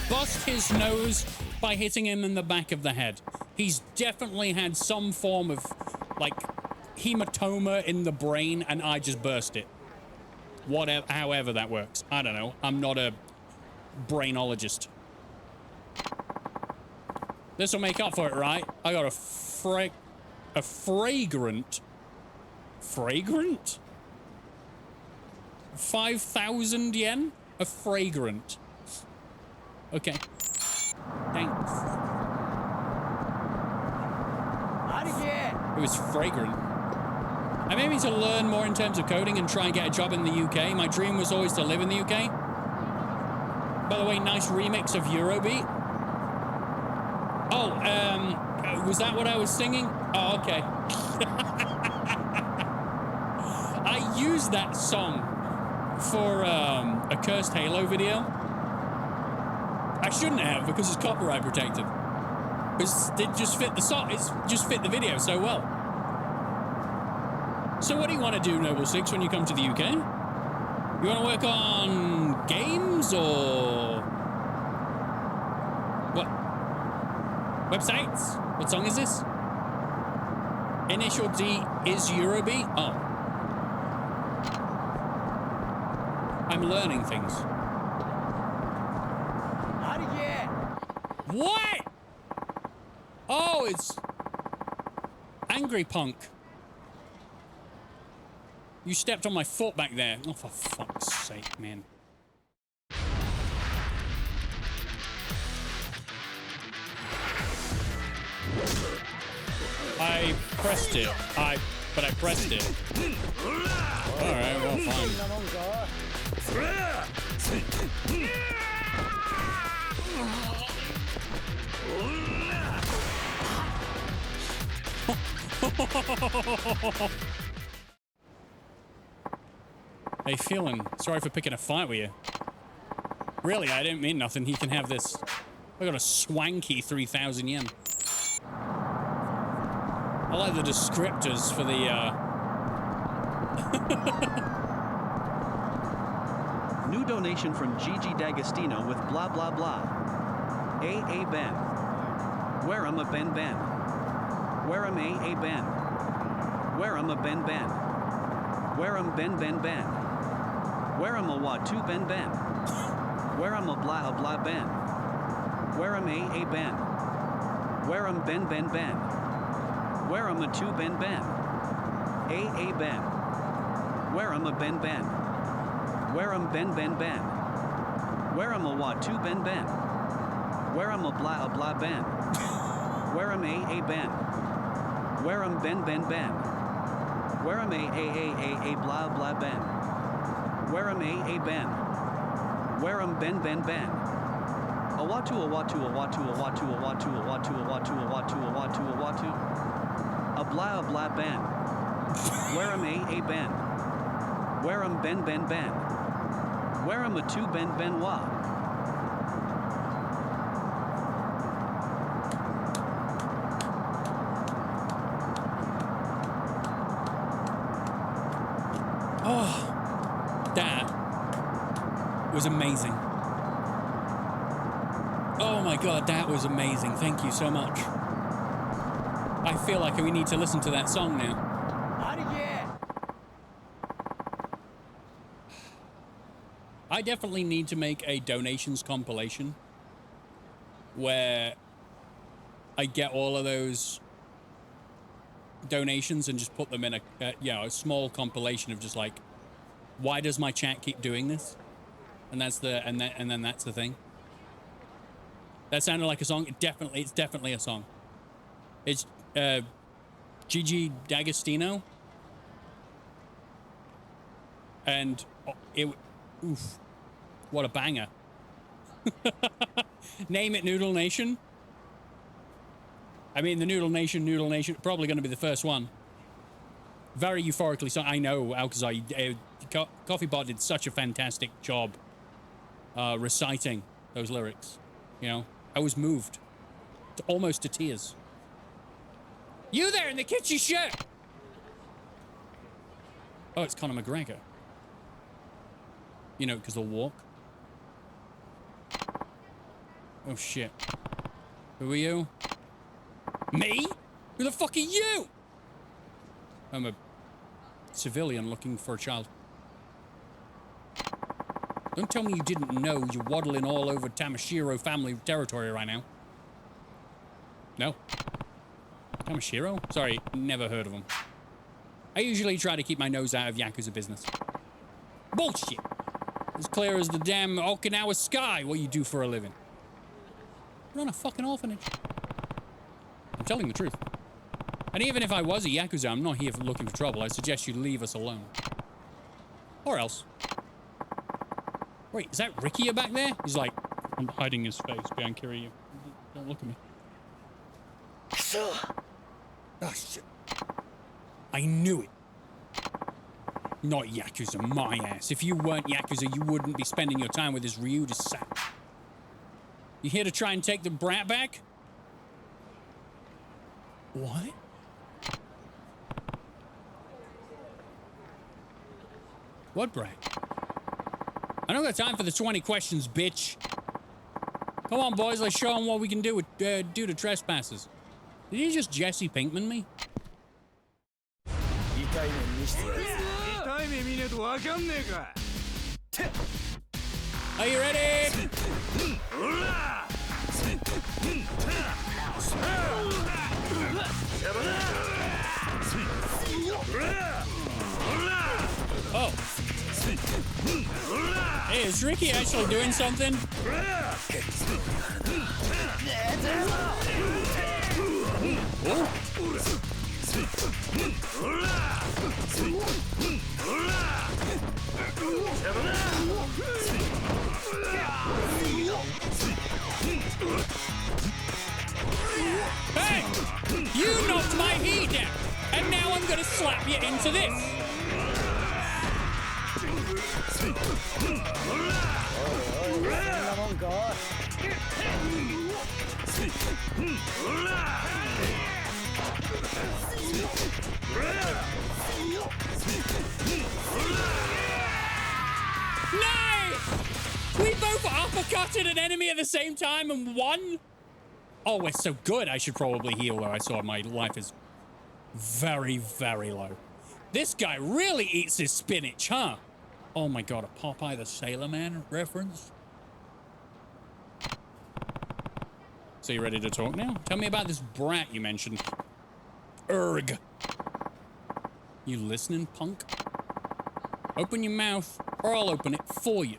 bust his nose by hitting him in the back of the head. He's definitely had some form of, like, hematoma in the brain, and I just burst it. Whatever, however that works. I don't know. I'm not a brainologist. This will make up for it, right? I got a fragrant 5,000 yen? A fragrant. Okay. Thanks. It was fragrant. I made me to learn more in terms of coding and try and get a job in the UK. My dream was always to live in the UK. By the way, nice remix of Eurobeat. Oh, was that what I was singing? Oh, okay. I used that song for a Cursed Halo video. I shouldn't have, because it's copyright protected. Because it just fit the song. It's just fit the video so well. So what do you want to do, Noble Six, when you come to the UK? You want to work on games or what? Websites? What song is this? Initial D is Eurobeat? Oh. I'm learning things. What? Oh, it's Angry Punk. You stepped on my foot back there. Oh, for fuck's sake, man. I pressed it. But I pressed it. Alright, well, fine. How you feeling? Sorry for picking a fight with you. Really, I didn't mean nothing. He can have this. I got a swanky 3,000 yen. I like the descriptors for the, New donation from Gigi D'Agostino with blah blah blah. A Ben. Where am a Ben Ben? Where am a Ben? Where am a Ben Ben? Where am Ben Ben Ben? Where am a what two Ben Ben? Where am a blah Ben? Where am a Ben? Where am Ben Ben Ben? Where am a two Ben Ben? A Ben. Where am a Ben Ben? Where am Ben Ben Ben? Where am a what two Ben Ben? Where am a blah Ben? Where am a Ben? Where am Ben Ben Ben? Where am a blah blah Ben? Where am a Ben? Where am Ben Ben Ben? A watu a watu a watu a watu a watu a watu a watu a watu a watu a watu a blah Ben. Where am a Ben? Where am Ben Ben Ben? Where am a two Ben Benoit? oh, that was amazing. Oh my god, that was amazing. Thank you so much. I feel like we need to listen to that song now. I definitely need to make a donations compilation where I get all of those donations and just put them in a small compilation of just like, why does my chat keep doing this? And that's and then that's the thing. That sounded like a song. It's definitely a song. It's Gigi D'Agostino. And oof, what a banger. Name it Noodle Nation. I mean, the Noodle Nation, probably going to be the first one. Very euphorically, so I know YAKUZA, Coffee Bot did such a fantastic job reciting those lyrics. You know, I was moved almost to tears. You there in the kitchen shirt! Oh, it's Conor McGregor. You know, because they'll walk. Oh, shit. Who are you? Me? Who the fuck are you? I'm a civilian looking for a child. Don't tell me you didn't know you're waddling all over Tamashiro family territory right now. No? Tamashiro? Sorry, never heard of them. I usually try to keep my nose out of Yakuza business. Bullshit! As clear as the damn Okinawa sky what you do for a living. Run a fucking orphanage. I'm telling the truth. And even if I was a Yakuza, I'm not here for looking for trouble. I suggest you leave us alone. Or else. Wait, is that Ricky back there? He's like, I'm hiding his face behind Kiryu. Don't look at me. Oh, shit. I knew it. Not Yakuza, my ass. If you weren't Yakuza, you wouldn't be spending your time with this Ryuda sap. You here to try and take the brat back? What? What brat? I don't got time for the 20 questions, bitch. Come on, boys, let's show them what we can do to trespassers. Did you just Jesse Pinkman me? Are you ready? Oh. Hey, is Ricky actually doing something? Oh. Hey! You knocked my heat down! And now I'm gonna slap you into this! Nice! We both uppercutted an enemy at the same time and won? Oh, we're so good. I should probably heal though. I saw my life is very, very low. This guy really eats his spinach, huh? Oh my god, a Popeye the Sailor Man reference? So you ready to talk now? Tell me about this brat you mentioned. Erg. You listening, punk? Open your mouth, or I'll open it for you.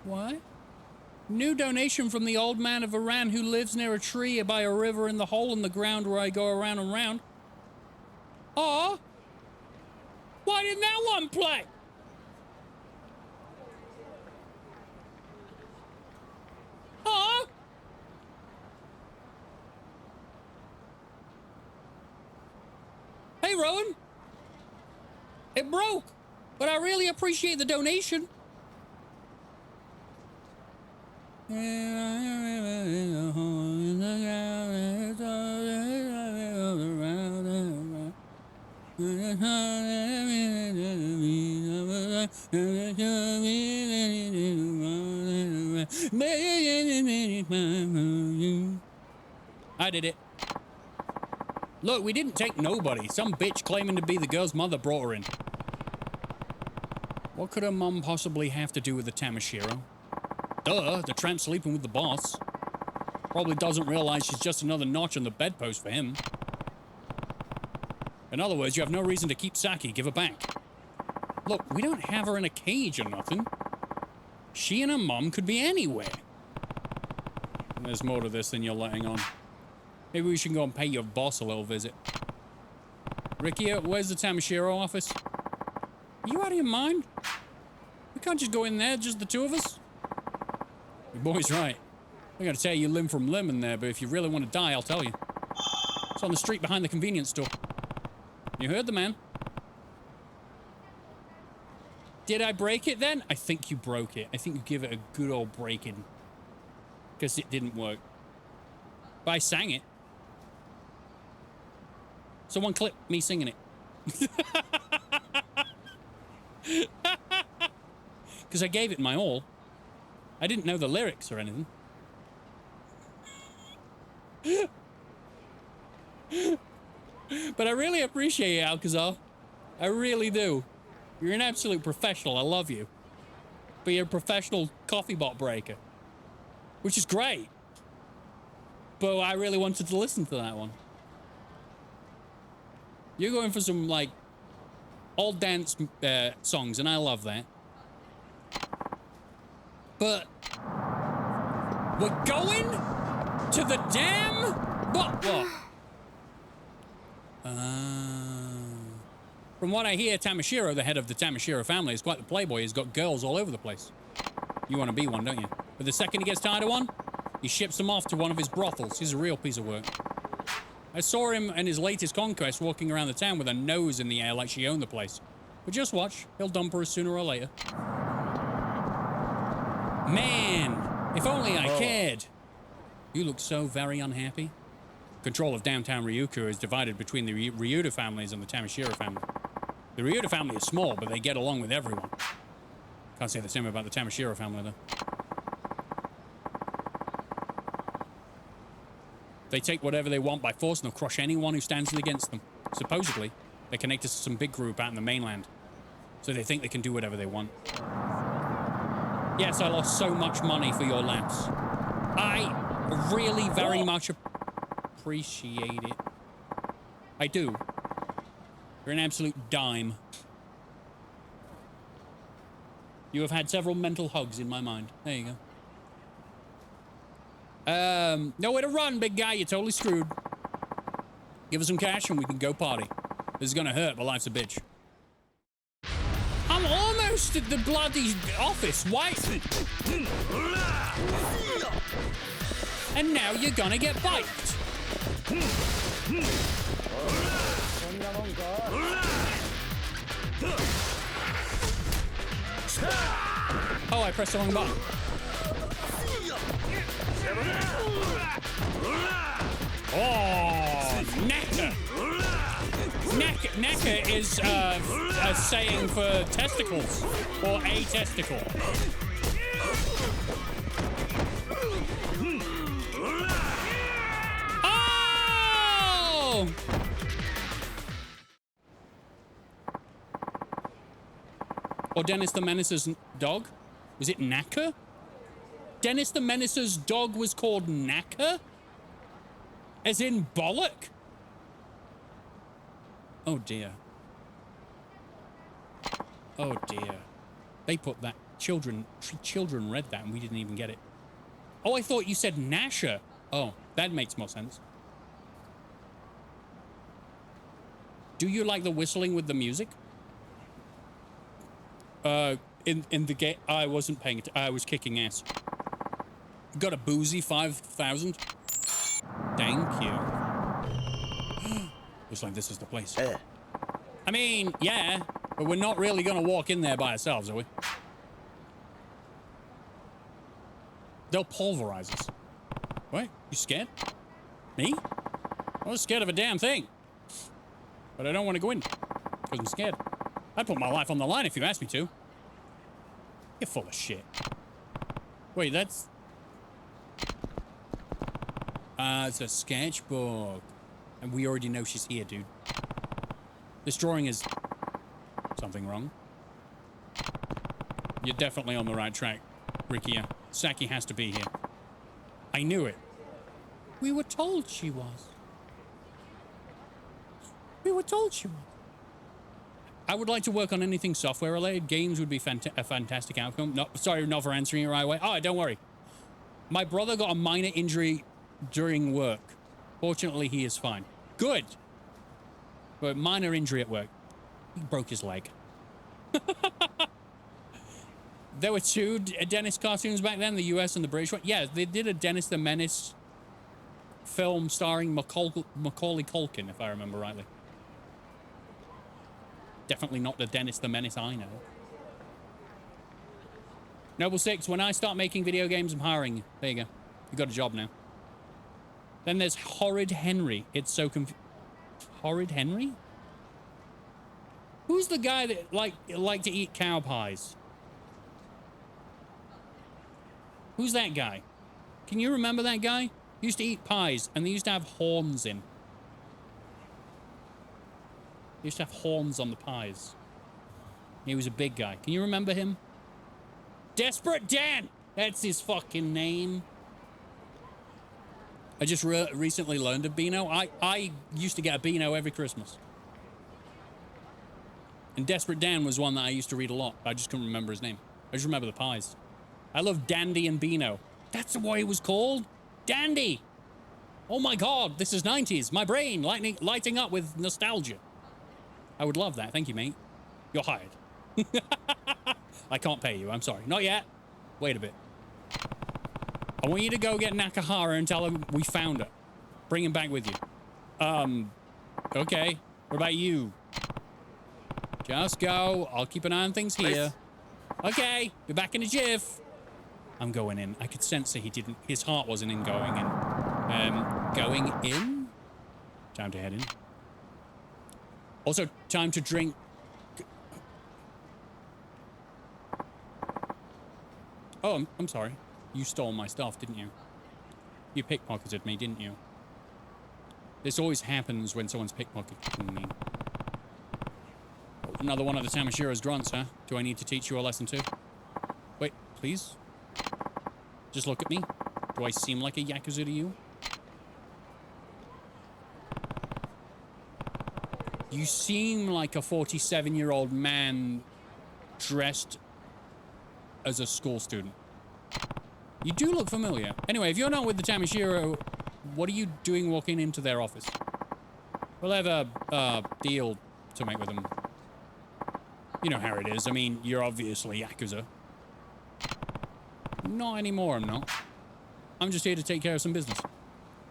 What? New donation from the old man of Iran who lives near a tree by a river in the hole in the ground where I go around and round. Aw! Why didn't that one play? Aw! Hey, Rowan. It broke, but I really appreciate the donation. I did it. Look, we didn't take nobody. Some bitch claiming to be the girl's mother brought her in. What could her mum possibly have to do with the Tamashiro? Duh, the tramp sleeping with the boss. Probably doesn't realize she's just another notch on the bedpost for him. In other words, you have no reason to keep Saki. Give her back. Look, we don't have her in a cage or nothing. She and her mum could be anywhere. And there's more to this than you're letting on. Maybe we should go and pay your boss a little visit. Ricky, where's the Tamashiro office? Are you out of your mind? We can't just go in there, just the two of us? Your boy's right. I gotta tear you limb from limb in there, but if you really want to die, I'll tell you. It's on the street behind the convenience store. You heard the man. Did I break it then? I think you broke it. I think you give it a good old breaking. Because it didn't work. But I sang it. Someone clip me singing it. Because I gave it my all. I didn't know the lyrics or anything. But I really appreciate it, YAKUZA. I really do. You're an absolute professional. I love you. But you're a professional coffee bot breaker. Which is great. But I really wanted to listen to that one. You're going for some, like, old dance songs, and I love that. But we're going to the damn... What? From what I hear, Tamashiro, the head of the Tamashiro family, is quite the playboy. He's got girls all over the place. You want to be one, don't you? But the second he gets tired of one, he ships them off to one of his brothels. He's a real piece of work. I saw him and his latest conquest walking around the town with her nose in the air like she owned the place. But just watch. He'll dump her sooner or later. Man, if only I cared. You look so very unhappy. Control of downtown Ryukyu is divided between the Ryuta families and the Tamashiro family. The Ryuta family is small, but they get along with everyone. Can't say the same about the Tamashiro family, though. They take whatever they want by force and they'll crush anyone who stands against them. Supposedly, they're connected to some big group out in the mainland. So they think they can do whatever they want. Yes, I lost so much money for your laps. I really very much appreciate it. I do. You're an absolute dime. You have had several mental hugs in my mind. There you go. Nowhere to run, big guy. You're totally screwed. Give us some cash and we can go party. This is gonna hurt, but life's a bitch. I'm almost at the bloody office. Why? And now you're gonna get biked. Oh, I pressed the wrong button. Oh, Naka! Naka is a saying for testicles, or a testicle. Oh! Or Dennis the Menace's dog? Was it Naka? Dennis the Menace's dog was called Naka? As in bollock? Oh dear. Oh dear. They put that. Children read that and we didn't even get it. Oh, I thought you said Nasha. Oh, that makes more sense. Do you like the whistling with the music? In the game, I wasn't paying it. I was kicking ass. Got a boozy 5,000. Thank you. Looks like this is the place. I mean, yeah, but we're not really gonna walk in there by ourselves, are we? They'll pulverize us. What? You scared? Me? I was scared of a damn thing. But I don't want to go in because I'm scared. I'd put my life on the line if you asked me to. You're full of shit. Wait, that's... it's a sketchbook. And we already know she's here, dude. This drawing is... something wrong. You're definitely on the right track, Rikia. Saki has to be here. I knew it. We were told she was. We were told she was. I would like to work on anything software related. Games would be a fantastic outcome. No, sorry, not for answering it right away. Oh, don't worry. My brother got a minor injury during work. Fortunately, he is fine. Good. But minor injury at work. He broke his leg. There were two Dennis cartoons back then, the US and the British one. Yeah, they did a Dennis the Menace film starring Macaulay Culkin, if I remember rightly. Definitely not the Dennis the Menace I know. Noble 6, when I start making video games, I'm hiring you. There you go. You got a job now. Then there's Horrid Henry. It's so Horrid Henry? Who's the guy that liked to eat cow pies? Who's that guy? Can you remember that guy? He used to eat pies, and they used to have horns in. He used to have horns on the pies. He was a big guy. Can you remember him? Desperate Dan! That's his fucking name. I just recently learned of Beano. I used to get a Beano every Christmas. And Desperate Dan was one that I used to read a lot. I just couldn't remember his name. I just remember the pies. I love Dandy and Beano. That's what it was called? Dandy! Oh my god, this is 90s. My brain lighting up with nostalgia. I would love that. Thank you, mate. You're hired. I can't pay you. I'm sorry. Not yet. Wait a bit. I want you to go get Nakahara and tell him we found her. Bring him back with you. Okay. What about you? Just go. I'll keep an eye on things here. Okay. Be back in a jiff. I'm going in. I could sense that his heart wasn't in going in. Going in? Time to head in. Also, time to drink. Oh, I'm sorry. You stole my stuff, didn't you? You pickpocketed me, didn't you? This always happens when someone's pickpocketing me. Another one of the Tamashiro's grunts, huh? Do I need to teach you a lesson too? Wait, please? Just look at me. Do I seem like a Yakuza to you? You seem like a 47-year-old man dressed as a school student. You do look familiar. Anyway, if you're not with the Tamashiro, what are you doing walking into their office? We'll have a deal to make with them. You know how it is. I mean, you're obviously Yakuza. Not anymore, I'm not. I'm just here to take care of some business.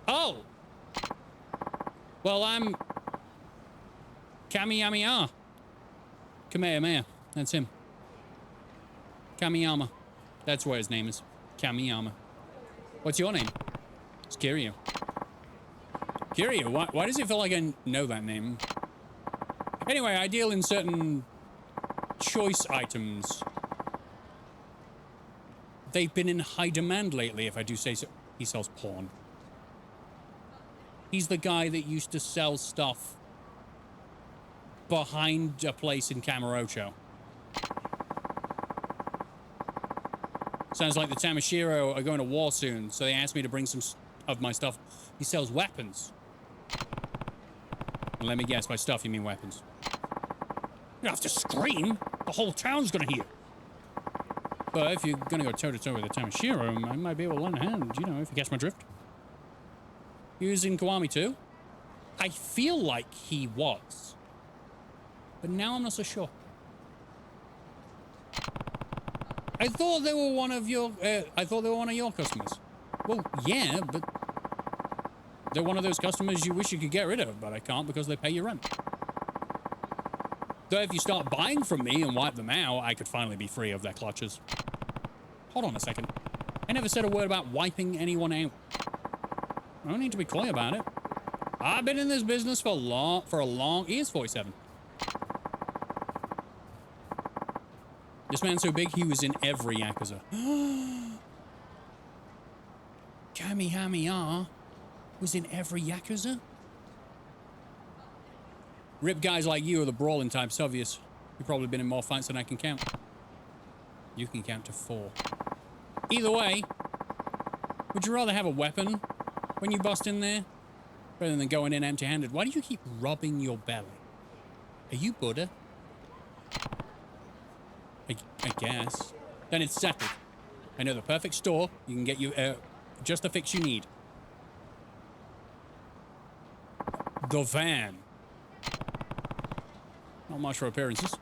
Oh! Well, I'm... Kamiyama. Kamehameha. That's him. Kamiyama. That's what his name is. Kamiyama. What's your name? It's Kiryu. Kiryu? Why does it feel like I know that name? Anyway, I deal in certain choice items. They've been in high demand lately, if I do say so. He sells porn. He's the guy that used to sell stuff behind a place in Kamurocho. Sounds like the Tamashiro are going to war soon, so they asked me to bring some of my stuff. He sells weapons. And let me guess, by stuff you mean weapons. You don't have to scream. The whole town's gonna hear. But if you're gonna go toe-to-toe with the Tamashiro, I might be able to lend a hand, you know, if you catch my drift. He was in Kiwami too? I feel like he was. But now I'm not so sure. I thought they were one of your customers. Well, yeah, but they're one of those customers you wish you could get rid of, but I can't because they pay your rent. Though if you start buying from me and wipe them out, I could finally be free of their clutches. Hold on a second. I never said a word about wiping anyone out. I don't need to be coy about it. I've been in this business for a long... He is 47. This man's so big, he was in every Yakuza. Kamihamiya was in every Yakuza? Rip guys like you are the brawling types, obvious. You've probably been in more fights than I can count. You can count to 4. Either way, would you rather have a weapon when you bust in there rather than going in empty-handed? Why do you keep rubbing your belly? Are you Buddha? I guess. Then it's settled. I know the perfect store. You can get you just the fix you need. The van. Not much for appearances.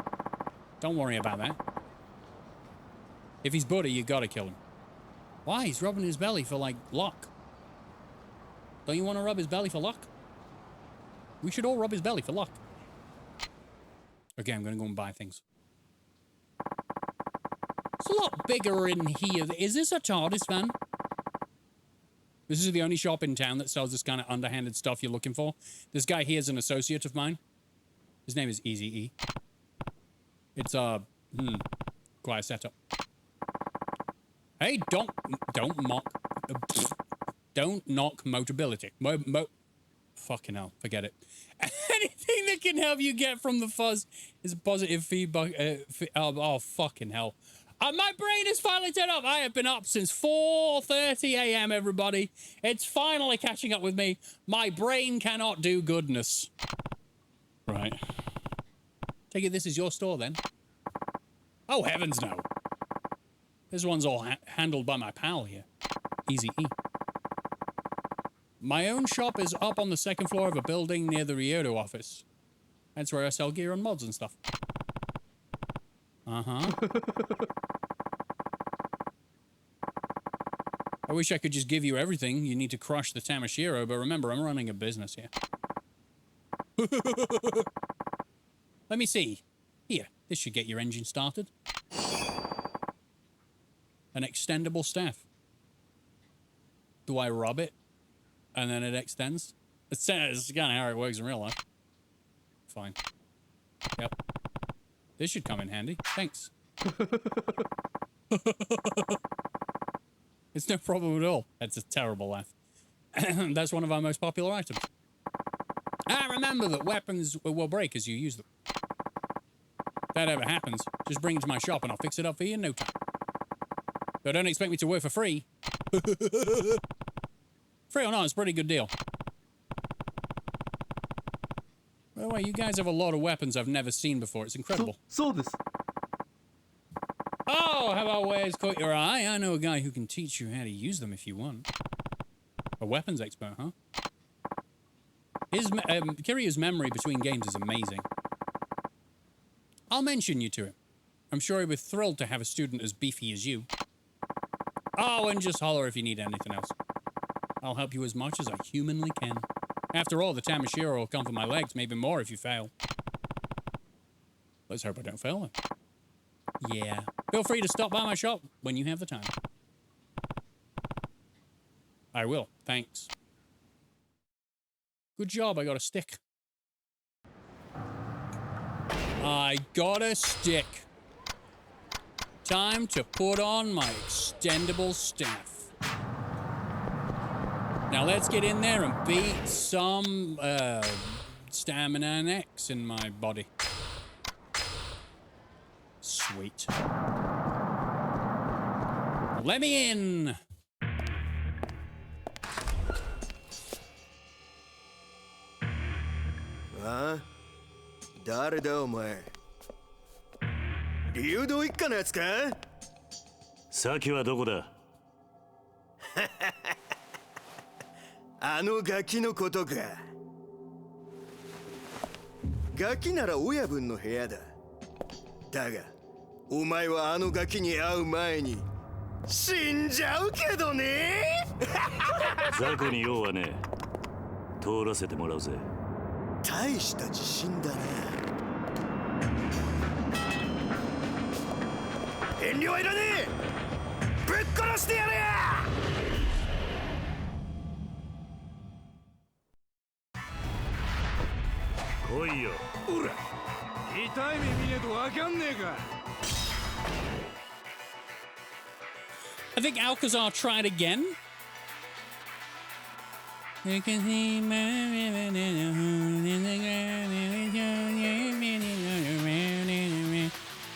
Don't worry about that. If he's Buddha, you gotta kill him. Why? He's rubbing his belly for, like, luck. Don't you want to rub his belly for luck? We should all rub his belly for luck. Okay, I'm gonna go and buy things. It's a lot bigger in here. Is this a TARDIS van? This is the only shop in town that sells this kind of underhanded stuff you're looking for. This guy here is an associate of mine. His name is Easy E. It's, quite a setup. Hey, don't mock. Don't knock mobility. Fucking hell, forget it. Anything that can help you get from the fuzz is a positive feedback. Oh, fucking hell. My brain is finally turned up. I have been up since 4:30 a.m., everybody. It's finally catching up with me. My brain cannot do goodness. Right. Take it this is your store, then. Oh, heavens no. This one's all handled by my pal here. Easy E. My own shop is up on the second floor of a building near the Ryoto office. That's where I sell gear and mods and stuff. Uh-huh. I wish I could just give you everything. You need to crush the Tamashiro, but remember, I'm running a business here. Let me see. Here, this should get your engine started. An extendable staff. Do I rub it? And then it extends? It's kind of how it works in real life. Fine. Yep. This should come in handy. Thanks. It's no problem at all. That's a terrible laugh. That's one of our most popular items. Remember that weapons will break as you use them. If that ever happens, just bring it to my shop and I'll fix it up for you in no time. But don't expect me to work for free. Free or not, it's a pretty good deal. By the way, you guys have a lot of weapons I've never seen before. It's incredible. So this. Oh, how about where's caught your eye? I know a guy who can teach you how to use them if you want. A weapons expert, huh? His Kiryu's memory between games is amazing. I'll mention you to him. I'm sure he'll be thrilled to have a student as beefy as you. Oh, and just holler if you need anything else. I'll help you as much as I humanly can. After all, the Tamashiro will come for my legs, maybe more if you fail. Let's hope I don't fail then. Yeah. Feel free to stop by my shop when you have the time. I will. Thanks. Good job, I got a stick. I got a stick. Time to put on my extendable staff. Now let's get in there and beat some stamina and X in my body. Sweet. Let me in.ああ誰だお前流動一家のやつか先はどこだあのガキのことかガキなら親分の部屋だだがお前はあのガキに会う前に死んじゃうけどね雑魚に用はね通らせてもらうぜ大した自信だな遠慮はいらねえぶっ殺してやれや来いよほら痛い目見ねえとわかんねえか I think YAKUZA tried again. You can see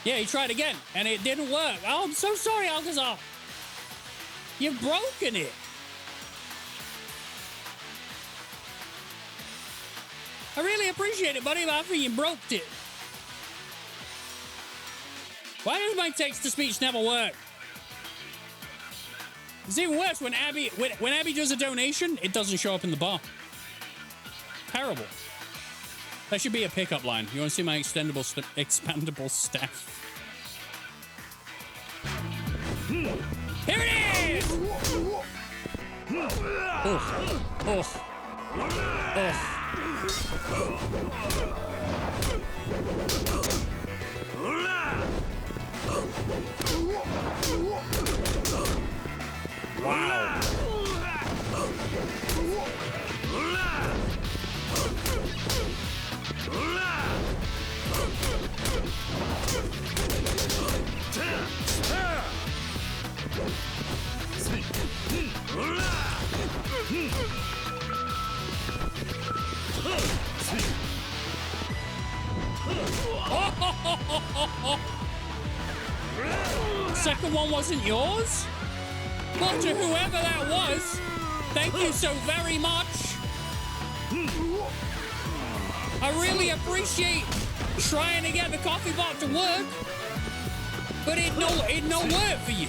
Yeah, he tried again, and it didn't work. Oh, I'm so sorry, YAKUZA. You've broken it. I really appreciate it, buddy, but I think you broke it. Why does my text-to-speech never work? It's even worse when Abby does a donation, it doesn't show up in the bar. Terrible. That should be a pickup line. You want to see my expandable staff? Here it is! Oh, oh, oh. Wow. Second one wasn't yours? Well, to whoever that was, thank you so very much. I really appreciate trying to get the coffee pot to work, but it no work for you.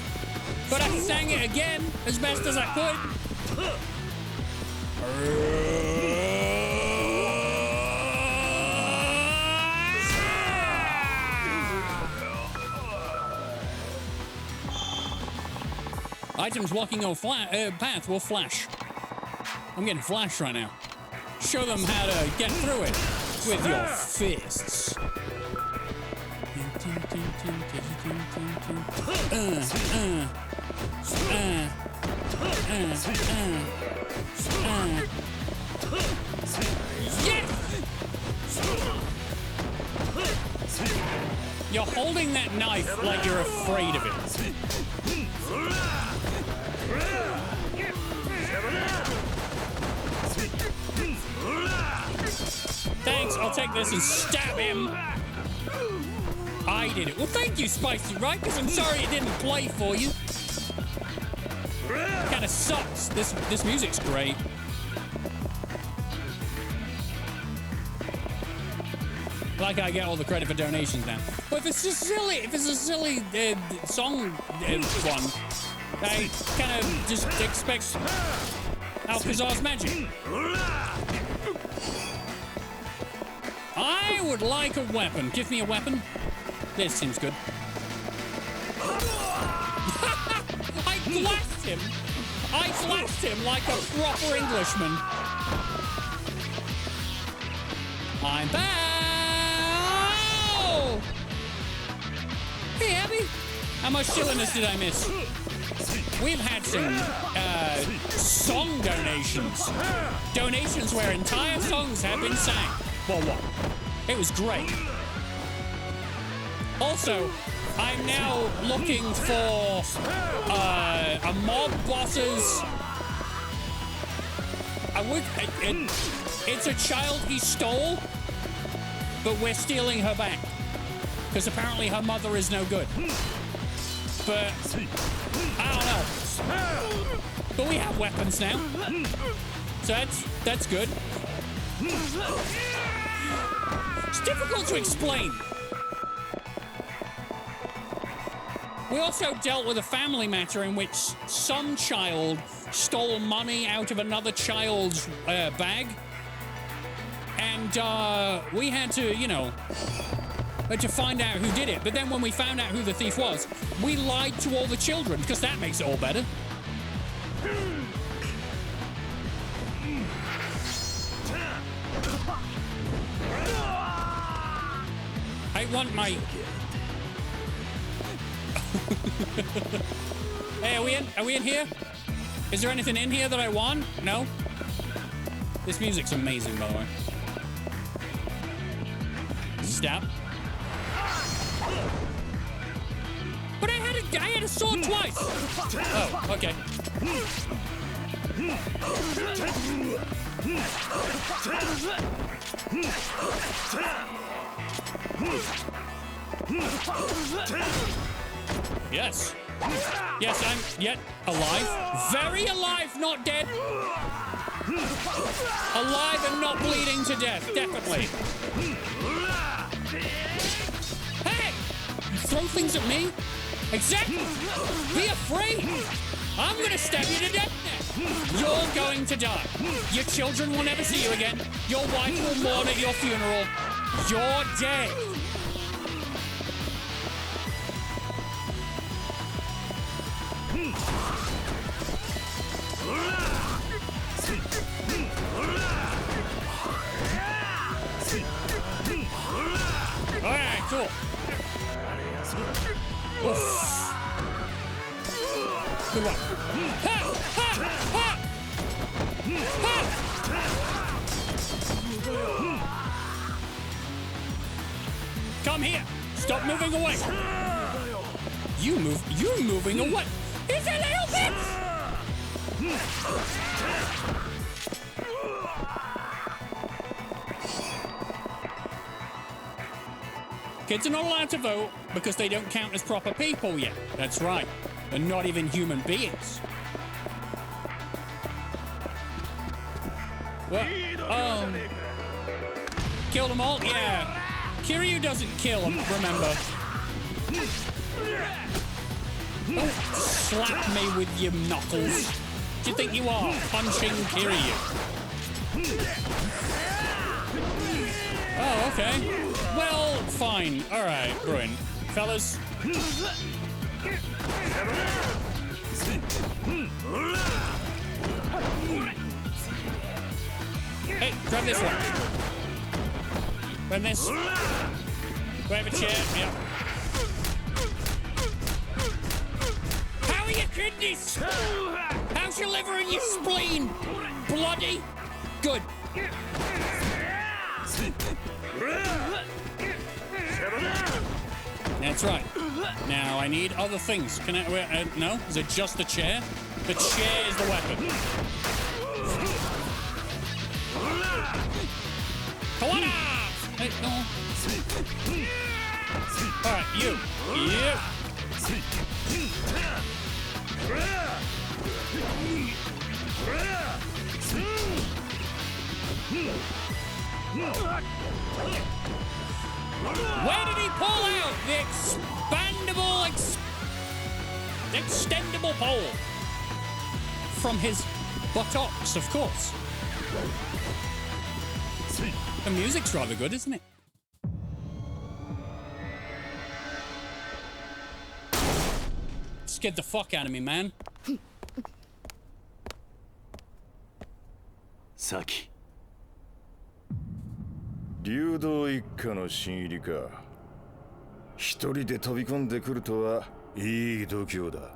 But I sang it again as best as I could. Items blocking your path will flash. I'm getting flashed right now. Show them how to get through it with your fists. Yes! You're holding that knife like you're afraid of it. Thanks, I'll take this and stab him. I did it. Well, thank you, Spicy, right? Because I'm sorry it didn't play for you. Kind of sucks. This music's great. Like I get all the credit for donations now. But if it's a silly song one, I kind of just expect YAKUZA's magic. I would like a weapon. Give me a weapon. This seems good. I blast him. I blast him like a proper Englishman. I'm back. Oh! Hey, Abby. How much silliness did I miss? We've had some song donations. Donations where entire songs have been sang. Well, what? It was great. Also, I'm now looking for a mob boss's... It's a child he stole, but we're stealing her back. Because apparently her mother is no good. But, I don't know. But we have weapons now. So that's good. It's difficult to explain. We also dealt with a family matter in which some child stole money out of another child's bag. And we had to, to find out who did it. But then when we found out who the thief was, we lied to all the children, because that makes it all better. I want my... Hey, are we in here? Is there anything in here that I want? No? This music's amazing, by the way. Stab. But I had a sword twice! Oh, okay. Yes. Yes, I'm yet alive. Very alive, not dead. Alive and not bleeding to death, definitely. Hey! You throw things at me? Exactly! Be afraid! I'm gonna stab you to death now! You're going to die. Your children will never see you again. Your wife will mourn at your funeral. You're dead. Alright, cool. Oof. Good one. Ha! Ha! Ha! Ha! Come here. Stop moving away. You're moving away. It's a little bit. Kids are not allowed to vote because they don't count as proper people yet. That's right. They're not even human beings. What? Oh. Kill them all? Yeah. Kiryu doesn't kill them, remember. Don't slap me with your knuckles. Do you think you are punching Kiryu? Oh, okay. Well, fine. All right, Bruin. Fellas. Hey, grab this one. Grab this. Grab a chair. Yeah. How are your kidneys? How's your liver and your spleen? Bloody? Good. That's right. Now I need other things. Can I? No? Is it just the chair? The chair is the weapon. Kawana! Hey, no. All right, you. Where did he pull out the extendable pole? From his buttocks, of course. The music's rather good, isn't it? Scared the fuck out of me, man. Saki. 流動一家の新入りか。一人で飛び込んでくるとはいい度胸だ。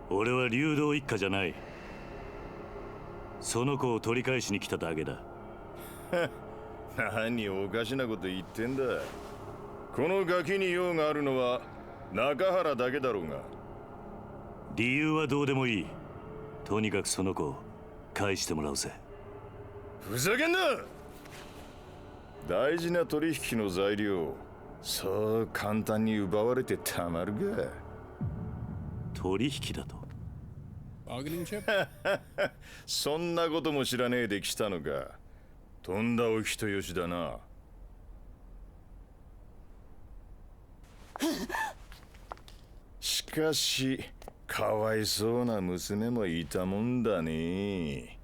俺は流動一家じゃない。その子を取り返しに来ただけだ。何おかしなこと言ってんだ。このガキに用があるのは中原だけだろうが。理由はどうでもいい。とにかくその子を返してもらうぜ。ふざけんな。大事な取引の材料、そう簡単に奪われてたまるか。取引だと。そんなことも知らねえで来たのか。とんだお人よしだな。しかし、かわいそうな娘もいたもんだね。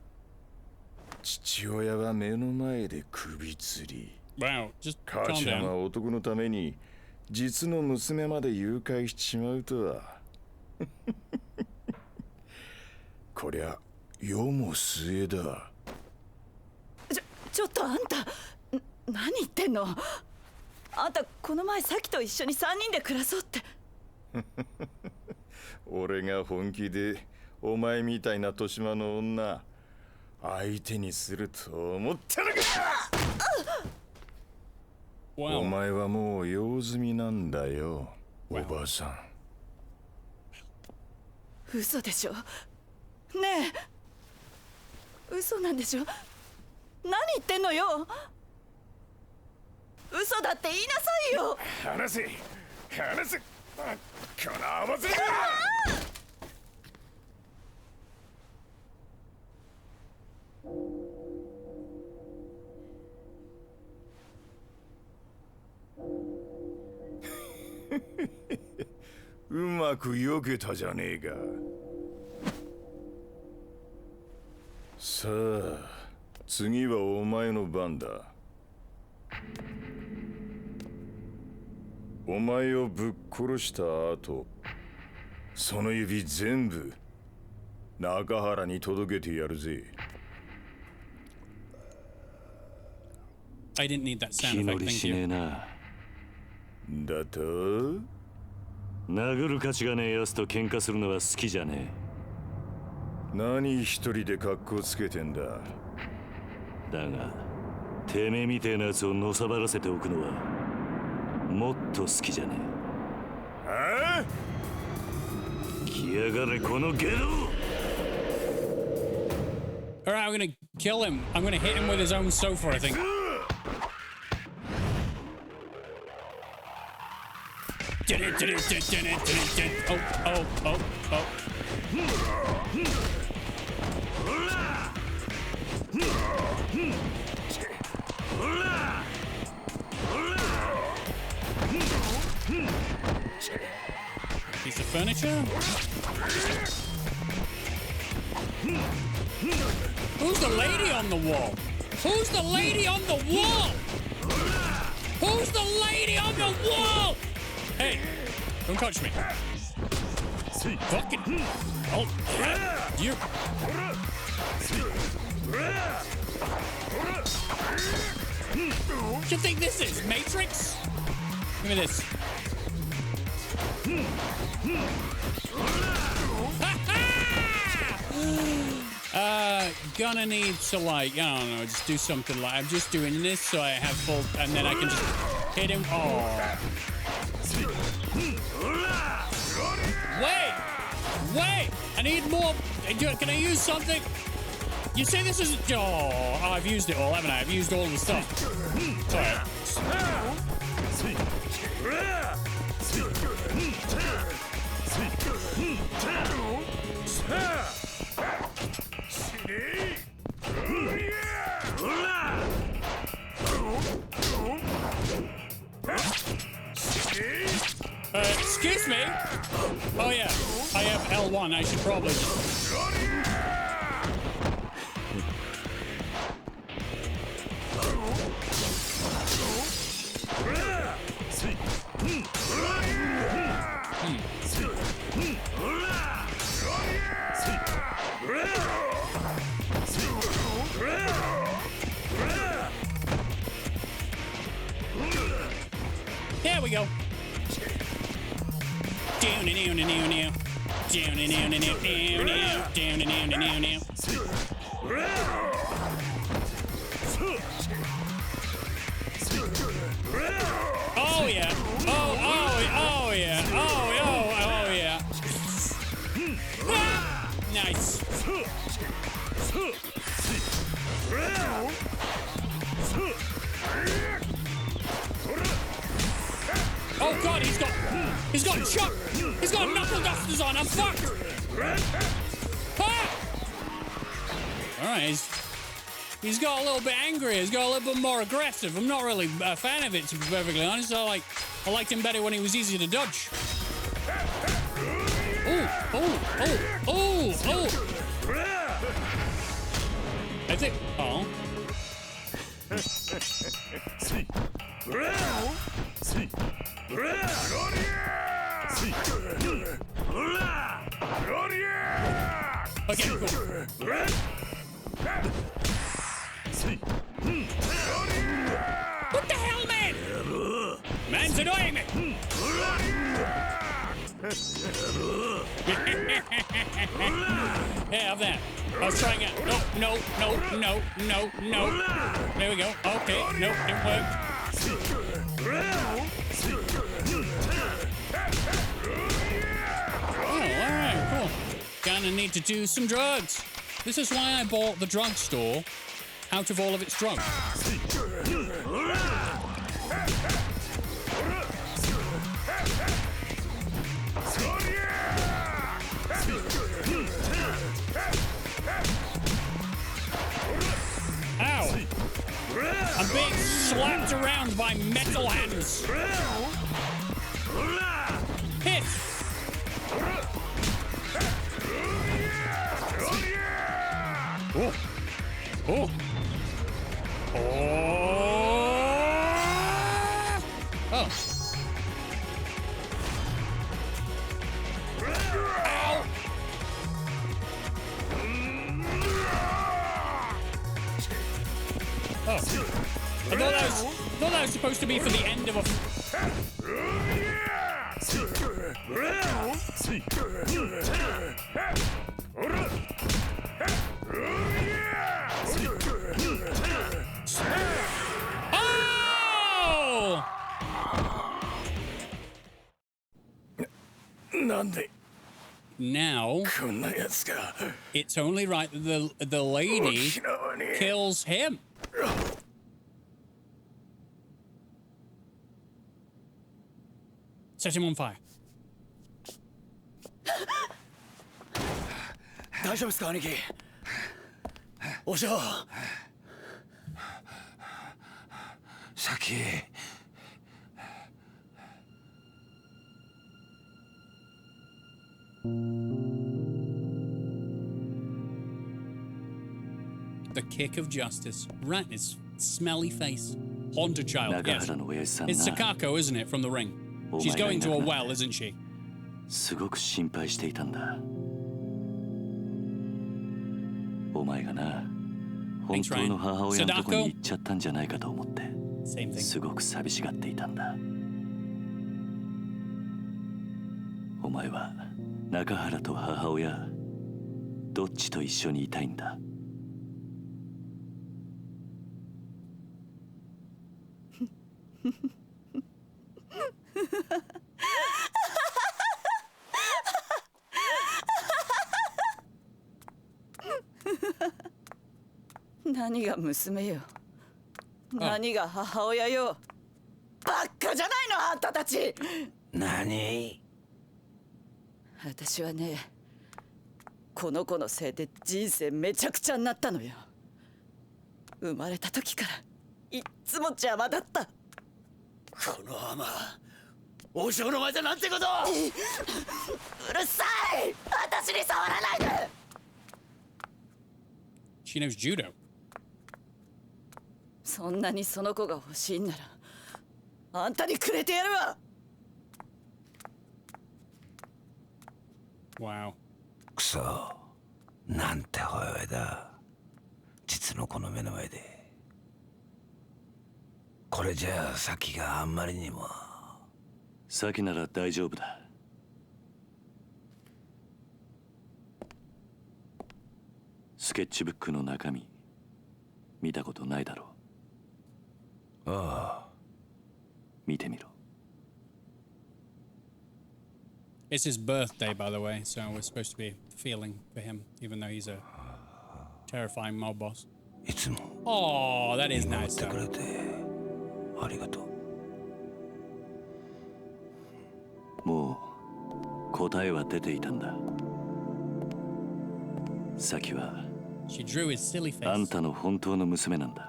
父親は目の前で首吊り。Wow, just calm 母ちゃん down. は男のために実の娘まで誘拐しちまうとは。こりゃ世も末だ。ちょっとあんた、何言ってんの？あんたこの前さきと一緒に3人で暮らそうって。俺が本気でお前みたいな豊島の女相手にすると思ったのか。お前はもう用済みなんだよ、おばさん。嘘でしょ。ねえ、嘘なんでしょ。何言ってんのよ。嘘だって言いなさいよ。話せ話せ、この合わせがうまく避けたじゃねえか。さあ次はお前の番だ。お前をぶっ殺した後、その指全部中原に届けてやるぜ。I didn't need that sound 気 effect. 乗り Thank しねえ you. な。だと殴る価値がねえやつと喧嘩するのは好きじゃね何一人で格好つけてんだ。え。だがてめえみてえなやつをのさばらせておくのはもっと好きじゃねえ。ああ、来やがれこのゲロ。 All right, I'm gonna kill him. I'm gonna hit him with his own sofa, I think. Oh, oh, oh, oh. Piece of furniture? Who's the lady on the wall? Who's the lady on the wall? Who's the lady on the wall? Hey, don't touch me. Fucking. Oh, you. What do you think this is? Matrix? Give me this. Gonna need to, like, I don't know, just do something like, I'm just doing this so I have full, and then I can just hit him. Oh. Wait, I need more. Can I use something? You say this is, oh, I've used it all, haven't I? I've used all the stuff. Sorry. Excuse me? Oh yeah, I have L1, I should probably just... There we go. Oh yeah. Oh yeah. Oh yeah. Ah, nice. Oh god, he's got knuckle dusters on. I'm fucked. Ah! All right, he's got a little bit angry. He's got a little bit more aggressive. I'm not really a fan of it, to be perfectly honest. I liked him better when he was easier to dodge. Oh. I think. Oh. Okay, cool. What the hell, man? Man's annoying me. Yeah, have that. Let's try again. No. There we go. Okay, nope, didn't work. Oh, alright, cool. Gonna need to do some drugs. This is why I bought the drugstore out of all of its drugs. whipped around by metal hands. Piss! Oh! Oh! Oh! Oh! Ow! Oh. I thought that was supposed to be for the end of a... Oh! なんで Now, こんなやつが it's only right that the lady 沖縄に kills him. Set him on fire. 大丈夫ですか兄貴お嬢先 The kick of justice. Right in his smelly face. Haunted child, yes. It's Sakako, isn't it, from The Ring? She's going to a well, isn't she? すごく心配していたんだ。お前がな、本当の母親のとこに行っちゃったんじゃないかと思って、すごく寂しがっていたんだ。お前は中原と母親、どっちと一緒にいたいんだ。何が娘よ、何が母親よ。バッカじゃないのあんたたち。何？私はね、この子のせいで人生めちゃくちゃになったのよ。生まれた時からいっつも邪魔だった。この甘王将の前でなんてこと。うるさい、私に触らないで。 She knows judo. そんなにその子が欲しいんならあんたにくれてやるわ。 Wow. くそ、なんて母親だ。実の子の目の前で。これじゃあ先があんまりにも。先なら大丈夫だ。スケッチブックの中身、見たことないだろう。ああ。見てみろ。It's his birthday, by the way, so we're supposed to be feeling for him, even though he's a terrifying mob boss. いつも。Oh, that is nice. くれてありがとう。もう答えは出ていたんだ。先は She drew his silly face. あんたの本当の娘なんだ。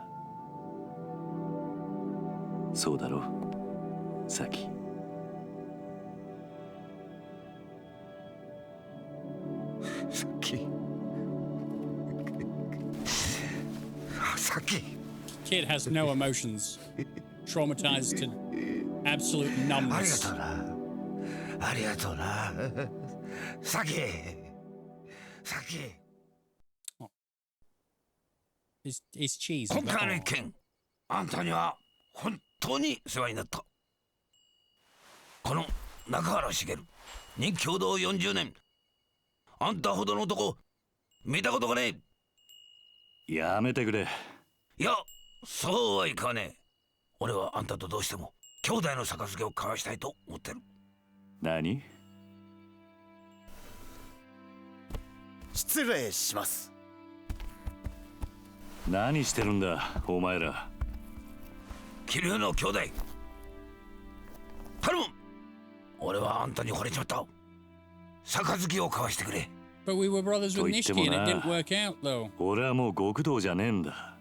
そうだろ、サキ。サキ。Kid has no emotions. Traumatized to absolute ありが numbness. とうな。ありがとうな。サキ。サキ。His cheese. 今回の一件、あんたには本当に世話になった。この中原茂、日共同40年。あんたほどの男、見たことがねえ。やめてくれ。いや、そうはいかねえ。俺はあんたとどうしても兄弟の杯を交わしたいと思ってる。何？失礼します。何してるんだ、お前ら。桐生の兄弟。頼む。俺はあんたに惚れちまった。杯を交わしてくれ。But we were brothers with と言っても Nishiki and な it didn't work out, though. 俺はもう極道じゃねえんだ。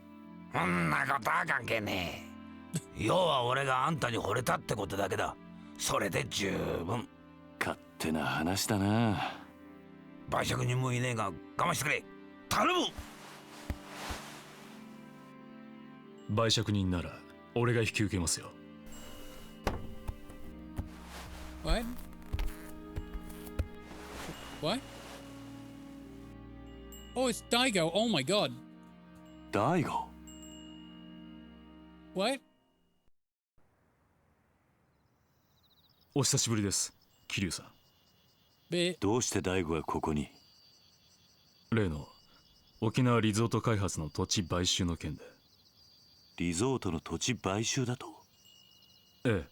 そんなことは関係ねえ。要は俺があんたに惚れたってことだけだ。それで十分。勝手な話だな。売借人もいねえが我慢してくれ。頼む。売借人なら俺が引き受けますよ。What? What? Oh, it's Daigo. Oh my god. 大悟。 What? お久しぶりです、桐生さん。どうして大悟がここに？例の沖縄リゾート開発の土地買収の件で。リゾートの土地買収だと？ええ、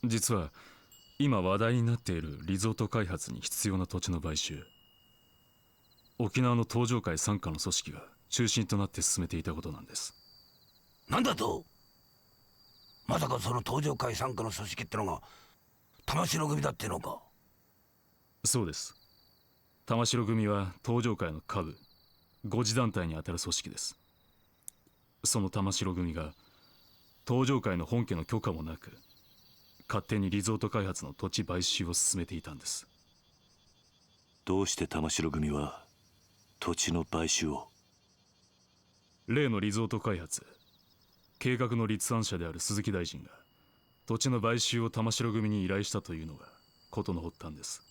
実は今話題になっているリゾート開発に必要な土地の買収、沖縄の東上会傘下の組織が中心となって進めていたことなんです。なんだと？まさかその東上会傘下の組織ってのが玉城組だってのか？そうです。玉城組は東上会の下部5次団体にあたる組織です。その玉城組が東上会の本家の許可もなく勝手にリゾート開発の土地買収を進めていたんです。どうして玉城組は土地の買収を？例のリゾート開発計画の立案者である鈴木大臣が土地の買収を玉城組に依頼したというのが事の発端です。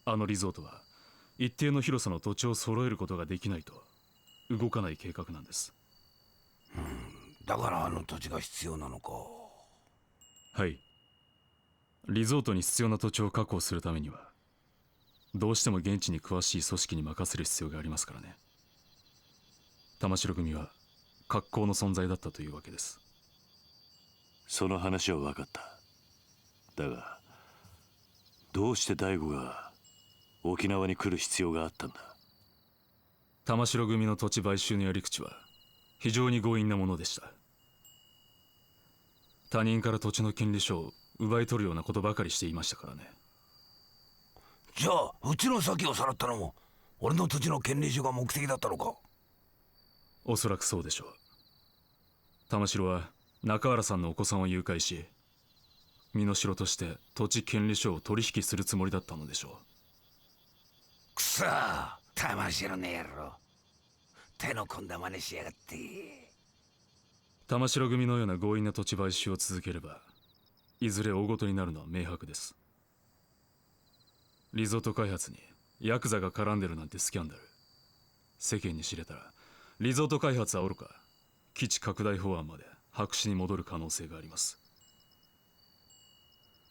あのリゾートは一定の広さの土地を揃えることができないと動かない計画なんです。だからあの土地が必要なのか。はい。リゾートに必要な土地を確保するためにはどうしても現地に詳しい組織に任せる必要がありますからね。玉城組は格好の存在だったというわけです。その話は分かった。だがどうして大悟が沖縄に来る必要があったんだ？玉城組の土地買収のやり口は非常に強引なものでした。他人から土地の権利書を奪い取るようなことばかりしていましたからね。じゃあうちの先をさらったのも俺の土地の権利書が目的だったのか？おそらくそうでしょう。玉城は中原さんのお子さんを誘拐し身代として土地権利書を取引するつもりだったのでしょう。くそー、玉城の野郎、手の込んだ真似しやがって。玉城組のような強引な土地買収を続ければいずれ大事になるのは明白です。リゾート開発にヤクザが絡んでるなんてスキャンダル世間に知れたらリゾート開発はおろか基地拡大法案まで白紙に戻る可能性があります。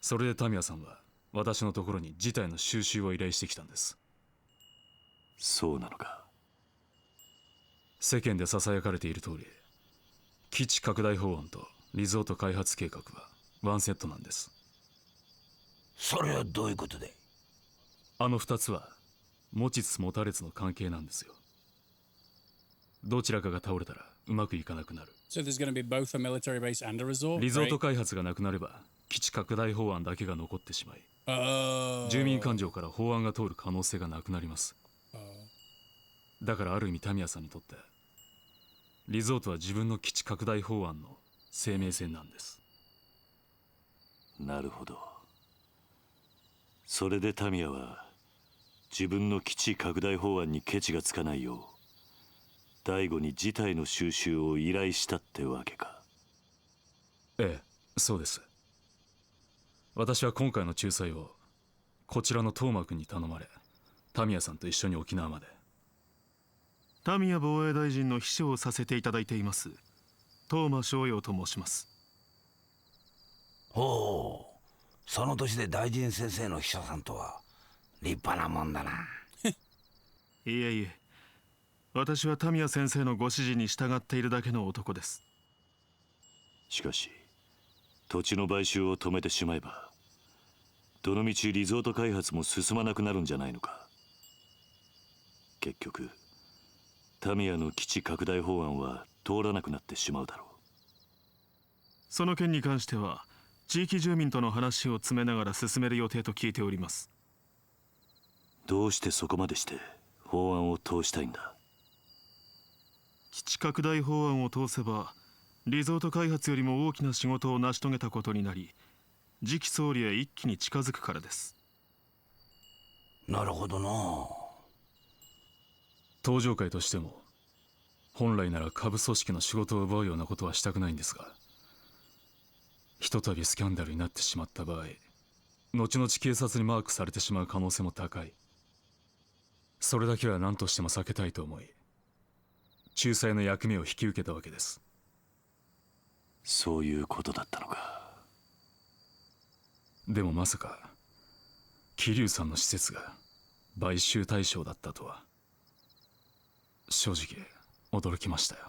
それでタミヤさんは私のところに事態の収拾を依頼してきたんです。そうなのか。世間でささやかれている通り基地拡大法案とリゾート開発計画はワンセットなんです。それはどういうことで？あの2つは持ちつ持たれつの関係なんですよ。どちらかが倒れたらうまくいかなくなる。So there's going to be both a military base and a resort, リゾート開発がなくなれば基地拡大法案だけが残ってしまい、right? 住民感情から法案が通る可能性がなくなります。だからある意味タミヤさんにとってリゾートは自分の基地拡大法案の生命線なんです。なるほど。それでタミヤは自分の基地拡大法案にケチがつかないよう大悟に事態の収拾を依頼したってわけか。ええ、そうです。私は今回の仲裁をこちらの東間君に頼まれタミヤさんと一緒に沖縄まで。タミヤ防衛大臣の秘書をさせていただいています東間翔陽と申します。ほう、その年で大臣先生の秘書さんとは立派なもんだな。いえいえ、私はタミヤ先生のご指示に従っているだけの男です。しかし土地の買収を止めてしまえばどのみちリゾート開発も進まなくなるんじゃないのか。結局タミヤの基地拡大法案は通らなくなってしまうだろう。その件に関しては地域住民との話を詰めながら進める予定と聞いております。どうしてそこまでして法案を通したいんだ？基地拡大法案を通せばリゾート開発よりも大きな仕事を成し遂げたことになり、次期総理へ一気に近づくからです。なるほどな。登場界としても本来なら下部組織の仕事を奪うようなことはしたくないんですが、ひとたびスキャンダルになってしまった場合、後々警察にマークされてしまう可能性も高い。それだけは何としても避けたいと思い、仲裁の役目を引き受けたわけです。そういうことだったのか。でもまさか桐生さんの施設が買収対象だったとは、正直驚きましたよ。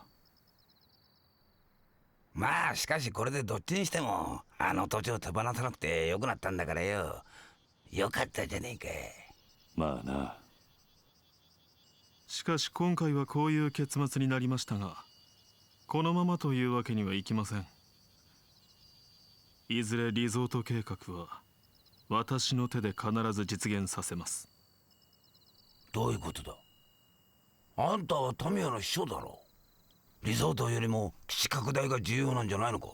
まあしかしこれでどっちにしてもあの土地を手放さなくてよくなったんだからよ。よかったじゃねえか。まあな。しかし今回はこういう結末になりましたが、このままというわけにはいきません。いずれリゾート計画は私の手で必ず実現させます。どういうことだ。あんたはタミヤの秘書だろ。リゾートよりも基地拡大が重要なんじゃないのか。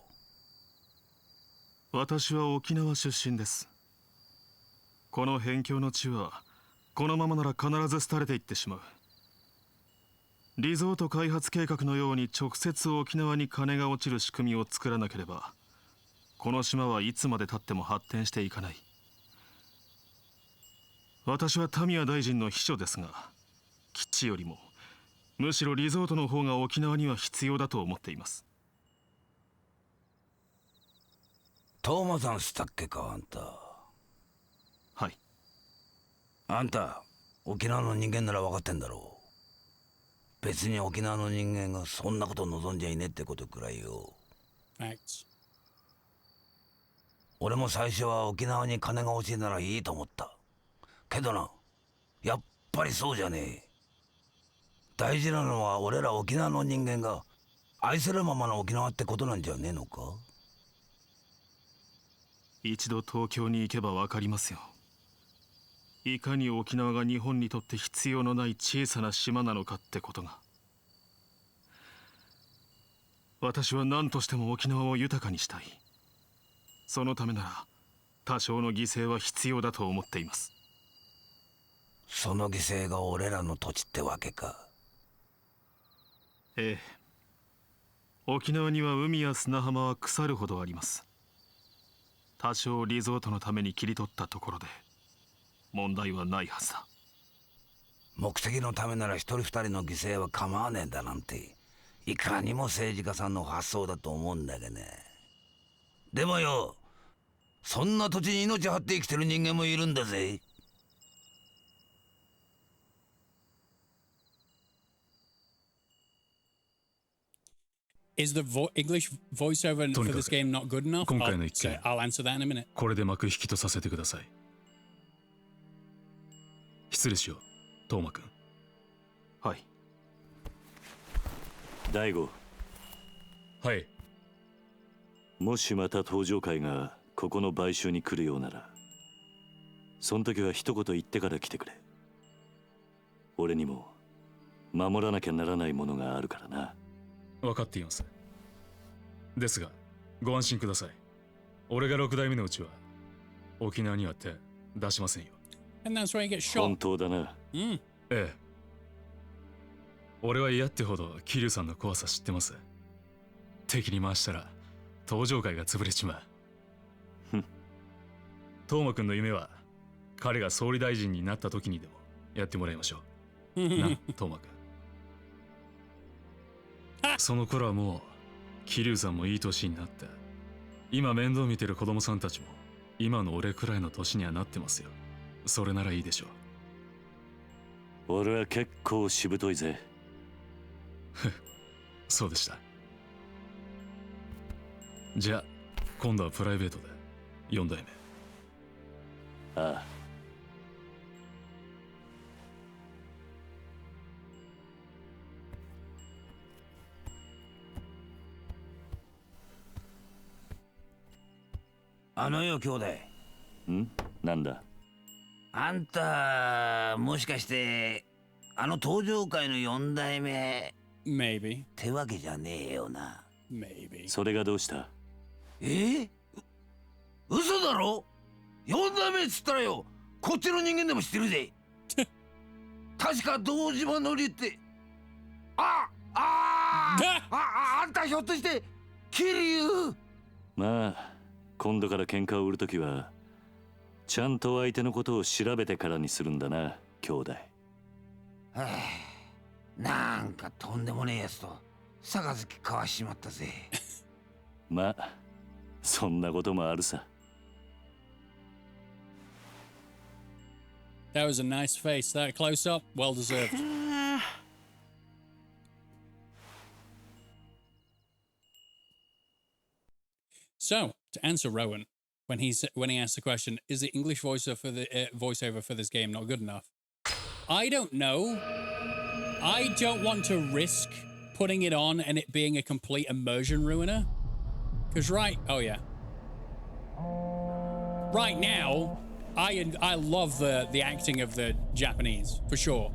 私は沖縄出身です。この辺境の地はこのままなら必ず廃れていってしまう。リゾート開発計画のように直接沖縄に金が落ちる仕組みを作らなければ、この島はいつまでたっても発展していかない。私はタミヤ大臣の秘書ですが、基地よりもむしろリゾートの方が沖縄には必要だと思っています。トーマさんしたっけか、あんた。はい。あんた沖縄の人間なら分かってんだろう。別に沖縄の人間がそんなこと望んじゃいねえってことくらいよ。俺も最初は沖縄に金が欲しいならいいと思った。けどな、やっぱりそうじゃねえ。大事なのは俺ら沖縄の人間が愛せるままの沖縄ってことなんじゃねえのか。一度東京に行けば分かりますよ。いかに沖縄が日本にとって必要のない小さな島なのかってことが。私は何としても沖縄を豊かにしたい。そのためなら多少の犠牲は必要だと思っています。その犠牲が俺らの土地ってわけか。ええ。沖縄には海や砂浜は腐るほどあります。多少リゾートのために切り取ったところで問題はないはずだ。目的のためなら一人二人の犠牲は構わねえんだなんて、いかにも政治家さんの発想だと思うんだけどね。でもよ、そんな土地に命張って生きてる人間もいるんだぜ。Is the English voiceover for this game not good enough? 今回の一件、I'll answer that in a minute. これで幕引きとさせてください。失礼しよう、トーマくん。はい。大悟。はい。もしまた登場会がここの買収に来るようなら、その時は一言言ってから来てくれ。俺にも守らなきゃならないものがあるからな。分かっています。ですがご安心ください。俺が6代目のうちは沖縄には手出しませんよ。And that's why he gets shot. 本当だな。ええ。俺は嫌ってほど桐生さんの怖さ知ってます。敵に回したら登場会が潰れちまう。トーマくんの夢は彼が総理大臣になった時にでもやってもらいましょう。な、トーマくん。その頃はもう桐生さんもいい年になった。今面倒見てる子供さんたちも今の俺くらいの年にはなってますよ。それならいいでしょう。俺は結構しぶといぜ。そうでした。じゃあ今度はプライベートで4代目。ああ。あのよ兄弟。ん？なんだ。あんたもしかしてあの登場界の4代目 Maybe ってわけじゃねえよな。Maybe. それがどうした？嘘だろ。4代目っつったらよ、こっちの人間でも知ってるぜ。確か堂島のりって。あんたひょっとして桐生？まあ今度から喧嘩を売るときはちゃんと相手のことを調べてからにするんだな、兄弟。なんかとんでもねえやつと杯交わしちまったぜ。まあそんなこともあるさ。That was a nice face. That close up, well deserved. So, to answer Rowan, when he asked the question, is the English voiceover for this game not good enough? I don't know. I don't want to risk putting it on and it being a complete immersion ruiner. Because right now, I love the acting of the Japanese, for sure.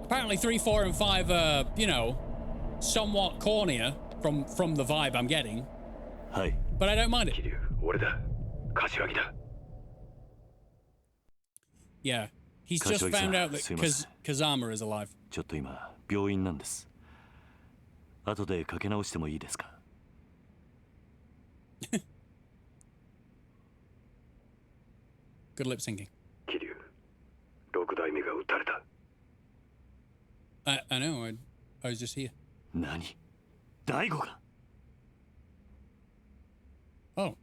Apparently 3, 4, and 5 are, you know, somewhat cornier from the vibe I'm getting. Hi. But I don't mind it. Yeah, he's just found out that Kazama is alive. ちょっと今病院なんです。後でかけ直してもいいですか？Good lip syncing. 桐生、6代目が撃たれた。I know. I was just here. 何？大悟が？ Oh.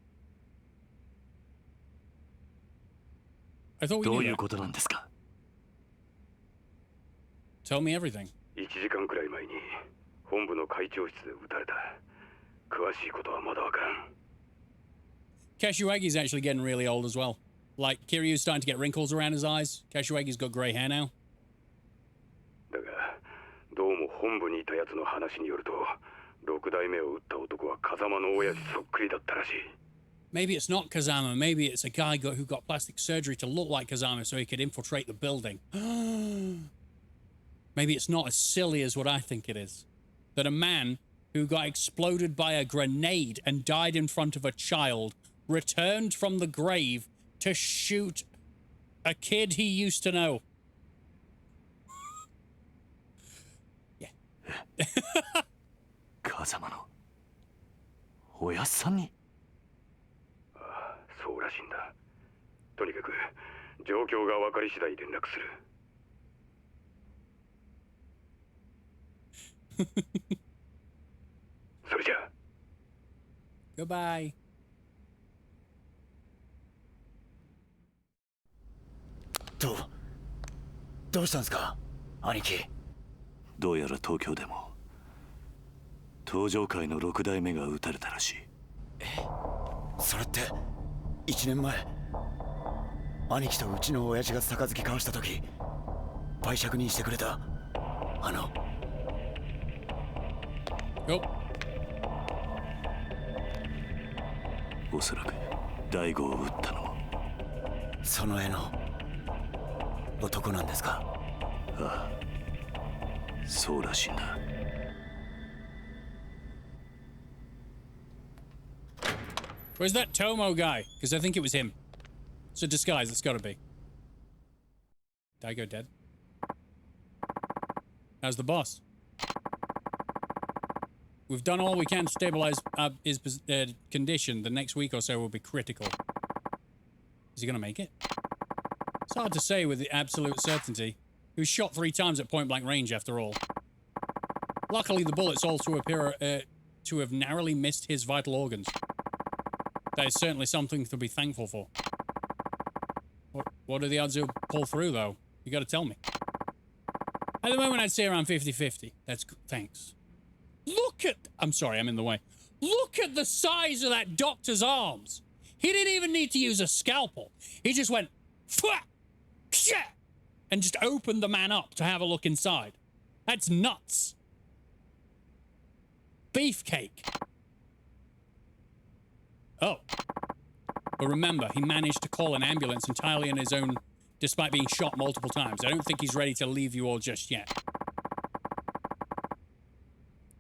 I thought we knew that. どういうことなんですか？ Tell me everything. 1時間くらい前に本部の会長室で撃たれた。詳しいことはまだわからん。Kashiwagi's actually getting really old as well. Like, Kiryu's starting to get wrinkles around his eyes. Kashiwagi's got grey hair now. だが、どうも本部にいた奴の話によると、6代目を撃った男は風間の親父そっくりだったらしい。Maybe it's not Kazama. Maybe it's a guy who got plastic surgery to look like Kazama so he could infiltrate the building. Maybe it's not as silly as what I think it is. That a man who got exploded by a grenade and died in front of a child returned from the grave to shoot a kid he used to know. Yeah. 風間の親さんに？ああ、そうらしいんだ。とにかく状況が分かり次第連絡する。それじゃあ。Goodbye. どうしたんですか、兄貴。どうやら東京でも東上界の6代目が撃たれたらしい。それって1年前兄貴とうちの親父が杯交わした時売借人してくれたおそらく大悟を撃ったのもその絵の男なんですか？ああ、そうらしいんだ。Where's that Tomo guy? Because I think it was him. It's a disguise. It's got to be. Daigo dead. How's the boss? We've done all we can to stabilize his condition. The next week or so will be critical. Is he going to make it? It's hard to say with absolute certainty. He was shot 3 times at point-blank range, after all. Luckily, the bullets also appear to have narrowly missed his vital organs. That is certainly something to be thankful for. What are the odds he'll pull through, though? You gotta tell me. At the moment, I'd say around 50-50. That's good. Thanks. Look at... I'm sorry, I'm in the way. Look at the size of that doctor's arms. He didn't even need to use a scalpel. He just went... and just opened the man up to have a look inside. That's nuts. Beefcake. Oh. But remember, he managed to call an ambulance entirely on his own, despite being shot multiple times. I don't think he's ready to leave you all just yet.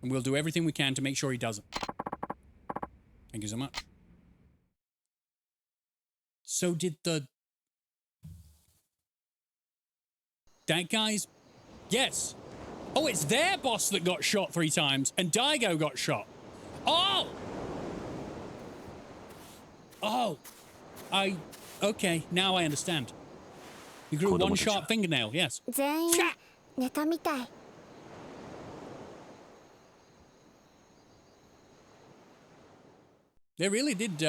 And we'll do everything we can to make sure he doesn't. Thank you so much. So did the... That guy's... Yes. Oh, it's their boss that got shot 3 times, and Daigo got shot. Oh! Oh. Okay, now I understand. You grew 1 sharp fingernail, yes. 全員寝たみたい。 They really did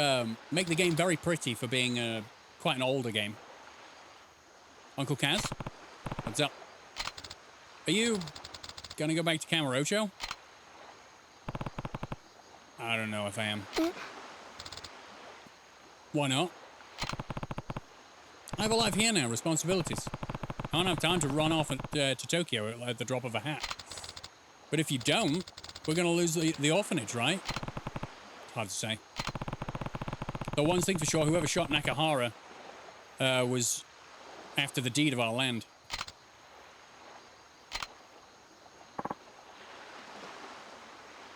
make the game very pretty for being quite an older game. Uncle Kaz, what's up? Are you gonna go back to Kamurocho? I don't know if I am. Why not? I have a life here now, responsibilities. I don't have time to run off to Tokyo at the drop of a hat. But if you don't, we're gonna lose the orphanage, right? Hard to say. But one thing for sure, whoever shot Nakahara was after the deed of our land.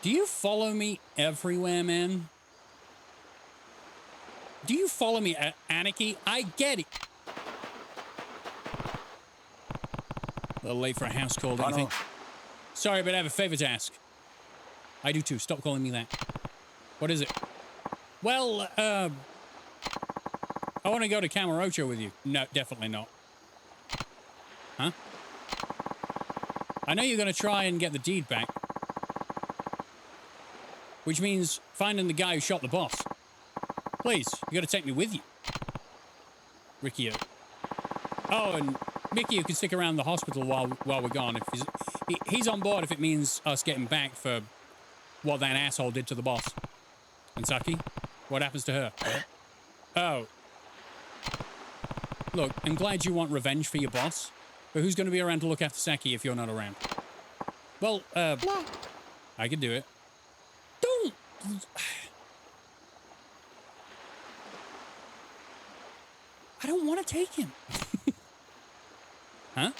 Do you follow me everywhere, man? Do you follow me, Anarchy? I get it. A little late for a house call, don't you think? Sorry, but I have a favor to ask. I do too. Stop calling me that. What is it? Well, I want to go to Kamurocho with you. No, definitely not. Huh? I know you're going to try and get the deed back. Which means finding the guy who shot the boss. Please, you got to take me with you. Rikio. Oh, and Mickey, you can stick around the hospital while we're gone. If he's on board if it means us getting back for what that asshole did to the boss. And Saki? What happens to her? Oh. Look, I'm glad you want revenge for your boss, but who's going to be around to look after Saki if you're not around? Well, I could do it. Don't... I don't want to take him. Huh?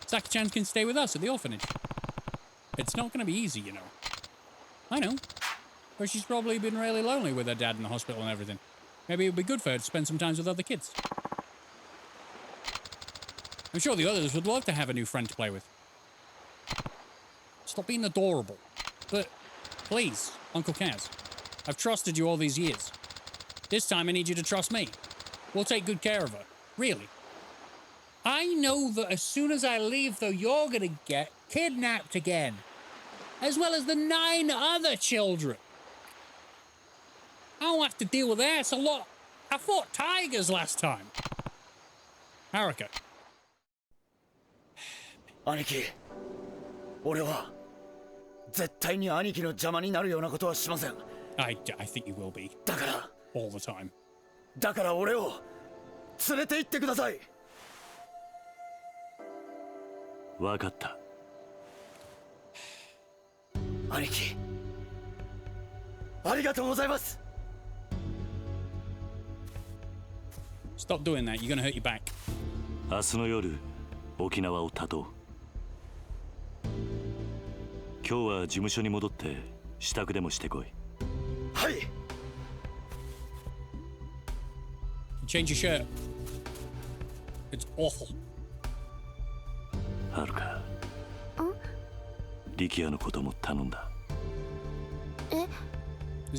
Saki-chan can stay with us at the orphanage. It's not going to be easy, you know. I know. But she's probably been really lonely with her dad in the hospital and everything. Maybe it would be good for her to spend some time with other kids. I'm sure the others would love to have a new friend to play with. Stop being adorable. But, please, Uncle Kaz, I've trusted you all these years. This time I need you to trust me. We'll take good care of her. Really. I know that as soon as I leave, though, you're gonna get kidnapped again. As well as the 9 other children. I don't have to deal with that. It's a lot. I fought tigers last time. Haruka. 兄貴、俺は絶対に兄貴の邪魔になるようなことはしません。I think you will be. だから、 all the time. だから俺を連れて行ってください。わかった。兄貴、ありがとうございます。 Stop doing that. You're gonna hurt your back. 明日の夜、沖縄を立とう。今日は事務所に戻って支度でもしてこい。はい。Change your shirt. It's awful. はるか。力也のことも頼んだ。え？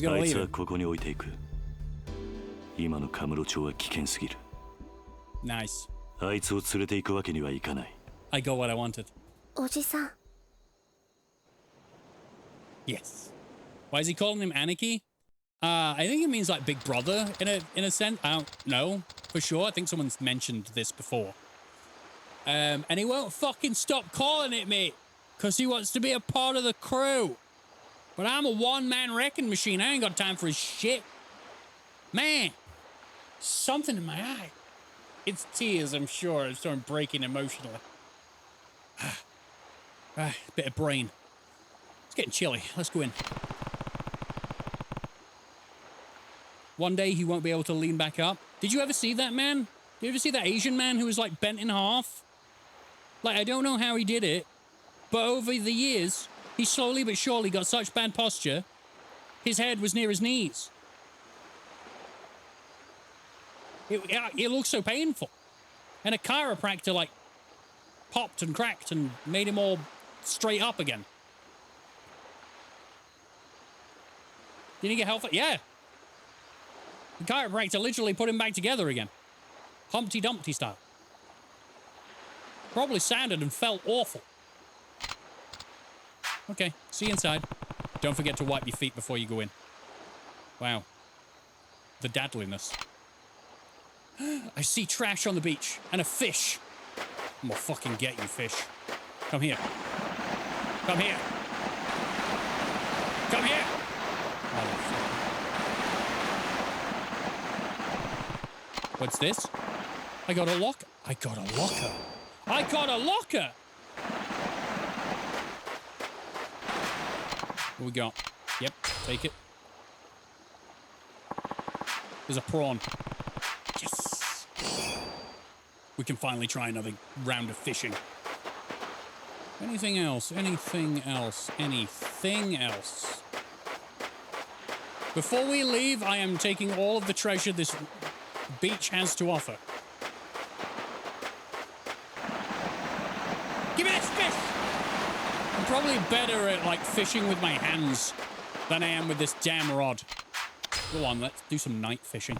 あいつはここに置いていく。今のカムロ町は危険すぎる。Nice. あいつを連れて行くわけにはいかない。I got what I wanted. おじさん。Yes. Why is he calling him Anarchy? I think it means like big brother in a sense. I don't know for sure. I think someone's mentioned this before. And he won't fucking stop calling it me because he wants to be a part of the crew. But I'm a one-man wrecking machine. I ain't got time for his shit. Man, something in my eye. It's tears, I'm sure. It's starting breaking emotionally. Bit of brain. It's getting chilly. Let's go in. One day he won't be able to lean back up. Did you ever see that man? Did you ever see that Asian man who was like bent in half? Like, I don't know how he did it, but over the years, He slowly but surely got such bad posture, his head was near his knees. It looked so painful. And a chiropractor, like, popped and cracked and made him all straight up again. Did he get help? Yeah. The chiropractor literally put him back together again. Humpty Dumpty style. Probably sounded and felt awful. Okay, see you inside. Don't forget to wipe your feet before you go in. Wow. The dadliness. I see trash on the beach and a fish. I'm gonna fucking get you, fish. Come here. Come here. Come here. What's this? I got a locker. I got a locker. I got a locker. What we got? Yep, take it. There's a prawn. Yes. We can finally try another round of fishing. Anything else? Anything else? Anything else? Before we leave, I am taking all of the treasure this beach has to offer. Give me this fish! I'm probably better at, like, fishing with my hands than I am with this damn rod. Go on, let's do some night fishing.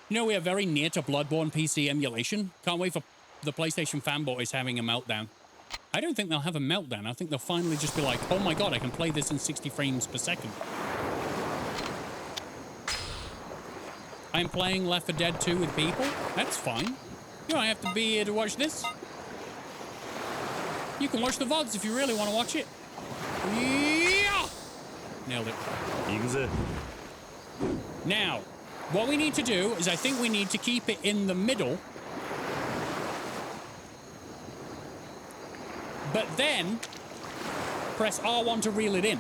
You know, we are very near to Bloodborne PC emulation. Can't wait for the PlayStation fanboys having a meltdown. I don't think they'll have a meltdown. I think they'll finally just be like, oh my god, I can play this in 60 frames per second. I'm playing Left 4 Dead 2 with people. That's fine. You don't have to be here to watch this. You can watch the VODs if you really want to watch it. Yeah! Nailed it. YAKUZA. Now, what we need to do is I think we need to keep it in the middle. But then, press R1 to reel it in.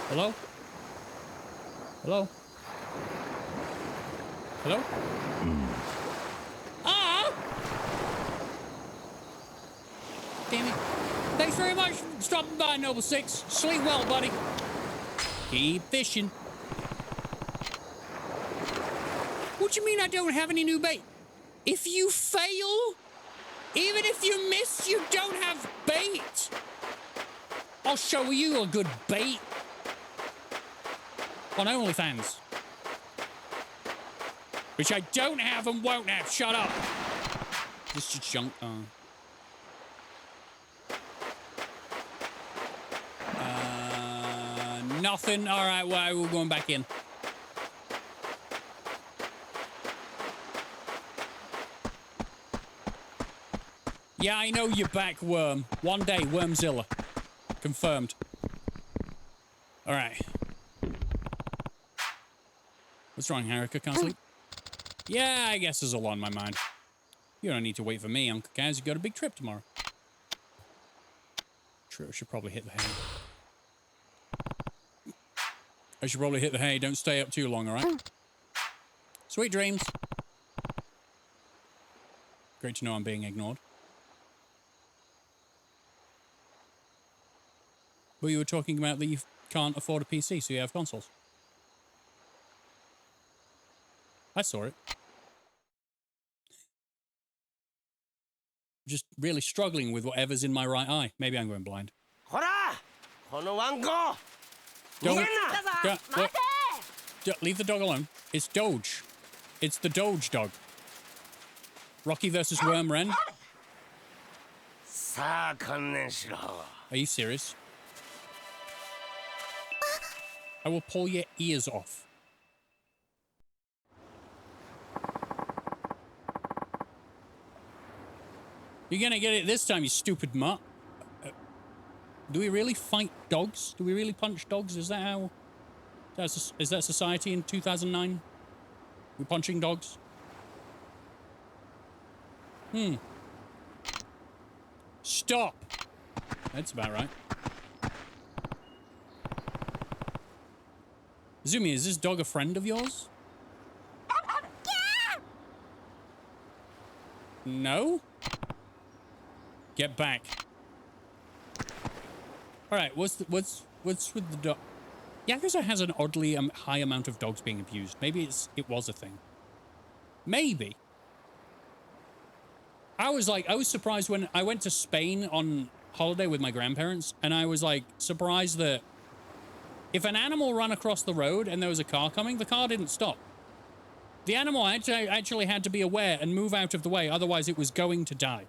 Hello? Hello? Hello? Ah! Damn it. Thanks very much for stopping by, Noble Six. Sleep well, buddy. Keep fishing. What do you mean I don't have any new bait? If you fail, even if you miss, you don't have bait. I'll show you a good bait. On OnlyFans. Which I don't have and won't have. Shut up. This is junk. Nothing. All right, well, we're going back in. Yeah, I know you're back, Worm. One day, Wormzilla. Confirmed. All right. What's wrong, Harika? Can't sleep? Yeah, I guess there's a lot on my mind. You don't need to wait for me, Uncle Kaz. You got a big trip tomorrow. True, I should probably hit the hay. Don't stay up too long, all right? Sweet dreams. Great to know I'm being ignored. Well, you were talking about that you can't afford a PC, so you have consoles. I saw it. Just really struggling with whatever's in my right eye. Maybe I'm going blind. Leave the dog alone. It's Doge. It's the Doge dog. Rocky versus Worm Ren. Are you serious? I will pull your ears off. You're gonna get it this time, you stupid mutt. Do we really fight dogs? Do we really punch dogs? Is that how... Is that society in 2009? We're punching dogs? Stop! That's about right. Izumi, is this dog a friend of yours? No? Get back. Alright, what's with the dog? Yakuza has an oddly high amount of dogs being abused. Maybe it was a thing. Maybe. I was surprised when I went to Spain on holiday with my grandparents, and I was like surprised that if an animal ran across the road and there was a car coming, the car didn't stop. The animal actually had to be aware and move out of the way, otherwise it was going to die.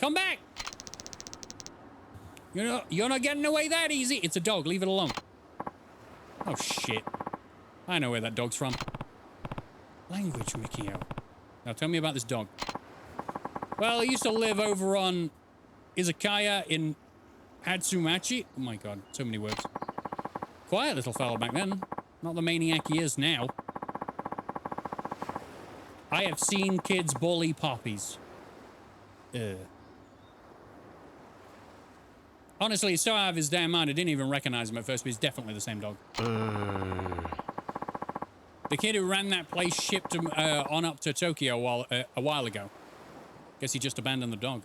Come back! You're not getting away that easy. It's a dog. Leave it alone. Oh, shit. I know where that dog's from. Language, Mikio. Now, tell me about this dog. Well, he used to live over on Izakaya in Hatsumachi. Oh, my God. So many words. Quiet little fellow back then. Not the maniac he is now. I have seen kids bully puppies. Honestly, he's so out of his damn mind, I didn't even recognize him at first, but he's definitely the same dog. The kid who ran that place shipped him on up to Tokyo a while ago. Guess he just abandoned the dog.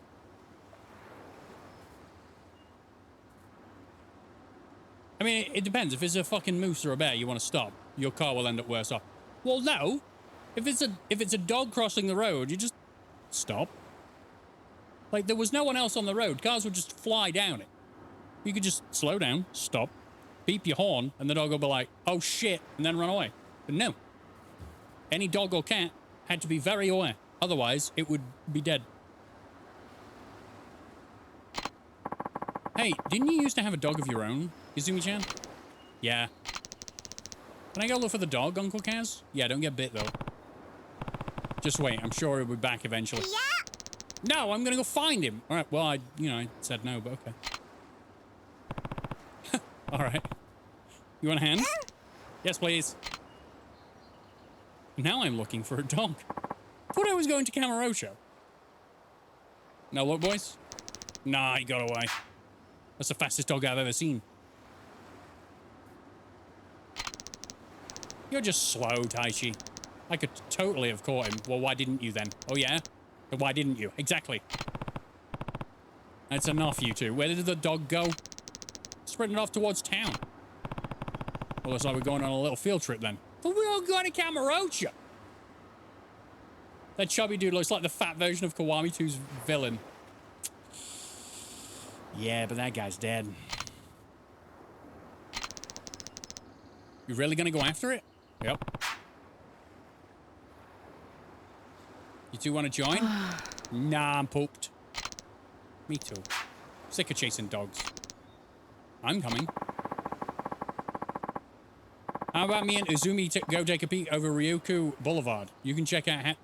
I mean, it depends. If it's a fucking moose or a bear, you want to stop. Your car will end up worse off. Well, no. If it's a dog crossing the road, you just stop. Like, there was no one else on the road. Cars would just fly down it. You could just slow down, stop, beep your horn, and the dog will be like, oh shit, and then run away. But no. Any dog or cat had to be very aware. Otherwise, it would be dead. Hey, didn't you used to have a dog of your own, Izumi-chan? Yeah. Can I go look for the dog, Uncle Kaz? Yeah, don't get bit, though. Just wait, I'm sure he'll be back eventually. Yeah! No, I'm gonna go find him! Alright, well, I said no, but okay. Alright. You want a hand? Yes, please. Now I'm looking for a dog. Thought I was going to Kamurocho. No look, boys? Nah, he got away. That's the fastest dog I've ever seen. You're just slow, Taichi. I could totally have caught him. Well, why didn't you then? Oh, yeah? Why didn't you? Exactly. That's enough, you two. Where did the dog go? Spreading off towards town. Well, looks like we're going on a little field trip then. But we're all going to Kamurocho. That chubby dude looks like the fat version of Kiwami-2's villain. Yeah, but that guy's dead. You really gonna go after it? Yep. You two want to join? Nah, I'm pooped. Me too. Sick of chasing dogs. I'm coming. How about me and Izumi go take a peek over Ryukyu Boulevard? You can check out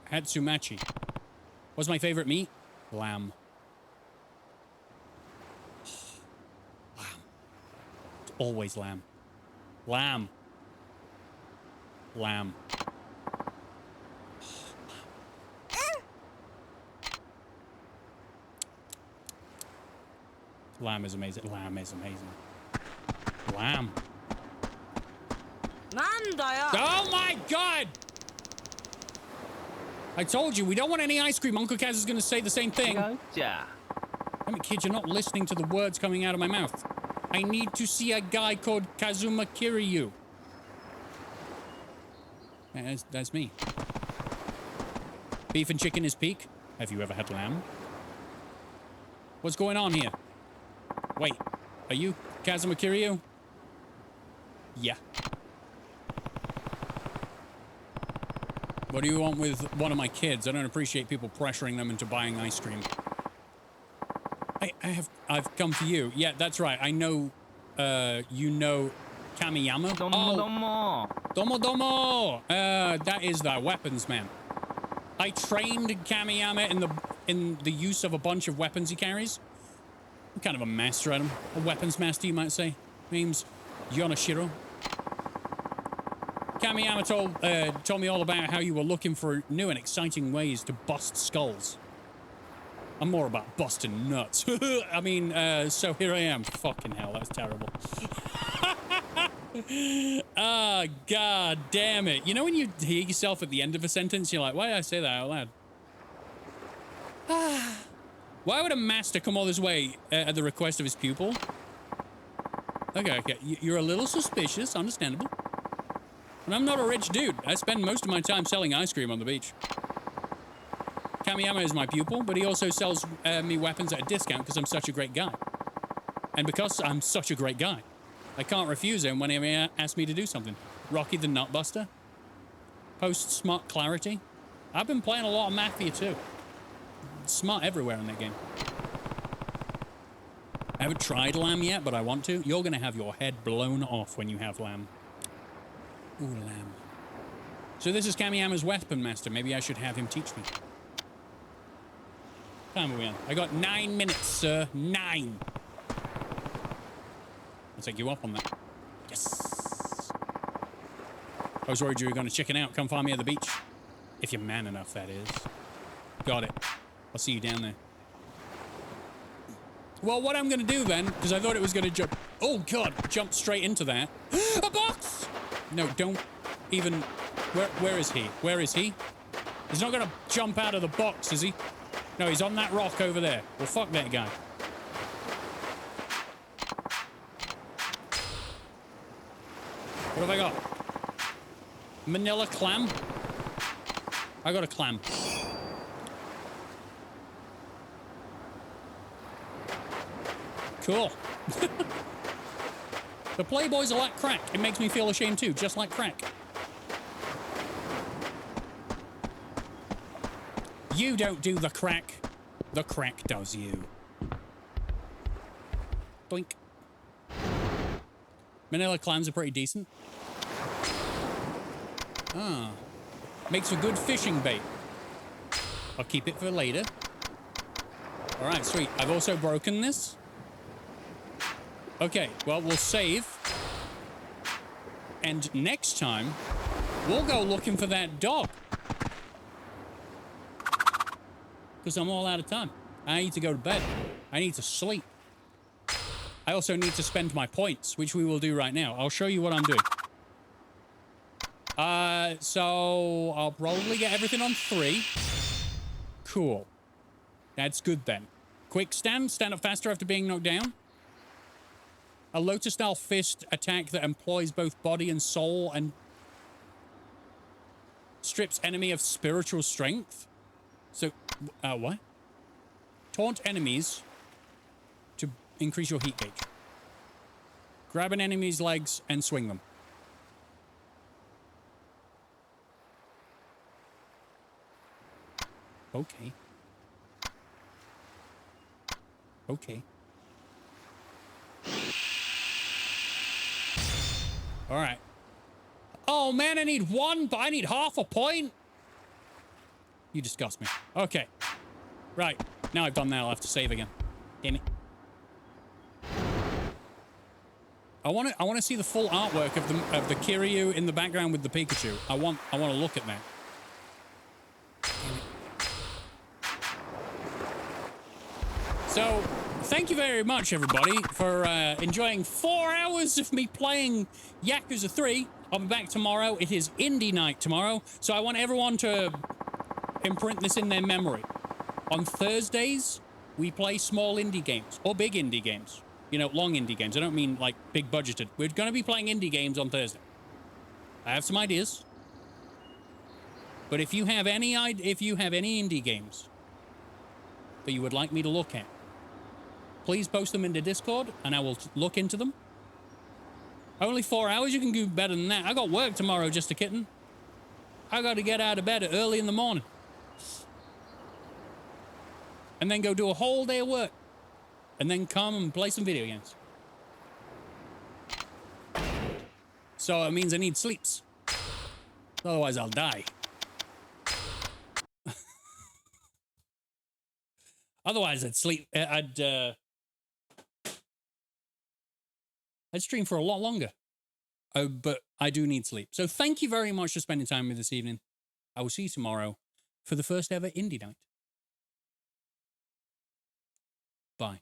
Hatsumachi. What's my favorite meat? Lamb. Lamb. It's always lamb. Lamb. Lamb. Lamb is amazing. Lamb is amazing. Lamb. Oh my god! I told you, we don't want any ice cream. Uncle Kaz is going to say the same thing. I mean, kid, you're not listening to the words coming out of my mouth. I need to see a guy called Kazuma Kiryu. That's me. Beef and chicken is peak. Have you ever had lamb? What's going on here? Wait, are you Kazuma Kiryu? Yeah. What do you want with one of my kids? I don't appreciate people pressuring them into buying ice cream. I've come for you. Yeah, that's right. I know, you know Kamiyama. Domo domo. That is the weapons man. I trained Kamiyama in the use of a bunch of weapons he carries. I'm kind of a master at them. A weapons master, you might say. Name's Yonoshiro. Kamiyama told me all about how you were looking for new and exciting ways to bust skulls. I'm more about busting nuts. I mean, so here I am. Fucking hell, that was terrible. Ah, god damn it. You know when you hear yourself at the end of a sentence, you're like, why did I say that out loud? Why would a master come all this way at the request of his pupil? Okay, okay. You're a little suspicious, understandable. And I'm not a rich dude. I spend most of my time selling ice cream on the beach. Kamiyama is my pupil, but he also sells me weapons at a discount because I'm such a great guy. And because I'm such a great guy, I can't refuse him when he asks me to do something. Rocky the Nutbuster. Post Smart Clarity. I've been playing a lot of Mafia too. Smart everywhere in that game. I haven't tried lamb yet, but I want to. You're going to have your head blown off when you have lamb. Ooh, lamb. So this is Kamiyama's weapon master. Maybe I should have him teach me. Time are we on? I got 9 minutes, sir. 9. I'll take you up on that. Yes. I was worried you were going to chicken out. Come find me at the beach. If you're man enough, that is. Got it. I'll see you down there. Well, what I'm going to do then, because I thought it was going to jump... Oh, God. Jump straight into that. A box! No, don't even... Where is he? Where is he? He's not going to jump out of the box, is he? No, he's on that rock over there. Well, fuck that guy. What have I got? Manila clam? I got a clam. Cool. The Playboys are like crack. It makes me feel ashamed too, just like crack. You don't do the crack does you. Doink. Manila clams are pretty decent. Ah. Makes a good fishing bait. I'll keep it for later. Alright, sweet. I've also broken this. Okay, well, we'll save. And next time, we'll go looking for that dog. Because I'm all out of time. I need to go to bed. I need to sleep. I also need to spend my points, which we will do right now. I'll show you what I'm doing. So I'll probably get everything on 3. Cool. That's good then. Quick stand. Stand up faster after being knocked down. A Lotus-style fist attack that employs both body and soul and strips enemy of spiritual strength. So, what? Taunt enemies to increase your heat gauge. Grab an enemy's legs and swing them. Okay. Okay. All right. Oh, man, I need 1, but I need half a point. You disgust me. Okay. Right. Now I've done that, I'll have to save again. Damn it. I want to see the full artwork of the Kiryu in the background with the Pikachu. I want to look at that. Damn it. So, thank you very much, everybody, for enjoying 4 hours of me playing Yakuza 3. I'll be back tomorrow. It is indie night tomorrow, so I want everyone to imprint this in their memory. On Thursdays, we play small indie games, or big indie games. You know, long indie games. I don't mean, like, big budgeted. We're going to be playing indie games on Thursday. I have some ideas. But if you have any indie games that you would like me to look at, please post them into Discord, and I will look into them. Only 4 hours? You can do better than that. I got work tomorrow, just a kitten. I got to get out of bed early in the morning. And then go do a whole day of work. And then come and play some video games. So it means I need sleeps. Otherwise, I'll die. Otherwise, I'd sleep. I'd stream for a lot longer. But I do need sleep. So thank you very much for spending time with me this evening. I will see you tomorrow for the first ever indie night. Bye.